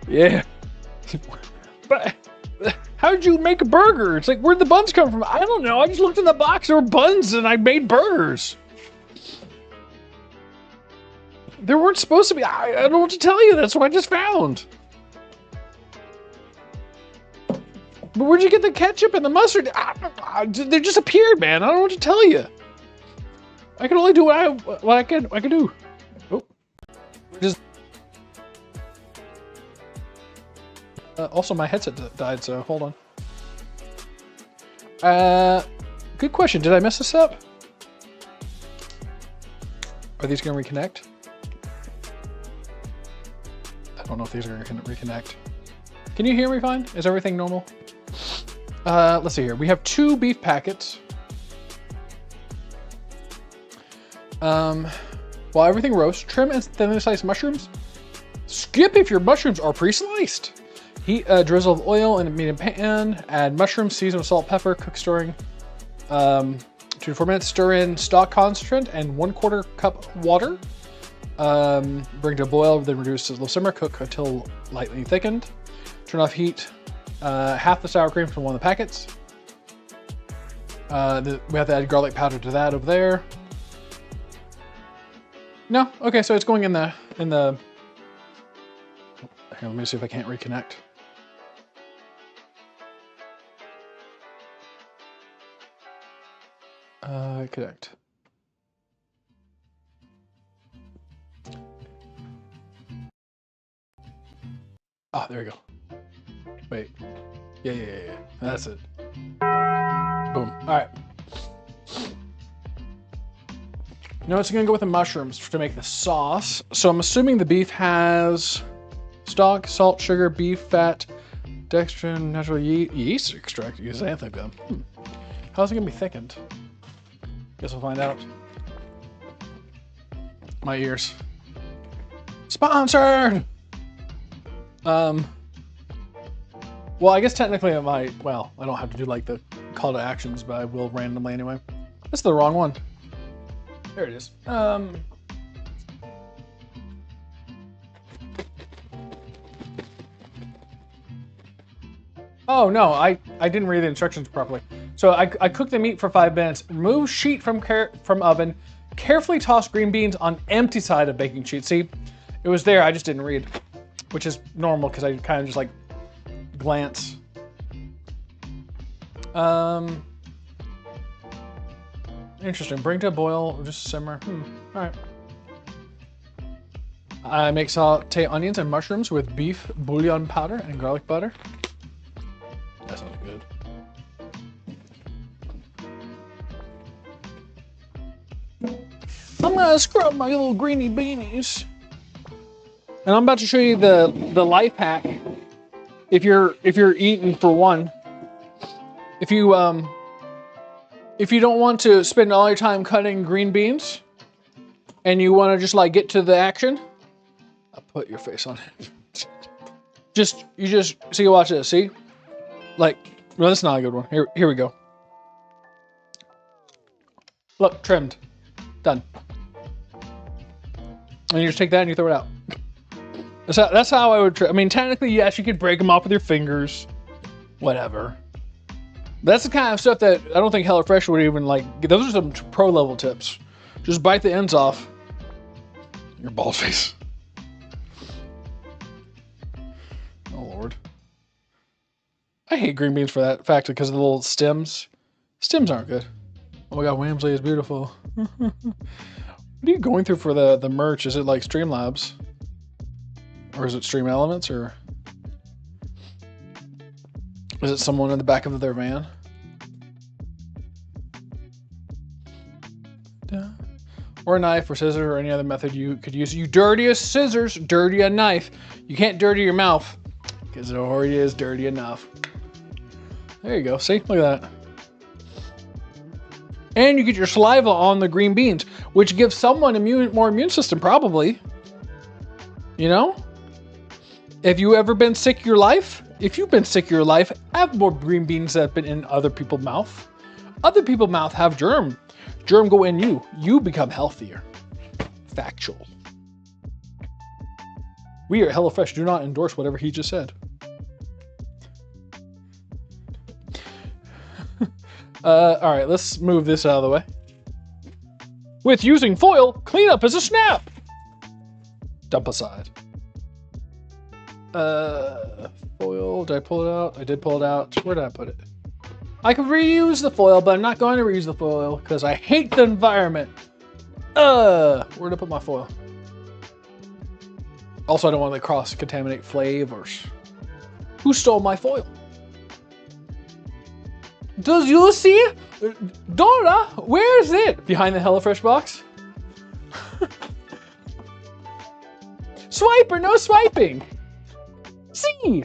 Yeah. But how did you make a burger? It's like, where'd the buns come from? I don't know. I just looked in the box. There were buns and I made burgers. There weren't supposed to be. I don't know what to tell you. That's what I just found. But where'd you get the ketchup and the mustard? They just appeared, man. I don't know what to tell you. I can only do what I can do. Oh, just. Also, my headset died, so hold on. Good question. Did I mess this up? Are these going to reconnect? I don't know if these are going to reconnect. Can you hear me fine? Is everything normal? Let's see here. We have 2 beef packets. While everything roasts, trim and thinly sliced mushrooms. Skip if your mushrooms are pre-sliced. Heat a drizzle of oil in a medium pan. Add mushrooms, season with salt, pepper, cook stirring 2 to 4 minutes. Stir in stock concentrate and 1/4 cup water. Bring to a boil, then reduce to low simmer. Cook until lightly thickened. Turn off heat. Half the sour cream from one of the packets. We have to add garlic powder to that over there. No, okay, so it's going in the. Here, let me see if I can't reconnect. Connect. Oh, there we go. Wait. Yeah. That's it. Boom. All right. Now it's going to go with the mushrooms to make the sauce. So I'm assuming the beef has stock, salt, sugar, beef fat, dextrin, natural yeast extract. Use anything then. How's it going to be thickened? Guess we'll find out. My ears. Sponsored! Well, I guess technically it might. Well, I don't have to do like the call to actions, but I will randomly anyway. That's the wrong one. There it is. Oh no, I didn't read the instructions properly. So I cooked the meat for 5 minutes. Remove sheet from oven. Carefully toss green beans on empty side of baking sheet. See, it was there. I just didn't read, which is normal because I kind of just like glance. Interesting. Bring to a boil. Just simmer. All right. I make saute onions and mushrooms with beef bouillon powder and garlic butter. That sounds good. I'm gonna scrub my little greeny beanies, and I'm about to show you the life hack. If you're eating for one, if you don't want to spend all your time cutting green beans, and you want to just like get to the action, I'll put your face on it. you just see. Watch this. See, like, well, that's not a good one. Here we go. Look, trimmed, done. And you just take that and you throw it out. That's how I would. I mean, technically, yes, you could break them off with your fingers, whatever. That's the kind of stuff that I don't think HelloFresh would even like. Those are some pro level tips. Just bite the ends off. Your ball face. Oh Lord. I hate green beans for that fact because of the little stems. Stems aren't good. Oh my God, Wamsley is beautiful. What are you going through for the merch? Is it like Streamlabs? Or is it Stream Elements? Or is it someone in the back of their van? Or a knife or scissors or any other method you could use. You dirty as scissors, dirty a knife. You can't dirty your mouth because it already is dirty enough. There you go. See? Look at that. And you get your saliva on the green beans, which gives someone more immune system, probably. You know? Have you ever been sick your life? If you've been sick your life, have more green beans that have been in other people's mouth. Other people's mouth have germ. Germ go in you. You become healthier. Factual. We at HelloFresh do not endorse whatever he just said. All right, let's move this out of the way. With using foil, cleanup is a snap. Dump aside. Foil. Did I pull it out? I did pull it out. Where did I put it? I could reuse the foil, but I'm not going to reuse the foil because I hate the environment. Where'd I put my foil? Also, I don't want to cross-contaminate flavors. Who stole my foil? Does you see? Dora, where is it? Behind the HelloFresh box? Swiper, no swiping. See.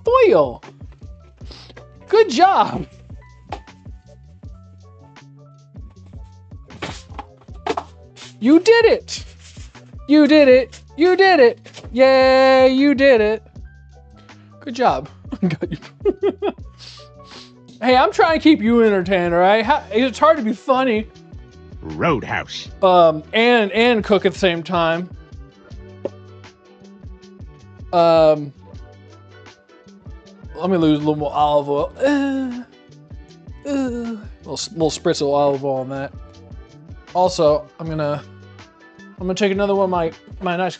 Foil. Good job. You did it. You did it. You did it. Yay, you did it. Good job. Hey, I'm trying to keep you entertained, all right? It's hard to be funny. Roadhouse. And cook at the same time. Let me lose a little more olive oil. Little spritz of olive oil on that. Also, I'm gonna take another one of my nice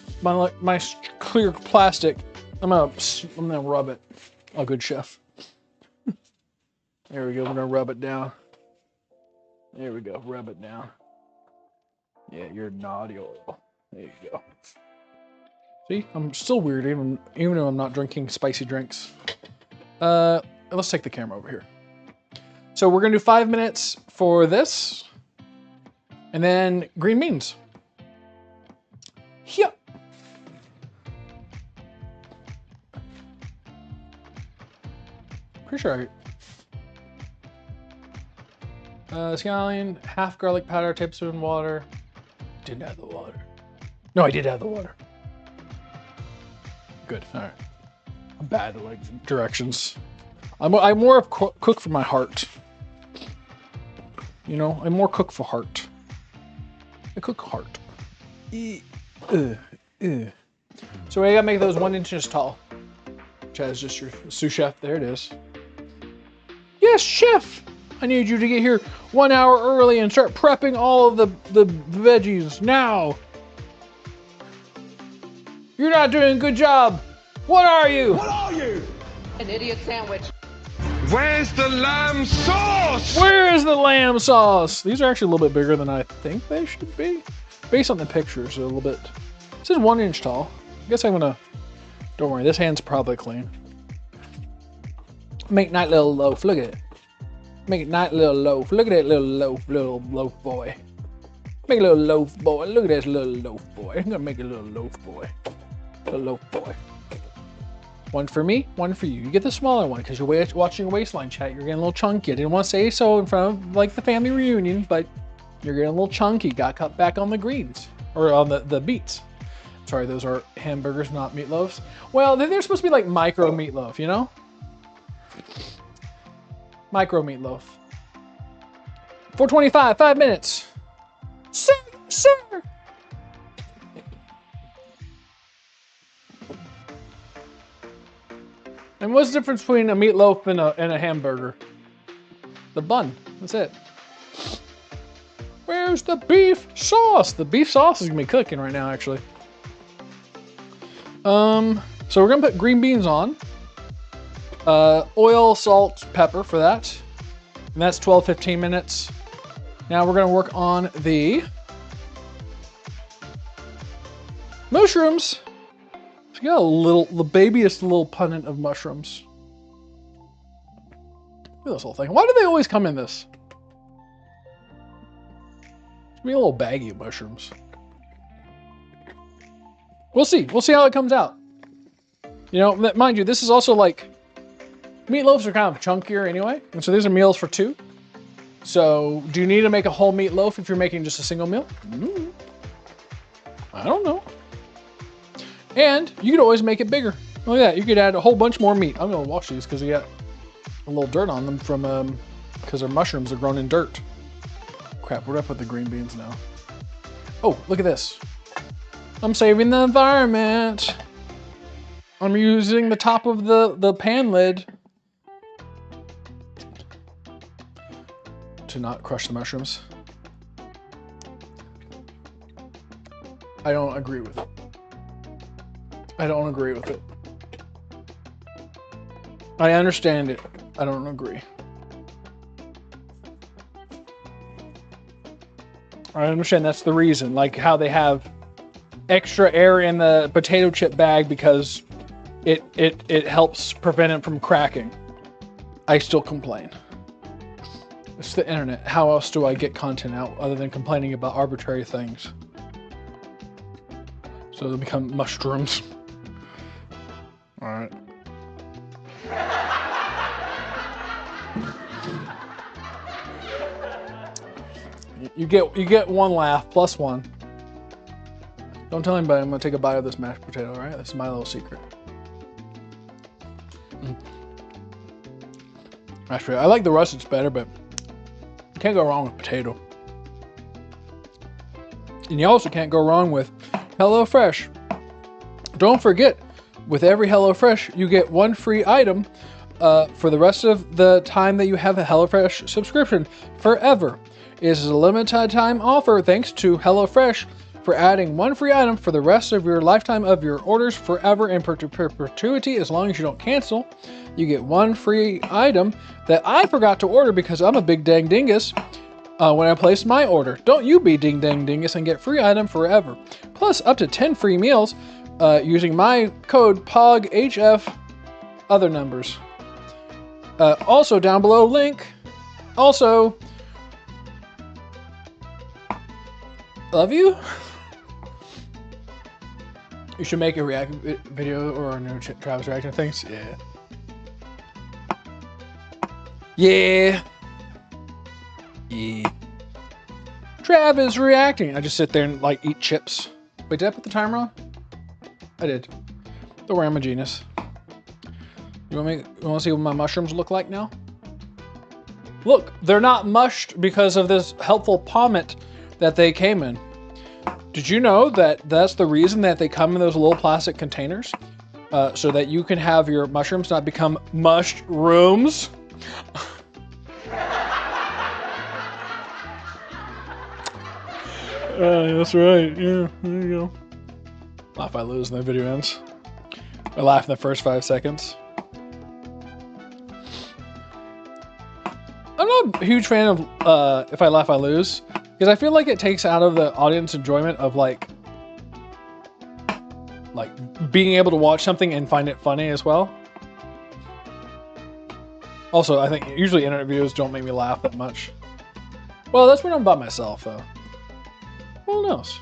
clear plastic. I'm gonna rub it. Oh, good chef. There we go. We're gonna rub it down. There we go. Rub it down. Yeah, you're naughty oil. There you go. See, I'm still weird even though I'm not drinking spicy drinks. Let's take the camera over here. So we're gonna do 5 minutes for this, and then green beans. Yeah. Pretty sure scallion, half garlic powder, tablespoon water. Didn't add the water. No, I did add the water. Good. All right. I'm bad at like directions. I'm more of cook for my heart. You know, I'm more cook for heart. I cook heart. So I gotta make those 1 inches tall. Chad's just your sous chef. There it is. Yes, chef. I need you to get here 1 hour early and start prepping all of the veggies now. You're not doing a good job. What are you? What are you? An idiot sandwich. Where's the lamb sauce? Where is the lamb sauce? These are actually a little bit bigger than I think they should be. Based on the pictures, they're a little bit. This is 1 inch tall. I guess I'm gonna. Don't worry, this hand's probably clean. Make nice little loaf. Look at it. Make a nice little loaf. Look at that little loaf boy. Make a little loaf boy. Look at this little loaf boy. I'm gonna make a little loaf boy. Little loaf boy. One for me, one for you. You get the smaller one because you're watching your waistline chat. You're getting a little chunky. I didn't want to say so in front of like the family reunion, but you're getting a little chunky. Got cut back on the greens or on the beets. Sorry, those are hamburgers, not meatloafs. Well, they're supposed to be like micro meatloaf, you know? Micro meatloaf. 4:25, 5 minutes. Sir, sir. And what's the difference between a meatloaf and a hamburger? The bun. That's it. Where's the beef sauce? The beef sauce is gonna be cooking right now, actually. So we're gonna put green beans on. Oil, salt, pepper for that. And that's 12-15 minutes. Now we're gonna work on the mushrooms. So you got the babyest little punnet of mushrooms. Look at this whole thing. Why do they always come in this? It's me a little baggy of mushrooms. We'll see. We'll see how it comes out. You know, mind you, this is also like, meatloafs are kind of chunkier anyway. And so these are meals for two. So do you need to make a whole meatloaf if you're making just a single meal? I don't know. And you could always make it bigger. Look at that. You could add a whole bunch more meat. I'm going to wash these because they got a little dirt on them from, because their mushrooms are grown in dirt. Crap, where do I put the green beans now? Oh, look at this. I'm saving the environment. I'm using the top of the pan lid to not crush the mushrooms. I don't agree with it. I don't agree with it. I understand it. I don't agree. I understand that's the reason, like how they have extra air in the potato chip bag because it helps prevent it from cracking. I still complain. It's the internet. How else do I get content out other than complaining about arbitrary things? So they become mushrooms. All right. You get one laugh, plus one. Don't tell anybody I'm gonna take a bite of this mashed potato, all right? This is my little secret. Mashed potato. I like the russets better, but you can't go wrong with potato. And you also can't go wrong with HelloFresh. Don't forget, with every HelloFresh, you get one free item for the rest of the time that you have a HelloFresh subscription, forever. It is a limited time offer thanks to HelloFresh for adding one free item for the rest of your lifetime of your orders, forever in perpetuity, as long as you don't cancel. You get one free item that I forgot to order because I'm a big dang dingus when I placed my order. Don't you be ding dang dingus and get free item forever. Plus up to 10 free meals using my code POGHF, other numbers. Also down below, link. Also, love you. You should make a react video or a new Travis reacting things. Yeah. Yeah. Yeah. Travis reacting. I just sit there and like eat chips. Wait, did I put the timer on? I did. Don't worry, I'm a genius. You want to see what my mushrooms look like now? Look, they're not mushed because of this helpful pommet that they came in. Did you know that that's the reason that they come in those little plastic containers? So that you can have your mushrooms not become mushrooms. That's right. Yeah, there you go. Laugh I lose and the video ends. I laugh in the first 5 seconds. I'm not a huge fan of if I laugh I lose, because I feel like it takes out of the audience enjoyment of like being able to watch something and find it funny as well. Also, I think usually internet videos don't make me laugh that much. Well, that's when I'm by myself, though. Who knows?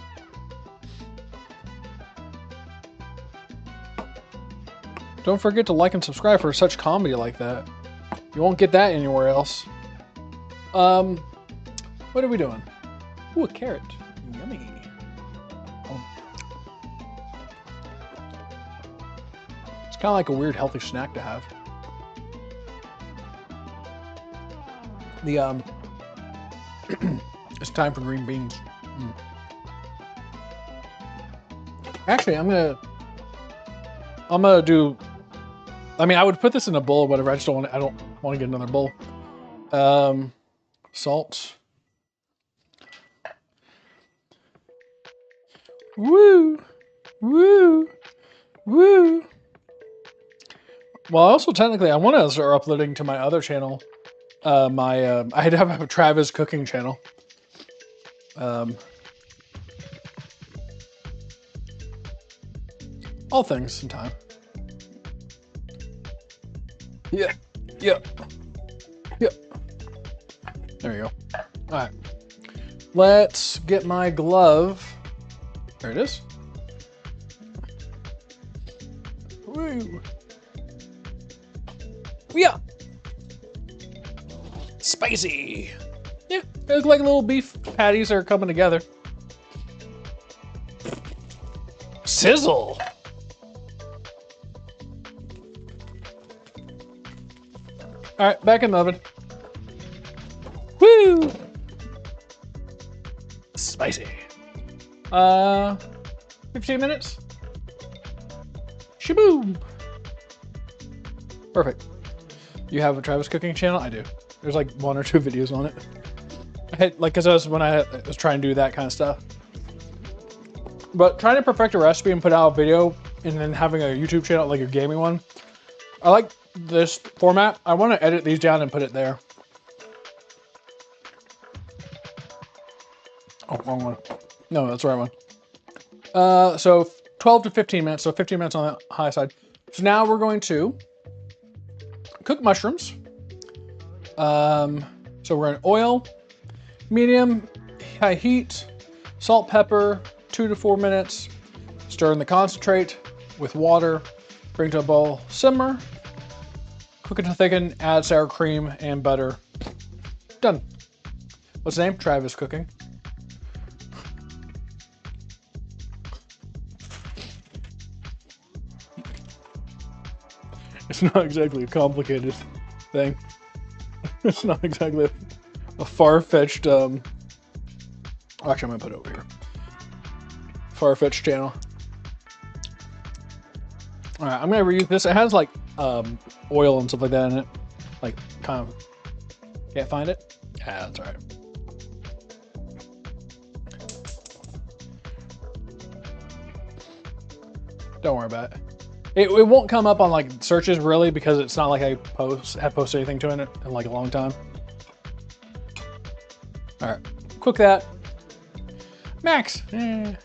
Don't forget to like and subscribe for such comedy like that. You won't get that anywhere else. What are we doing? Ooh, a carrot. Yummy. Oh. It's kind of like a weird healthy snack to have. The it's time for green beans. Actually, I'm gonna do. I mean, I would put this in a bowl or whatever. I just don't want. I don't want to get another bowl. Salt. Woo, woo, woo. Well, also technically, I want to start uploading to my other channel. I have a Travis cooking channel. All things in time. Yeah, yeah, yeah. There you go. All right. Let's get my glove. There it is. Woo. Yeah. Spicy. Yeah, they look like little beef patties that are coming together. Sizzle. All right, back in the oven. Woo! Spicy. 15 minutes. Shaboom. Perfect. You have a Travis cooking channel? I do. There's like 1 or 2 videos on it. I had, like, cause when I was trying to do that kind of stuff. But trying to perfect a recipe and put out a video and then having a YouTube channel like a gaming one, I like this format. I want to edit these down and put it there. Oh, wrong one. No, that's the right one. So 12 to 15 minutes. So 15 minutes on the high side. So now we're going to cook mushrooms. So we're in oil, medium, high heat, salt, pepper, 2 to 4 minutes. Stir in the concentrate with water. Bring to a boil, simmer. Cook it to thicken, add sour cream and butter. Done. What's the name? Travis Cooking. It's not exactly a complicated thing. It's not exactly a far-fetched, actually I'm gonna put it over here. Far-fetched channel. All right, I'm gonna reuse this. It has like oil and stuff like that in it. Like kind of, can't find it? Yeah, that's all right. Don't worry about it. It won't come up on like searches really because it's not like I have posted anything to it in like a long time. All right, cook that. Max.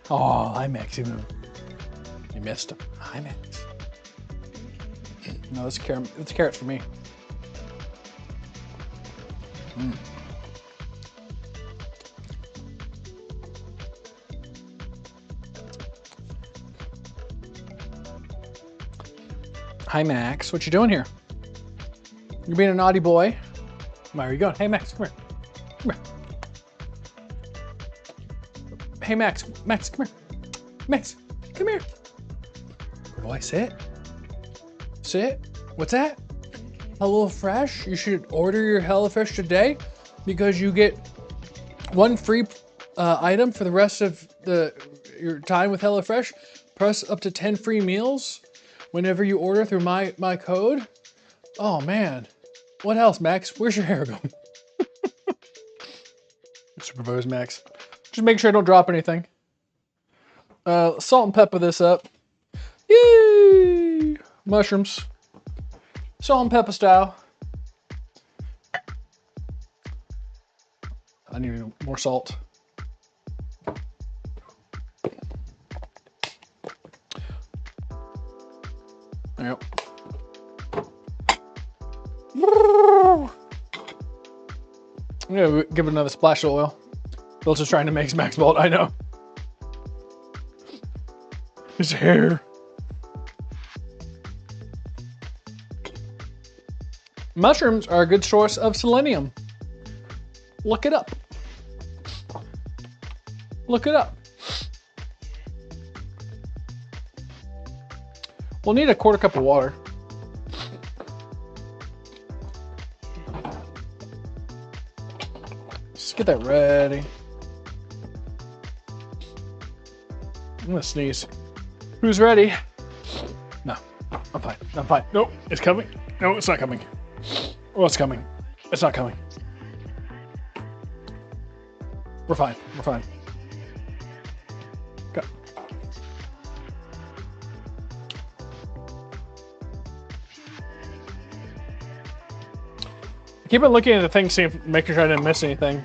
Oh, hi Max. You missed him. Hi Max. No, it's carrots for me. Hi Max, what you doing here? You're being a naughty boy. Where are you going? Hey Max, come here. Come here. Hey Max, Max, come here. Max, come here. Boy, sit. Sit. What's that? HelloFresh? You should order your HelloFresh today because you get one free item for the rest of your time with HelloFresh, plus up to 10 free meals whenever you order through my code. Oh man. What else, Max? Where's your hair going? Supervise Max. Just make sure I don't drop anything. Salt and pepper this up. Yay! Mushrooms. Salt and pepper style. I need more salt. Yep. I'm gonna give it another splash of oil. Bill's just trying to make Max bald, I know. His hair. Mushrooms are a good source of selenium. Look it up. Look it up. We'll need a quarter cup of water. Let's get that ready. I'm gonna sneeze. Who's ready? No, I'm fine. I'm fine. Nope, it's coming. No, it's not coming. Oh, it's coming. It's not coming. We're fine. We're fine. Go. Keep on looking at the thing, making sure I didn't miss anything.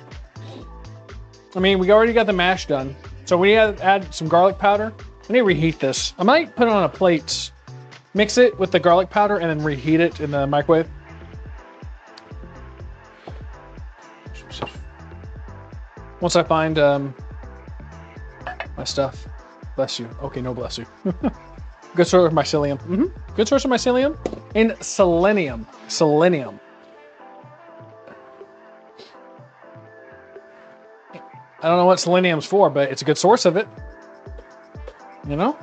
I mean, we already got the mash done. So we need to add some garlic powder. I need to reheat this. I might put it on a plate, mix it with the garlic powder, and then reheat it in the microwave. Once I find my stuff. Bless you. Okay, no bless you. Good source of mycelium. Good source of mycelium and selenium. Selenium. I don't know what selenium's for, but it's a good source of it. You know?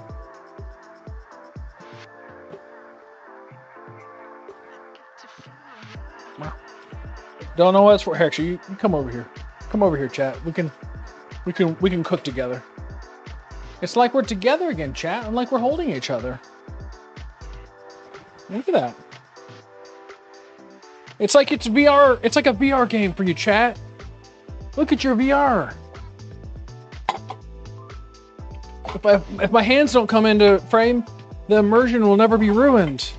Wow. Don't know what it's for. Here, actually, you come over here. Come over here, chat. We can cook together. It's like we're together again, chat. And like we're holding each other. Look at that. It's like it's VR. It's like a VR game for you, chat. Look at your VR. If my hands don't come into frame, the immersion will never be ruined.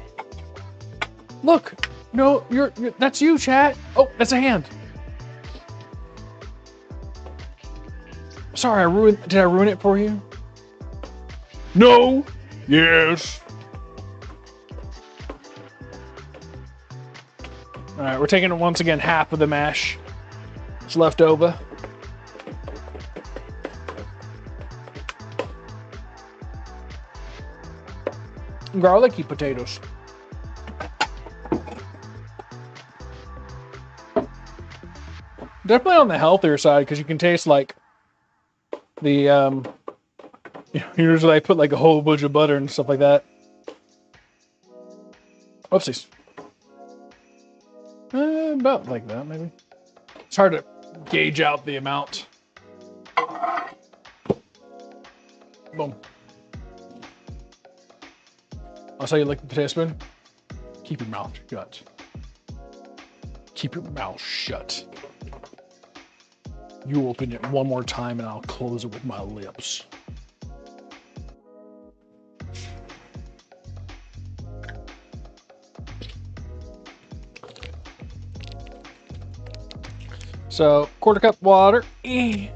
Look, no, that's you, chat. Oh, that's a hand. Sorry, did I ruin it for you? No. Yes. All right, we're taking once again half of the mash. It's left over. Garlicky potatoes. Definitely on the healthier side because you can taste like the usually I put like a whole bunch of butter and stuff like that. Oopsies. About like that, maybe. It's hard to gauge out the amount. Boom. I'll say you like the potato spoon. Keep your mouth shut. Keep your mouth shut. You open it one more time and I'll close it with my lips. So, quarter cup water. Beef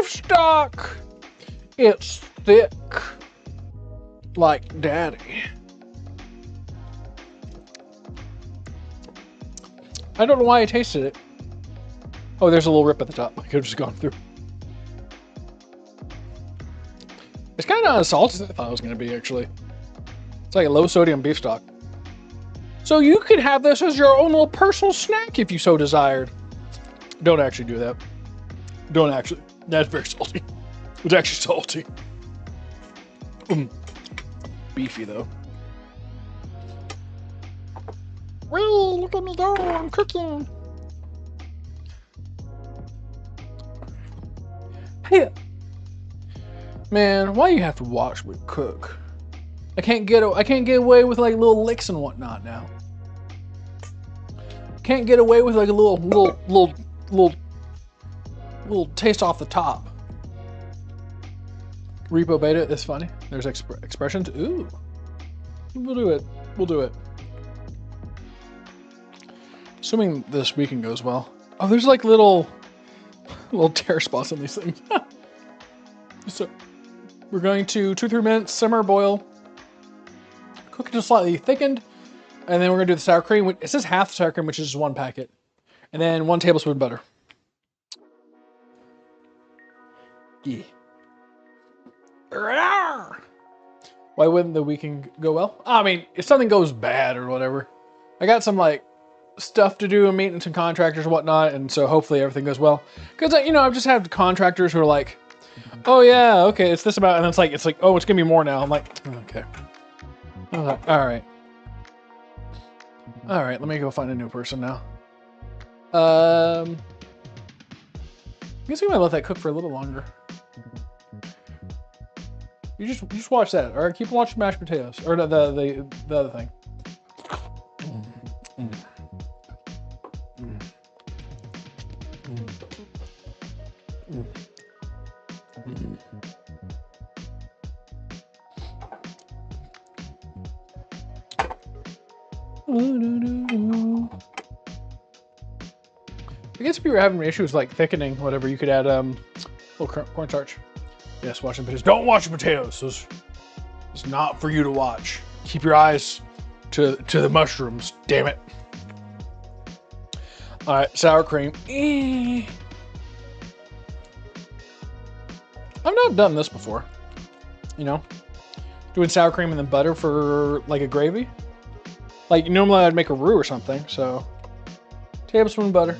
stock. It's thick. Like daddy. I don't know why I tasted it. Oh, there's a little rip at the top. I could have just gone through. It's kind of as salty as I thought it was going to be, actually. It's like a low sodium beef stock. So you could have this as your own little personal snack if you so desired. Don't actually do that. Don't actually. That's very salty. It's actually salty. Beefy, though. Wee, look at me go. I'm cooking. Hey, man, why you have to watch me cook? I can't get away with like little licks and whatnot now. Can't get away with like a little taste off the top. Repo beta is funny. There's expressions. Ooh, we'll do it. We'll do it. Assuming this weekend goes well. Oh, there's like little tear spots on these things. So we're going to 2-3 minutes simmer, boil, cook it to slightly thickened, and then we're gonna do the sour cream. It says half sour cream, which is just 1 packet, and then 1 tablespoon butter. Yeah. Why wouldn't the weekend go well? I mean, if something goes bad or whatever, I got some like stuff to do and meeting some contractors and whatnot, and so hopefully everything goes well. Because I've just had contractors who are like, "Oh yeah, okay, it's this about," and it's like, "Oh, it's gonna be more now." I'm like, "Okay, all right, all right." Let me go find a new person now. I guess we might let that cook for a little longer. You just watch that, or keep watching mashed potatoes, or the other thing. I guess if you were having issues like thickening, whatever, you could add little cornstarch. Yes, watching potatoes. Don't watch potatoes. It's not for you to watch. Keep your eyes to the mushrooms. Damn it. All right, sour cream. I've not done this before. Doing sour cream and then butter for like a gravy. Like normally I'd make a roux or something. So, tablespoon of butter.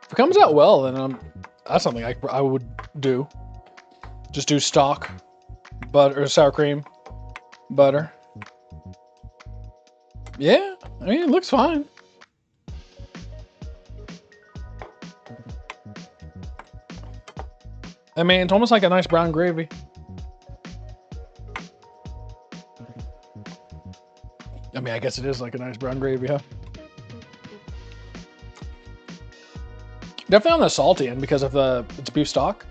If it comes out well, then that's something I would do. Just do stock, butter, or sour cream, butter. Yeah, I mean, it looks fine. I mean, it's almost like a nice brown gravy. I mean, I guess it is like a nice brown gravy, huh? Definitely on the salty end because of it's beef stock.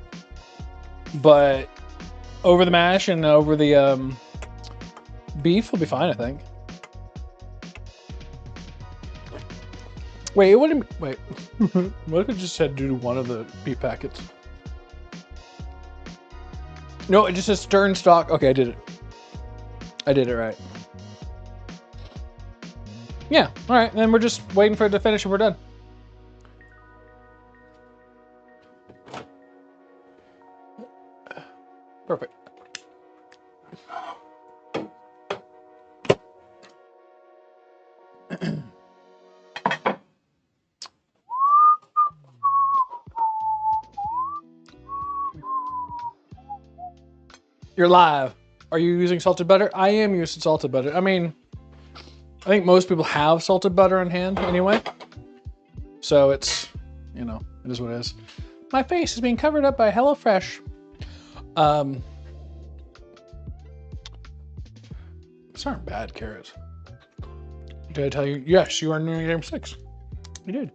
But over the mash and over the beef will be fine, I think. Wait, wait. What if it just said do one of the beef packets? No, it just says stern stock. Okay, I did it. I did it right. Yeah, all right. Then we're just waiting for it to finish and we're done. Perfect. You're live. Are you using salted butter? I am using salted butter. I mean, I think most people have salted butter on hand anyway. So it's, you know, it is what it is. My face is being covered up by HelloFresh. These aren't bad carrots. Did I tell you? Yes, you are new game 6. You did.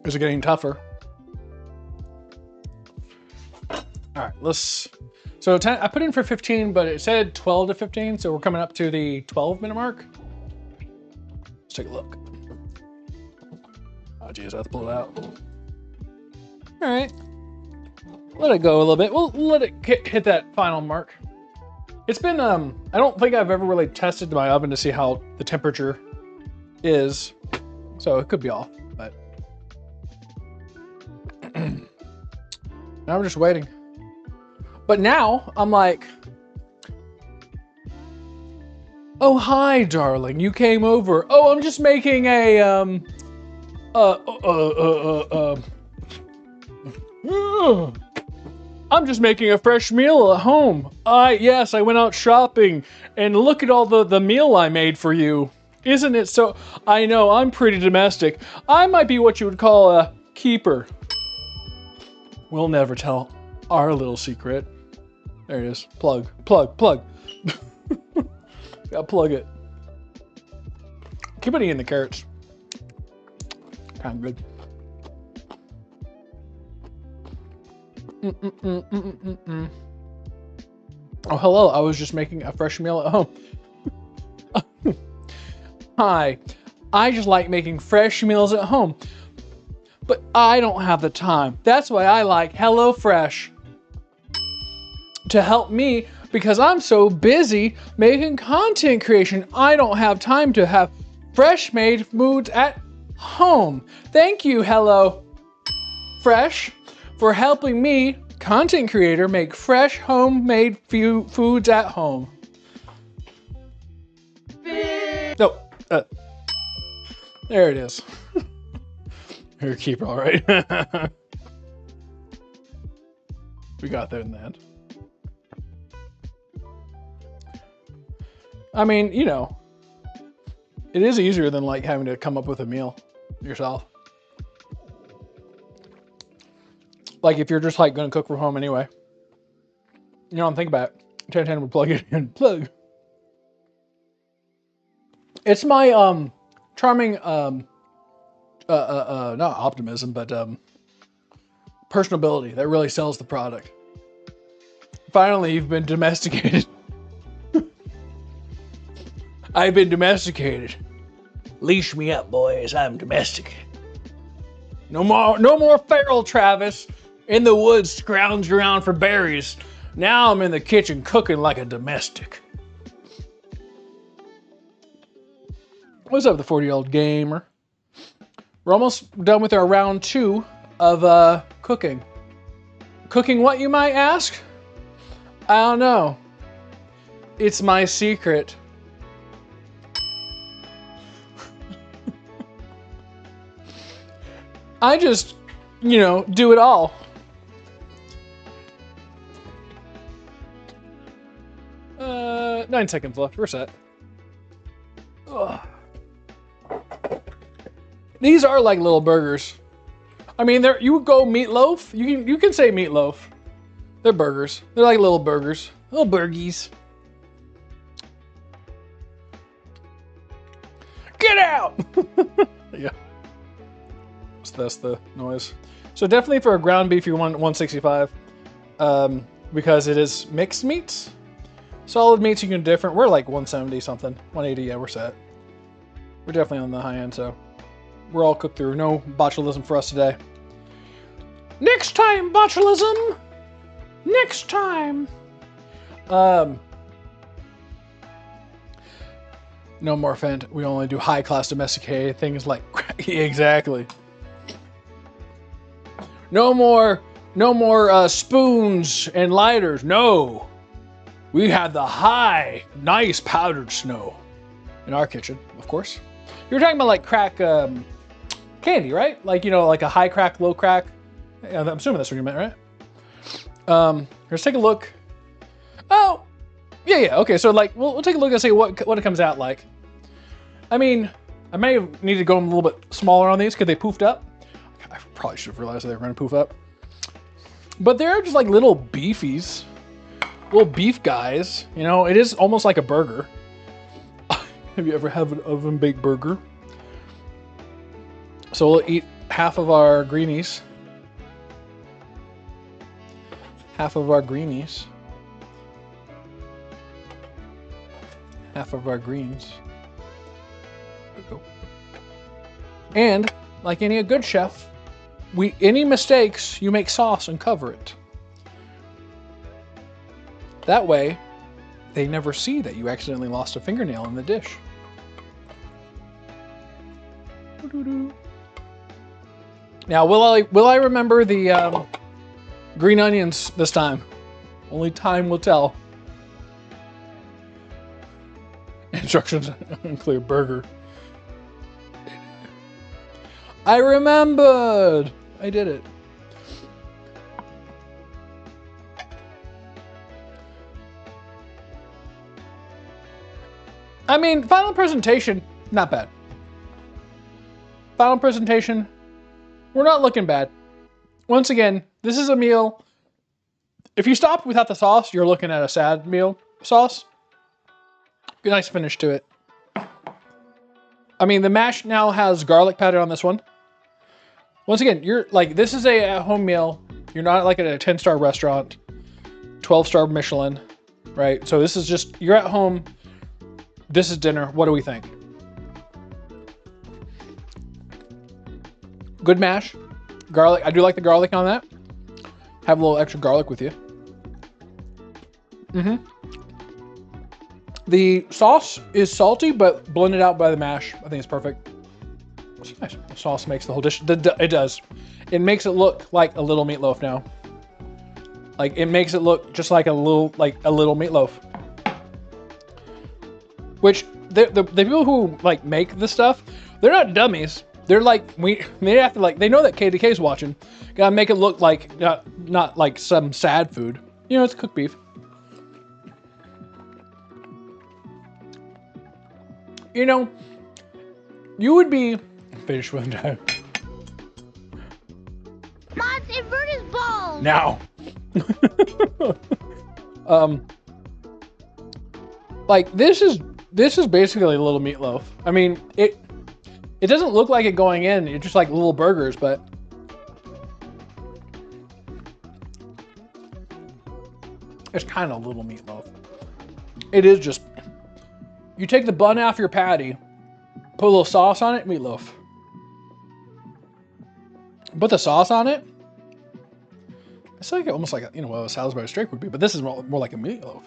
Is it getting tougher? All right, let's. So 10, I put in for 15, but it said 12 to 15, so we're coming up to the 12-minute mark. Let's take a look. Oh, geez, I have to pull it out. All right. Let it go a little bit. We'll let it hit that final mark. It's been, I don't think I've ever really tested my oven to see how the temperature is. So it could be off, but. Now we're just waiting. But now I'm like, oh, hi, darling. You came over. Oh, I'm just making a, I'm just making a fresh meal at home. Yes, I went out shopping and look at all the meal I made for you. Isn't it so? I know, I'm pretty domestic. I might be what you would call a keeper. We'll never tell our little secret. There it is. Plug. Gotta plug it. Keep it in the carrots. Kind of good. Oh, hello. I was just making a fresh meal at home. Hi. I just like making fresh meals at home. But I don't have the time. That's why I like HelloFresh. To help me, because I'm so busy making content creation, I don't have time to have fresh made foods at home. Thank you, HelloFresh, for helping me, content creator, make fresh homemade foods at home. No, there it is. Here, keep it all right. We got there in the end. I mean, you know, it is easier than like having to come up with a meal yourself. Like if you're just like gonna cook from home anyway. You don't think about it. 1010 would plug it in. Plug. It's my charming not optimism, but personability that really sells the product. Finally, you've been domesticated. I've been domesticated. Leash me up, boys. I'm domestic. No more feral Travis in the woods scrounging around for berries. Now I'm in the kitchen cooking like a domestic. What's up, the 40-year-old gamer? We're almost done with our round 2 of cooking. Cooking what, you might ask? I don't know. It's my secret. I just, you know, do it all. Uh, 9 seconds left. We're set. Ugh. These are like little burgers. I mean, they're, you go meatloaf. You can say meatloaf. They're burgers. They're like little burgers, little burgies. out. Yeah. So that's the noise. So definitely for a ground beef, you want 165, because it is mixed meats. Solid meats you can do different. We're like 170 something, 180. Yeah, we're set. We're definitely on the high end, so we're all cooked through. No botulism for us today. Next time, botulism. Next time. No more Fent. We only do high class domesticated things like exactly. No more spoons and lighters. No. We had the high, nice powdered snow in our kitchen, of course. You were talking about like crack candy, right? Like, you know, like a high crack, low crack. I'm assuming that's what you meant, right? Let's take a look. Oh, yeah. Okay, so like we'll take a look and see what it comes out like. I mean, I may have needed to go a little bit smaller on these because they poofed up. I probably should have realized they were going to poof up. But they're just like little beefies. Little beef guys. You know, it is almost like a burger. Have you ever had an oven-baked burger? So we'll eat half of our greenies. Half of our greenies. Half of our greens. And like any good chef, any mistakes, you make sauce and cover it. That way, they never see that you accidentally lost a fingernail in the dish. Now, will I remember the green onions this time? Only time will tell. Instructions unclear. Burger. I remembered. I did it. I mean, final presentation, not bad. Final presentation, we're not looking bad. Once again, this is a meal. If you stop without the sauce, you're looking at a sad meal. Sauce, good, nice finish to it. I mean, the mash now has garlic powder on this one. Once again, you're like, this is a at-home meal. You're not like at a 10-star restaurant, 12-star Michelin, right? So this is just, you're at home. This is dinner. What do we think? Good mash. Garlic. I do like the garlic on that. Have a little extra garlic with you. The sauce is salty, but blended out by the mash. I think it's perfect. It's nice. The sauce makes the whole dish. It does. It makes it look like a little meatloaf now. Like, it makes it look just like a little meatloaf. Which the people who like make this stuff, they're not dummies. They're like, they have to like, they know that KDK's watching. Gotta make it look like not like some sad food. You know, it's cooked beef. You know, you would be finished with time. Mods, invert his balls. Now. Like this is basically a little meatloaf. I mean, it doesn't look like it going in. It's just like little burgers, but it's kind of a little meatloaf. It is just, you take the bun off your patty, put a little sauce on it, meatloaf. Put the sauce on it. It's like almost like a Salisbury steak would be, but this is more like a meatloaf.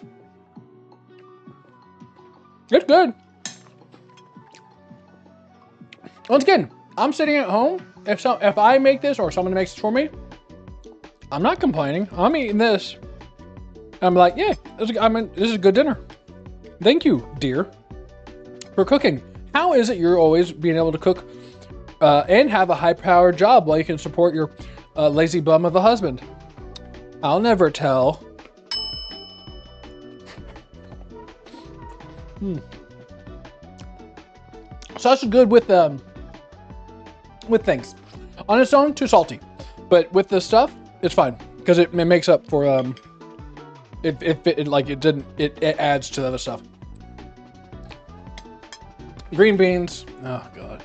It's good. Once again, I'm sitting at home. If I make this or someone makes it for me, I'm not complaining. I'm eating this. I'm like, yeah, this is a good dinner. Thank you, dear, for cooking. How is it you're always being able to cook and have a high-powered job while you can support your lazy bum of a husband? I'll never tell. Sauce is good with things. On its own, too salty, but with this stuff, it's fine because it makes up for it adds to the other stuff. Green beans. Oh, God.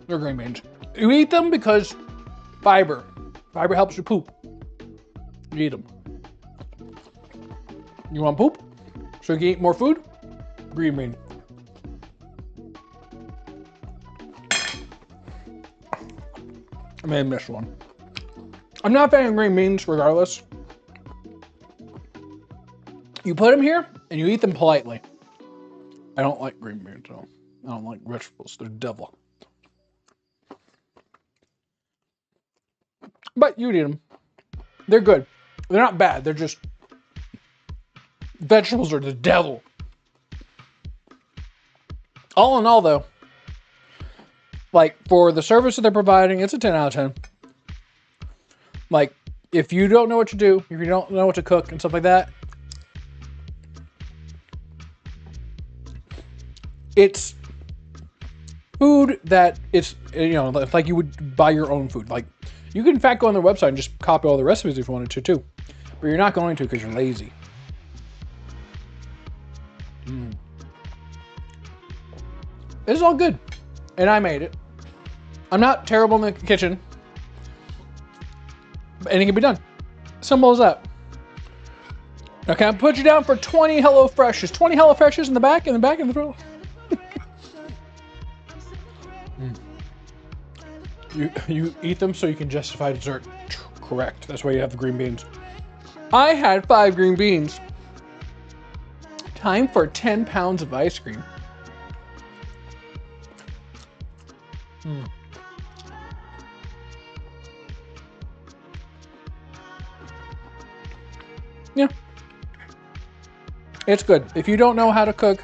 They're green beans. You eat them because fiber. Fiber helps you poop. You eat them. You want poop? So you can eat more food? Green bean. I may have missed one. I'm not a fan of green beans regardless. You put them here and you eat them politely. I don't like green beans though. I don't like vegetables. They're devil. But you eat them. They're good. They're not bad. They're just vegetables are the devil. All in all though, like for the service that they're providing, it's a 10 out of 10. Like if you don't know what to do, if you don't know what to cook and stuff like that, it's food that it's, you know, it's like you would buy your own food. Like you can in fact go on their website and just copy all the recipes if you wanted to too, but you're not going to because you're lazy. This is all good, and I made it. I'm not terrible in the kitchen, and it can be done. Simple as that. Now, can I put you down for 20 HelloFreshes? 20 HelloFreshes in the back, in the front. You eat them so you can justify dessert. Correct. That's why you have the green beans. I had 5 green beans. Time for 10 pounds of ice cream. Yeah. It's good. If you don't know how to cook,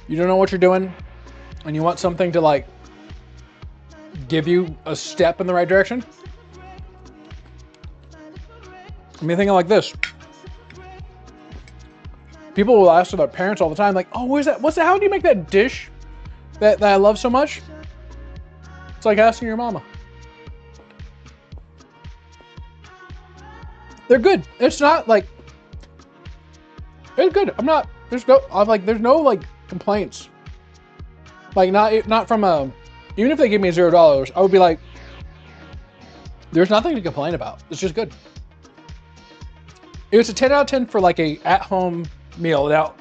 you don't know what you're doing, and you want something to like give you a step in the right direction. I mean, thinking like this. People will ask about parents all the time, like, oh, where's that? What's that? How do you make that dish that I love so much? It's like asking your mama. They're good. It's not like, it's good. There's no like complaints. Like not from even if they give me $0, I would be like, there's nothing to complain about. It's just good. It was a 10 out of 10 for like a at-home meal. Now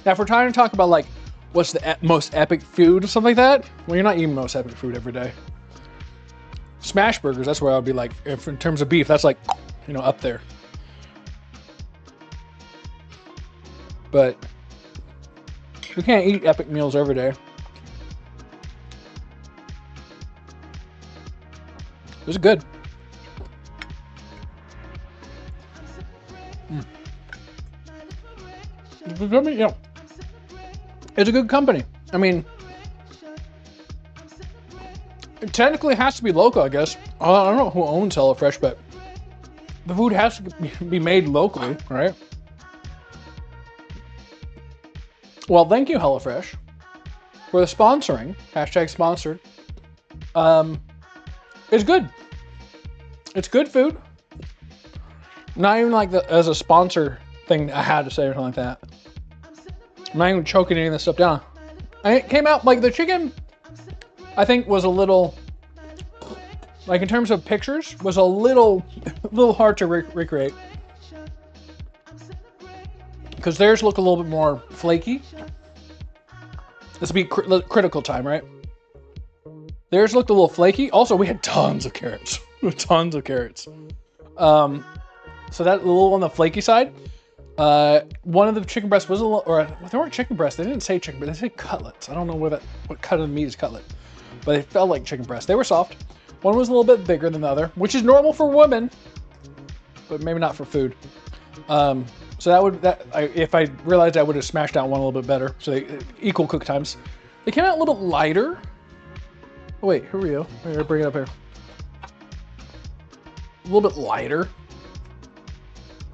if we're trying to talk about like what's the most epic food or something like that, well, you're not eating most epic food every day. Smash burgers, that's where I would be like, if in terms of beef, that's like, you know, up there. But you can't eat epic meals every day. It was good. You know, it's a good company. I mean, it technically has to be local, I guess. I don't know who owns HelloFresh, but the food has to be made locally, right? Well, thank you, HelloFresh, for the sponsoring. #sponsored. It's good. It's good food. Not even like as a sponsor thing I had to say or something like that. I'm not even choking any of this stuff down. And it came out like the chicken, I think, was a little, like in terms of pictures, was a little hard to recreate. Because theirs look a little bit more flaky. This would be critical time, right? Theirs looked a little flaky. Also, we had tons of carrots. Tons of carrots. So that little on the flaky side. One of the chicken breasts was a little, or they weren't chicken breasts. They didn't say chicken, but they said cutlets. I don't know what cut of meat is cutlet, but they felt like chicken breasts. They were soft. One was a little bit bigger than the other, which is normal for women, but maybe not for food. So if I realized I would have smashed out one a little bit better. So they equal cook times. They came out a little bit lighter. Oh, wait, here we go. I'm gonna bring it up here. A little bit lighter.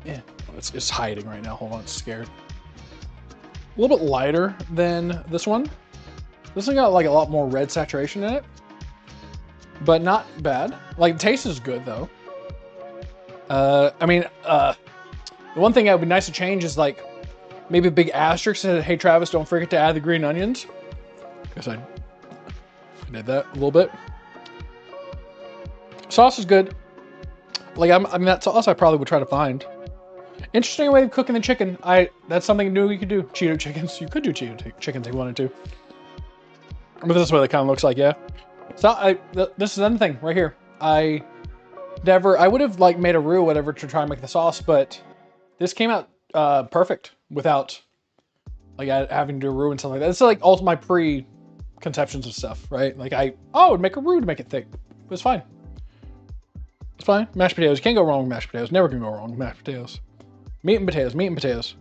Yeah, it's hiding right now. Hold on, it's scared. A little bit lighter than this one. This one got like a lot more red saturation in it, but not bad. Like, the taste is good though. The one thing that would be nice to change is like Maybe a big asterisk said, "Hey Travis, don't forget to add the green onions." Because I did that a little bit. Sauce is good. Like I mean, that sauce I probably would try to find. Interesting way of cooking the chicken. That's something new you could do. Cheeto chickens. You could do Cheeto chickens if you wanted to. But this is what it kind of looks like, yeah. So this is another thing right here. I would have like made a roux or whatever to try and make the sauce, but this came out perfect without like having to do a roux and stuff like that. It's like all my preconceptions of stuff, right? Like I would make a roux to make it thick. It was fine. It's fine. Mashed potatoes. You can't go wrong with mashed potatoes. Never can go wrong with mashed potatoes. Meat and potatoes. Meat and potatoes.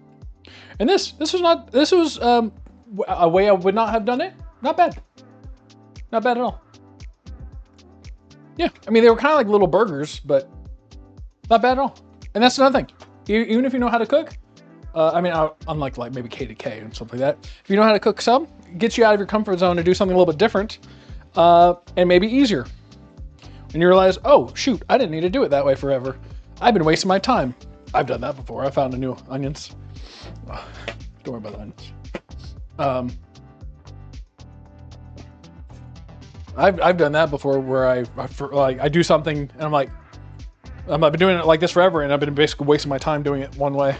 And this was a way I would not have done it. Not bad. Not bad at all. Yeah, I mean, they were kind of like little burgers, but not bad at all. And that's another thing. Even if you know how to cook, I mean, unlike like maybe K2K and stuff like that, if you know how to cook some, it gets you out of your comfort zone to do something a little bit different, and maybe easier. And you realize, oh, shoot, I didn't need to do it that way forever. I've been wasting my time. I've done that before. I found a new onions. Oh, don't worry about the onions. I've done that before where I do something and I'm like, I've been doing it like this forever and I've been basically wasting my time doing it one way.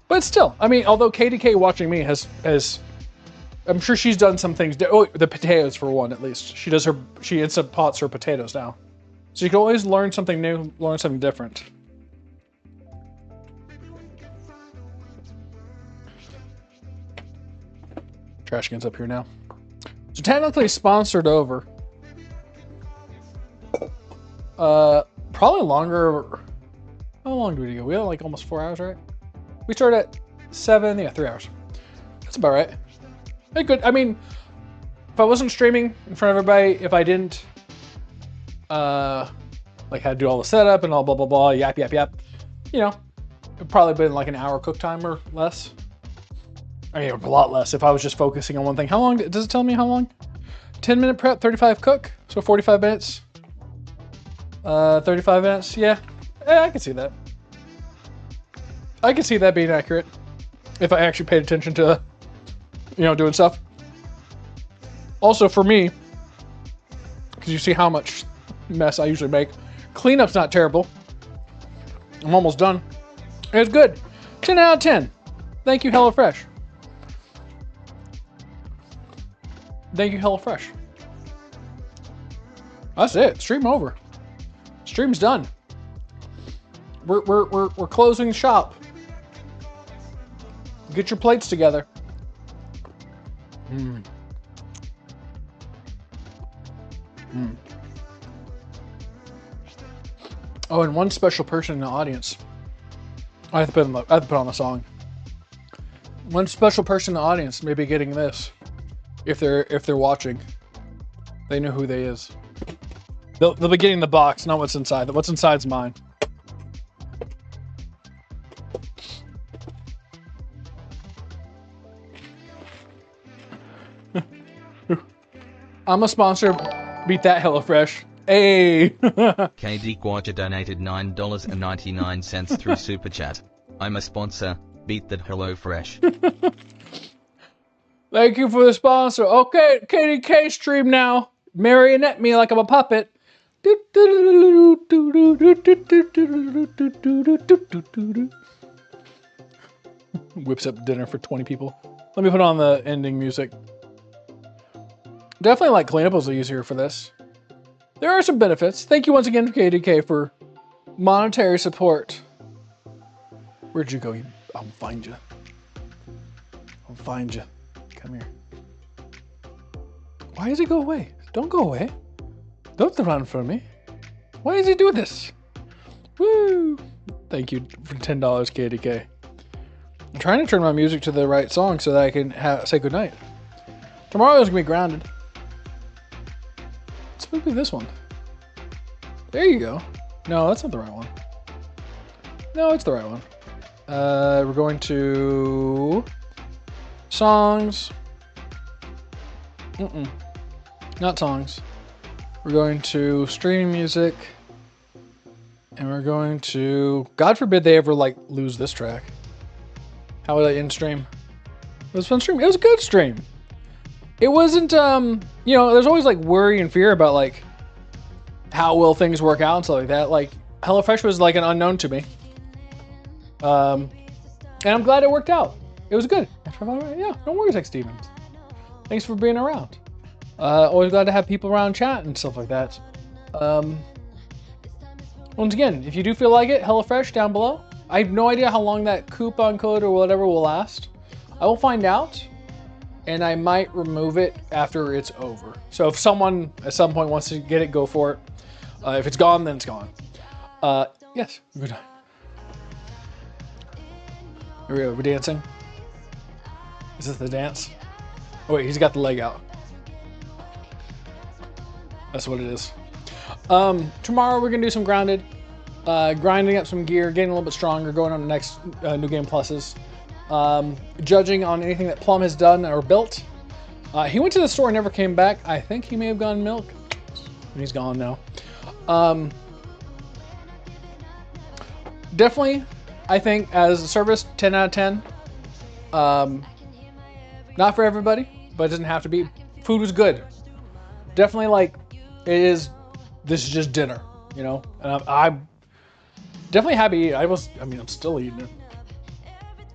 But still, I mean, although KDK watching me has I'm sure she's done some things. Oh, the potatoes for one, at least. She instant pots her potatoes now. So you can always learn something new, learn something different. Trash cans up here now. So technically sponsored over. Probably longer. How long do we go? We had like almost 4 hours, right? We started at 7, yeah, 3 hours. That's about right. Hey, good. I mean, if I wasn't streaming in front of everybody, if I didn't, like had to do all the setup and all blah, blah, blah, yap, yap, yap, you know, it'd probably been like an hour cook time or less. I mean, a lot less if I was just focusing on one thing. How long, does it tell me how long? 10-minute prep, 35 cook, so 45 minutes. 35 minutes, yeah. I can see that. I can see that being accurate if I actually paid attention to, you know, doing stuff. Also for me, because you see how much mess I usually make, cleanup's not terrible. I'm almost done. It's good. 10 out of 10. Thank you, HelloFresh. Thank you, HelloFresh. That's it. Stream over. Stream's done. We're closing shop. Get your plates together. Oh, and one special person in the audience. I have to put on the song. One special person in the audience may be getting this. If they're watching, they know who they is. They'll be getting the box, not what's inside. What's inside's mine. I'm a sponsor. Beat that, HelloFresh. Hey! KD Quacha donated $9.99 through Super Chat. I'm a sponsor. Beat that, HelloFresh. Thank you for the sponsor. Okay, KDK stream now. Marionette me like I'm a puppet. Whips up dinner for 20 people. Let me put on the ending music. Definitely like cleanup was easier for this. There are some benefits. Thank you once again to KDK for monetary support. Where'd you go? I'll find you. I'll find you. Come here. Why does he go away? Don't go away. Don't run from me. Why does he do this? Woo! Thank you for $10, KDK. I'm trying to turn my music to the right song so that I can say goodnight. Tomorrow is going to be grounded. Let's maybe this one. There you go. No, that's not the right one. No, it's the right one. We're going to songs. Not songs. We're going to streaming music. And we're going to, God forbid they ever like lose this track. How was I in stream? It was a fun stream. It was a good stream. It wasn't, you know, there's always like worry and fear about like how will things work out and stuff like that. Like HelloFresh was like an unknown to me. And I'm glad it worked out. It was good. Yeah, no worries, X Stevens. Thanks for being around. Always glad to have people around chat and stuff like that. Once again, if you do feel like it, HelloFresh down below. I have no idea how long that coupon code or whatever will last. I will find out, and I might remove it after it's over. So if someone at some point wants to get it, go for it. If it's gone, then it's gone. Yes, good night. Here we go, we're dancing. Is this the dance? Oh wait, he's got the leg out. That's what it is. Tomorrow we're gonna do some grounded, grinding up some gear, getting a little bit stronger, going on the next New Game Pluses. Judging on anything that Plum has done or built. He went to the store and never came back. I think he may have gone milk. He's gone now. Definitely, I think as a service, 10 out of 10. Not for everybody, but it doesn't have to be. Food was good. Definitely like, this is just dinner, you know? And I'm definitely happy to eat. I'm still eating it.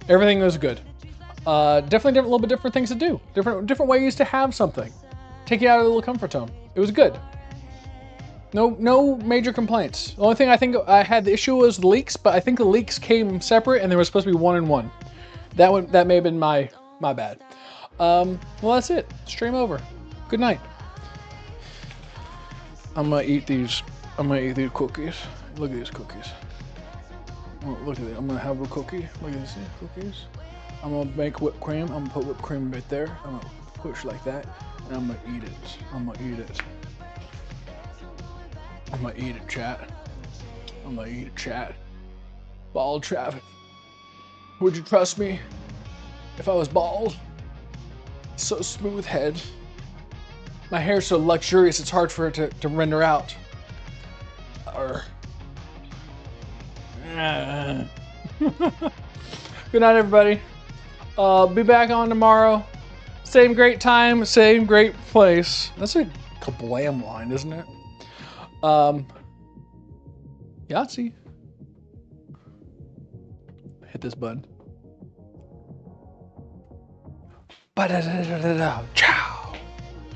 Everything was good. Definitely a little bit different things to do. Different ways to have something. Take you out of the little comfort zone. It was good. No major complaints. The only thing I think I had the issue was the leaks, but I think the leaks came separate and they were supposed to be 1 and 1. That may have been my bad. Well, that's it. Stream over. Good night. I'm gonna eat these cookies. Look at these cookies. Oh, look at it. I'm gonna have a cookie. Look at these cookies. I'm gonna make whipped cream. I'm gonna put whipped cream right there. I'm gonna push like that, and I'm gonna eat it. I'm gonna eat it. I'm gonna eat it, chat. I'm gonna eat it, chat. Bald traffic. Would you trust me if I was bald? So smooth head. My hair's so luxurious, it's hard for it to render out. Good night, everybody. Be back on tomorrow. Same great time, same great place. That's a kablam line, isn't it? Yahtzee. Hit this button. Ciao.